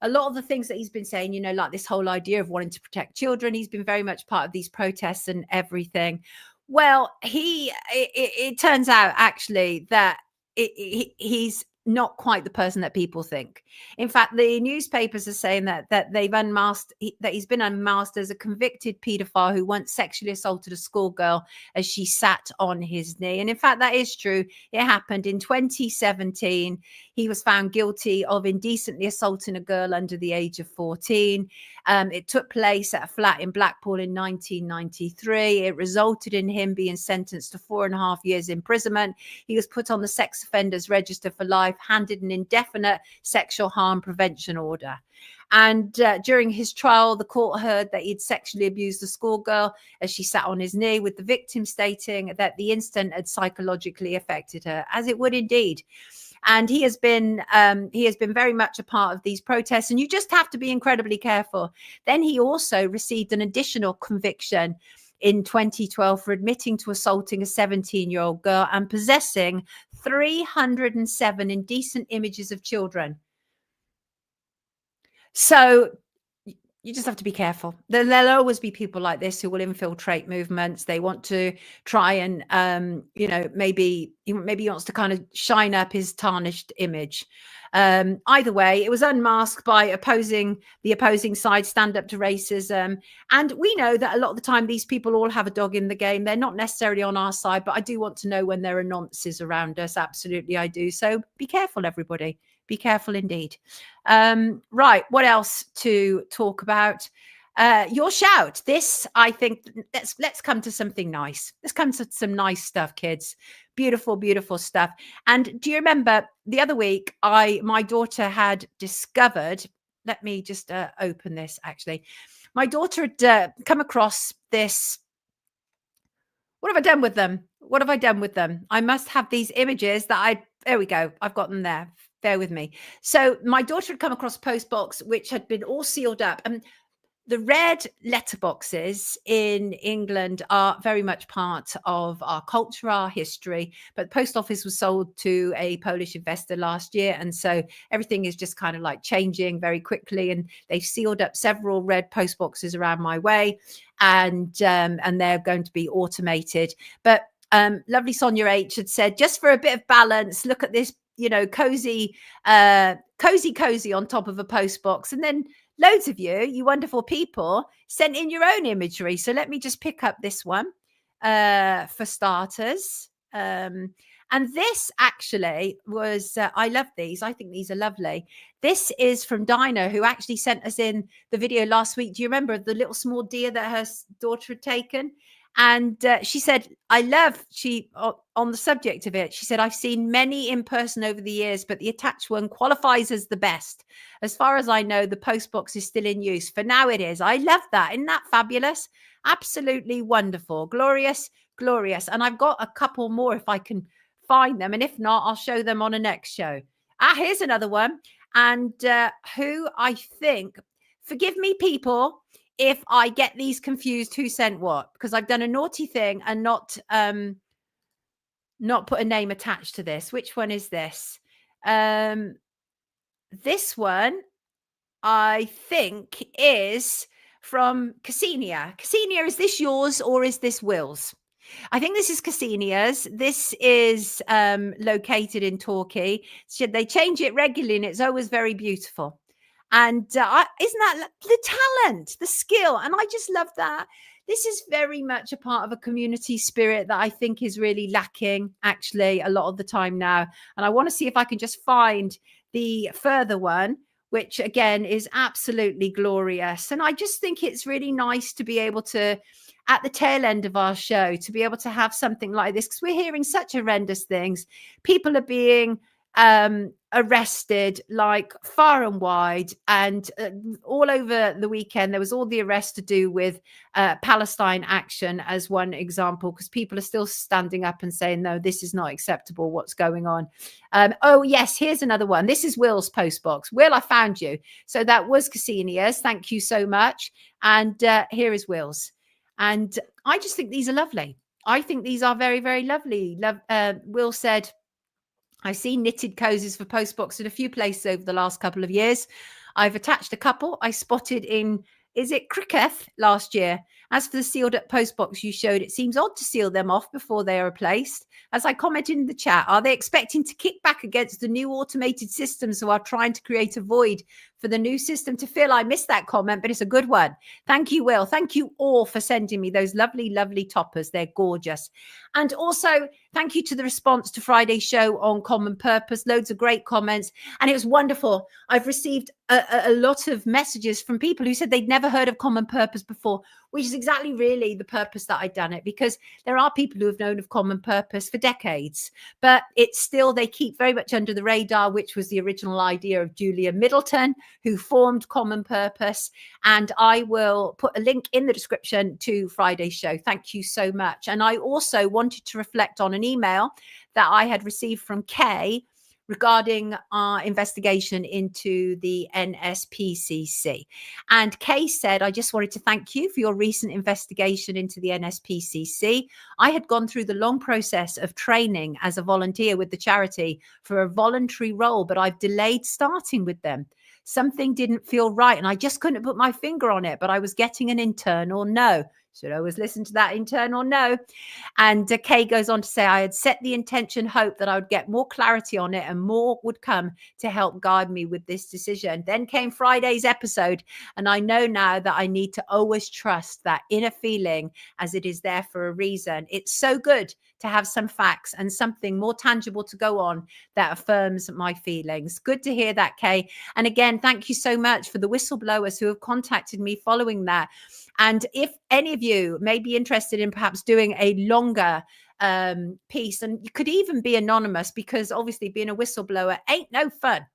a lot of the things that he's been saying, you know, like this whole idea of wanting to protect children, he's been very much part of these protests and everything. Well, it turns out actually that he's not quite the person that people think. In fact, the newspapers are saying that they've unmasked, that he's been unmasked as a convicted paedophile who once sexually assaulted a schoolgirl as she sat on his knee. And in fact, that is true. It happened in 2017. He was found guilty of indecently assaulting a girl under the age of 14. It took place at a flat in Blackpool in 1993. It resulted in him being sentenced to 4.5 years imprisonment. He was put on the sex offenders register for life, handed an indefinite sexual harm prevention order. And during his trial, the court heard that he'd sexually abused the schoolgirl as she sat on his knee, with the victim stating that the incident had psychologically affected her, as it would indeed. And he has been very much a part of these protests, and you just have to be incredibly careful. Then he also received an additional conviction in 2012 for admitting to assaulting a 17-year-old girl and possessing 307 indecent images of children. So you just have to be careful. There'll always be people like this who will infiltrate movements. They want to try and, maybe he wants to kind of shine up his tarnished image. Either way, it was unmasked by the opposing side, stand up to racism. And we know that a lot of the time, these people all have a dog in the game. They're not necessarily on our side, but I do want to know when there are nonces around us. Absolutely, I do. So be careful, everybody. Be careful indeed. Right, what else to talk about? Your shout. This, I think, let's come to something nice. Let's come to some nice stuff, kids. Beautiful, beautiful stuff. And do you remember the other week, my daughter had discovered, let me just open this actually. My daughter had come across this. What have I done with them? What have I done with them? I must have these images there we go. I've got them there. Bear with me. So my daughter had come across a post box which had been all sealed up. And the red letterboxes in England are very much part of our culture, our history. But the post office was sold to a Polish investor last year. And so everything is just kind of like changing very quickly. And they've sealed up several red post boxes around my way. And they're going to be automated. But lovely Sonia H had said, just for a bit of balance, look at this, cozy on top of a post box. And then loads of you wonderful people sent in your own imagery. So let me just pick up this one for starters. And this actually was, I love these. I think these are lovely. This is from Dinah, who actually sent us in the video last week. Do you remember the little small deer that her daughter had taken? And she said, on the subject of it, she said, I've seen many in person over the years, but the attached one qualifies as the best. As far as I know, the post box is still in use. For now it is. I love that. Isn't that fabulous? Absolutely wonderful. Glorious, glorious. And I've got a couple more if I can find them. And if not, I'll show them on a next show. Here's another one. And who I think, forgive me, people, if I get these confused, who sent what, because I've done a naughty thing and not put a name attached to this. Which one is this? This one, I think, is from Ksenia. Ksenia, is this yours or is this Will's? I think this is Ksenia's. This is located in Torquay. They change it regularly and it's always very beautiful. And isn't that the talent, the skill? And I just love that. This is very much a part of a community spirit that I think is really lacking, actually, a lot of the time now. And I want to see if I can just find the further one, which, again, is absolutely glorious. And I just think it's really nice to be able to, at the tail end of our show, to be able to have something like this, because we're hearing such horrendous things. People are being arrested like far and wide, and all over the weekend there was all the arrests to do with Palestine action as one example, because people are still standing up and saying, no, this is not acceptable, what's going on. Oh yes, here's another one. This is Will's post box. Will, I found you. So that was Ksenia's. Thank you so much. And here is Will's. And I just think these are lovely. I think these are very, very lovely. Will said, I've seen knitted cozies for postbox in a few places over the last couple of years. I've attached a couple I spotted in, is it Cricketh last year? As for the sealed up postbox you showed, it seems odd to seal them off before they are replaced. As I commented in the chat, are they expecting to kick back against the new automated systems who are trying to create a void for the new system to fill? I missed that comment, but it's a good one. Thank you, Will. Thank you all for sending me those lovely, lovely toppers. They're gorgeous. And also, thank you to the response to Friday's show on Common Purpose. Loads of great comments. And it was wonderful. I've received a lot of messages from people who said they'd never heard of Common Purpose before, which is exactly really the purpose that I'd done it, because there are people who have known of Common Purpose for decades, but it's still, they keep very much under the radar, which was the original idea of Julia Middleton, who formed Common Purpose. And I will put a link in the description to Friday's show. Thank you so much. And I also wanted to reflect on an email that I had received from Kay regarding our investigation into the NSPCC. And Kay said, I just wanted to thank you for your recent investigation into the NSPCC. I had gone through the long process of training as a volunteer with the charity for a voluntary role, but I've delayed starting with them. Something didn't feel right and I just couldn't put my finger on it, but I was getting an internal no. Should I always listen to that internal no? And Kay goes on to say, I had set the intention, hope that I would get more clarity on it and more would come to help guide me with this decision. Then came Friday's episode, and I know now that I need to always trust that inner feeling as it is there for a reason. It's so good to have some facts and something more tangible to go on that affirms my feelings. Good to hear that, Kay. And again, thank you so much for the whistleblowers who have contacted me following that. And if any of you may be interested in perhaps doing a longer piece, and you could even be anonymous, because obviously being a whistleblower ain't no fun.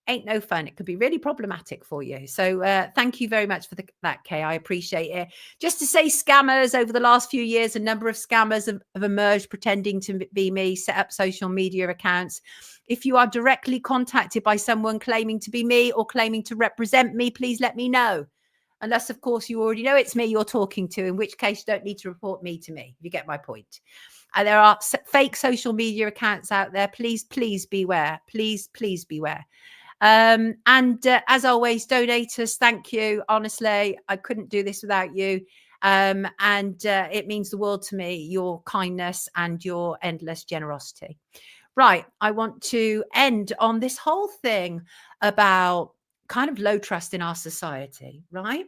Ain't no fun. It could be really problematic for you. So thank you very much for that, Kay. I appreciate it. Just to say, scammers over the last few years, a number of scammers have emerged pretending to be me, set up social media accounts. If you are directly contacted by someone claiming to be me or claiming to represent me, please let me know. Unless, of course, you already know it's me you're talking to, in which case you don't need to report me to me. You get my point. There are fake social media accounts out there. Please, please beware. Please, please beware. And as always, donators, thank you. Honestly, I couldn't do this without you. And it means the world to me, your kindness and your endless generosity. Right. I want to end on this whole thing about kind of low trust in our society, right?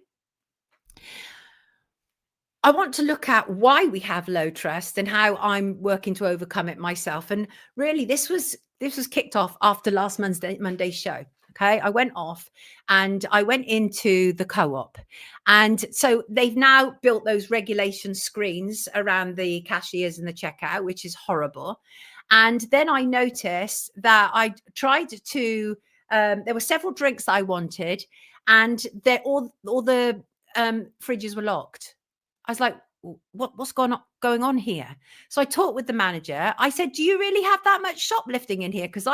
I want to look at why we have low trust and how I'm working to overcome it myself. And really, this was kicked off after last Monday's show. Okay, I went off and I went into the co-op, and so they've now built those regulation screens around the cashiers and the checkout, which is horrible. And then I noticed that I tried to. There were several drinks that I wanted, and all the fridges were locked. I was like, what's going on here? So I talked with the manager. I said, do you really have that much shoplifting in here? Because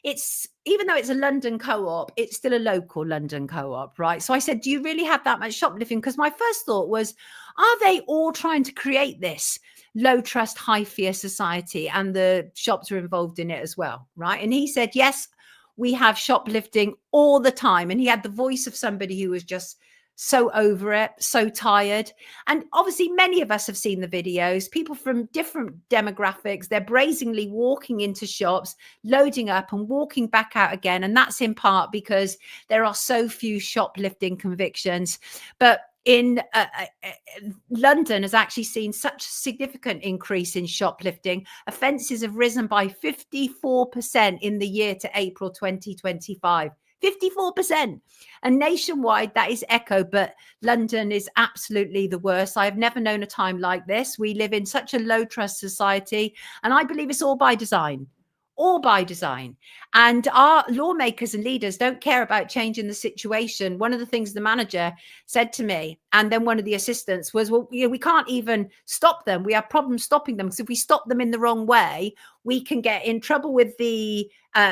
it's, even though it's a London co-op, it's still a local London co-op, right? So I said, do you really have that much shoplifting? Because my first thought was, are they all trying to create this low trust, high fear society, and the shops are involved in it as well, right? And he said, yes, we have shoplifting all the time. And he had the voice of somebody who was just so over it, so tired. And obviously many of us have seen the videos, people from different demographics, they're brazenly walking into shops, loading up and walking back out again. And that's in part because there are so few shoplifting convictions. But in London has actually seen such a significant increase in shoplifting. Offences have risen by 54% in the year to April 2025. 54%. And nationwide, that is echo, but London is absolutely the worst. I've never known a time like this. We live in such a low trust society, and I believe it's all by design. All by design. And our lawmakers and leaders don't care about changing the situation. One of the things the manager said to me, and then one of the assistants, was, well, we can't even stop them. We have problems stopping them, because if we stop them in the wrong way, we can get in trouble with the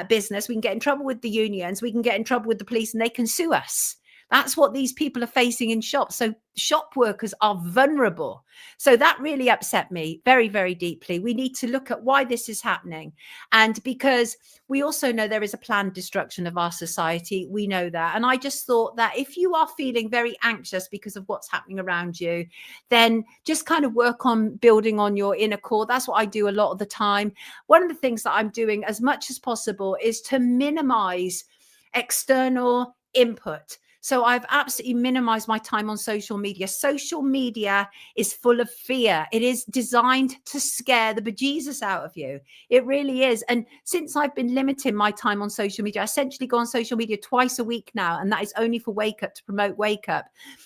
business, we can get in trouble with the unions, we can get in trouble with the police, and they can sue us. That's what these people are facing in shops. So shop workers are vulnerable. So that really upset me very, very deeply. We need to look at why this is happening. And because we also know there is a planned destruction of our society. We know that. And I just thought that if you are feeling very anxious because of what's happening around you, then just kind of work on building on your inner core. That's what I do a lot of the time. One of the things that I'm doing as much as possible is to minimize external input. So I've absolutely minimized my time on social media. Social media is full of fear. It is designed to scare the bejesus out of you. It really is. And since I've been limiting my time on social media, I essentially go on social media twice a week now. And that is only for Wake Up, to promote Wake Up.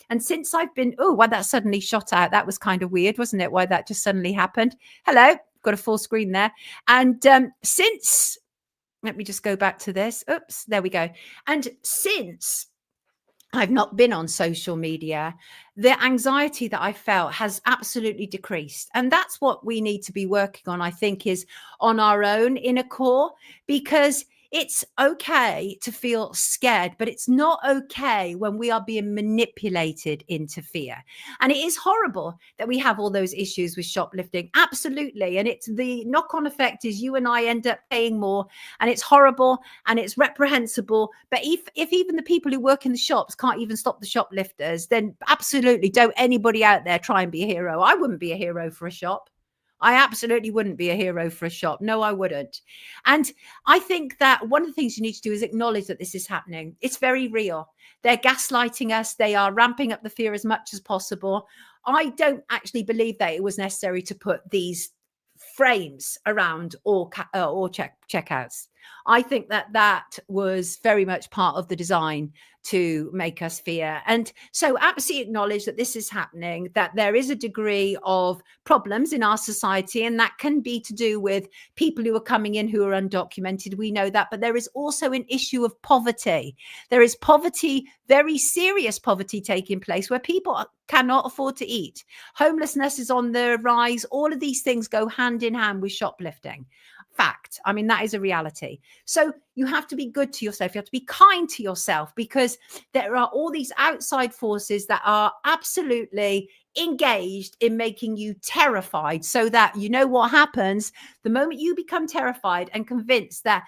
And since I've been, why that suddenly shot out. That was kind of weird, wasn't it? Why that just suddenly happened. Hello, got a full screen there. And since, let me just go back to this. Oops, there we go. And since I've not been on social media, the anxiety that I felt has absolutely decreased. And that's what we need to be working on, I think, is on our own inner core. Because it's okay to feel scared, but it's not okay when we are being manipulated into fear. And it is horrible that we have all those issues with shoplifting. Absolutely. And it's the knock-on effect is you and I end up paying more, and it's horrible and it's reprehensible. But if even the people who work in the shops can't even stop the shoplifters, then absolutely don't anybody out there try and be a hero. I wouldn't be a hero for a shop. I absolutely wouldn't be a hero for a shop. No, I wouldn't. And I think that one of the things you need to do is acknowledge that this is happening. It's very real. They're gaslighting us. They are ramping up the fear as much as possible. I don't actually believe that it was necessary to put these frames around all checkouts. I think that was very much part of the design to make us fear. And so absolutely acknowledge that this is happening, that there is a degree of problems in our society, and that can be to do with people who are coming in who are undocumented. We know that, but there is also an issue of poverty. There is poverty, very serious poverty taking place where people cannot afford to eat. Homelessness is on the rise. All of these things go hand in hand with shoplifting. Fact. I mean, that is a reality. So you have to be good to yourself. You have to be kind to yourself, because there are all these outside forces that are absolutely engaged in making you terrified, so that you know what happens the moment you become terrified and convinced that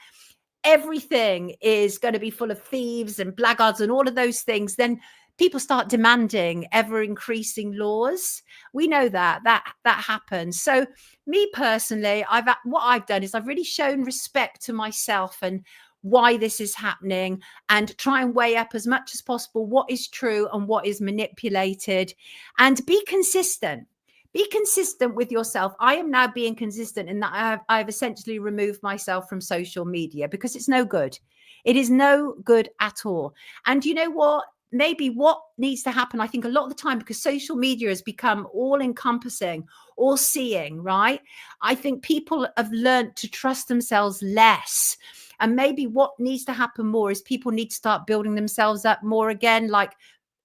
everything is going to be full of thieves and blackguards and all of those things, then people start demanding ever increasing laws. We know that happens. So me personally, what I've done is I've really shown respect to myself and why this is happening, and try and weigh up as much as possible what is true and what is manipulated, and be consistent. Be consistent with yourself. I am now being consistent in that I've essentially removed myself from social media, because it's no good. It is no good at all. And you know what? Maybe what needs to happen, I think a lot of the time, because social media has become all encompassing, all seeing, right? I think people have learned to trust themselves less. And maybe what needs to happen more is people need to start building themselves up more again, like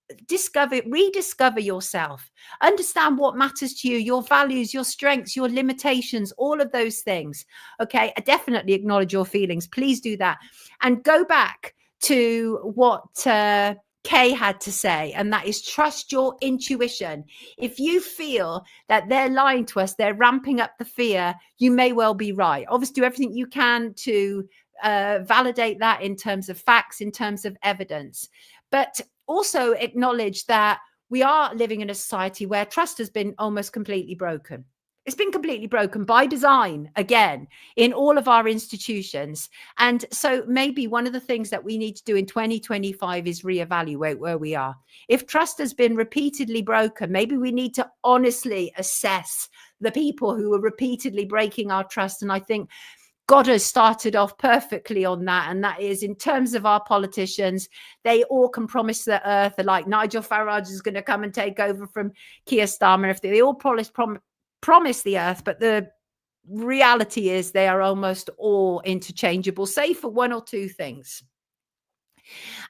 rediscover yourself, understand what matters to you, your values, your strengths, your limitations, all of those things. Okay, I definitely acknowledge your feelings. Please do that. And go back to what Kay had to say, and that is trust your intuition. If you feel that they're lying to us, they're ramping up the fear, you may well be right. Obviously, do everything you can to validate that in terms of facts, in terms of evidence. But also acknowledge that we are living in a society where trust has been almost completely broken. It's been completely broken by design, again, in all of our institutions. And so maybe one of the things that we need to do in 2025 is reevaluate where we are. If trust has been repeatedly broken, maybe we need to honestly assess the people who are repeatedly breaking our trust. And I think God has started off perfectly on that. And that is, in terms of our politicians, they all can promise the earth. They're like Nigel Farage is going to come and take over from Keir Starmer. If they all promise the earth, but the reality is they are almost all interchangeable, save for one or two things.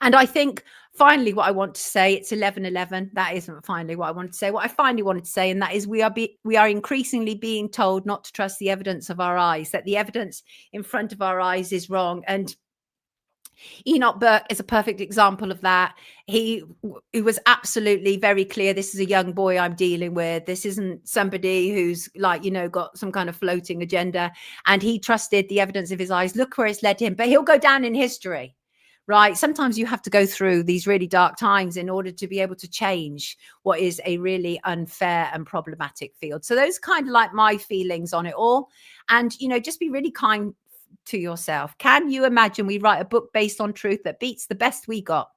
And I think finally what I want to say, it's 11:11. That isn't finally what I wanted to say. What I finally wanted to say, and that is we are increasingly being told not to trust the evidence of our eyes, that the evidence in front of our eyes is wrong. And Enoch Burke is a perfect example of that. He was absolutely very clear. This is a young boy I'm dealing with. This isn't somebody who's like, got some kind of floating agenda. And he trusted the evidence of his eyes. Look where it's led him. But he'll go down in history, right? Sometimes you have to go through these really dark times in order to be able to change what is a really unfair and problematic field. So those kind of like my feelings on it all. And, just be really kind to yourself. Can you imagine we write a book based on truth that beats the best we got?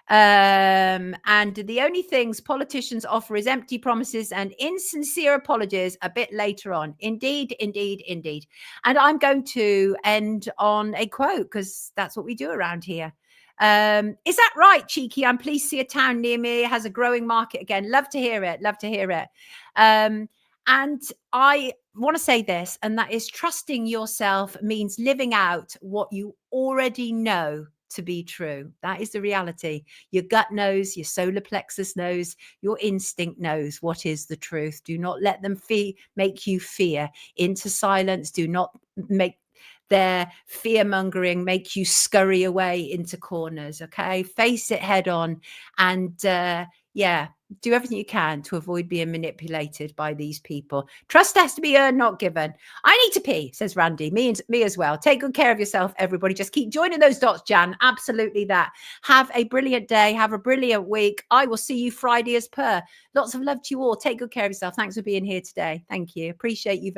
And the only things politicians offer is empty promises and insincere apologies a bit later on. Indeed, indeed, indeed. And I'm going to end on a quote, because that's what we do around here. Is that right, Cheeky? I'm pleased to see a town near me has a growing market again. Love to hear it. Love to hear it. And I want to say this, and that is trusting yourself means living out what you already know to be true. That is the reality. Your gut knows, your solar plexus knows, your instinct knows what is the truth. Do not let them make you fear into silence. Do not their fear mongering make you scurry away into corners. Okay, face it head on, and yeah, do everything you can to avoid being manipulated by these people. Trust has to be earned, not given. I need to pee, says Randy. Me as well. Take good care of yourself, everybody. Just keep joining those dots, Jan. Absolutely that. Have a brilliant day. Have a brilliant week. I will see you Friday as per. Lots of love to you all. Take good care of yourself. Thanks for being here today. Thank you. Appreciate you very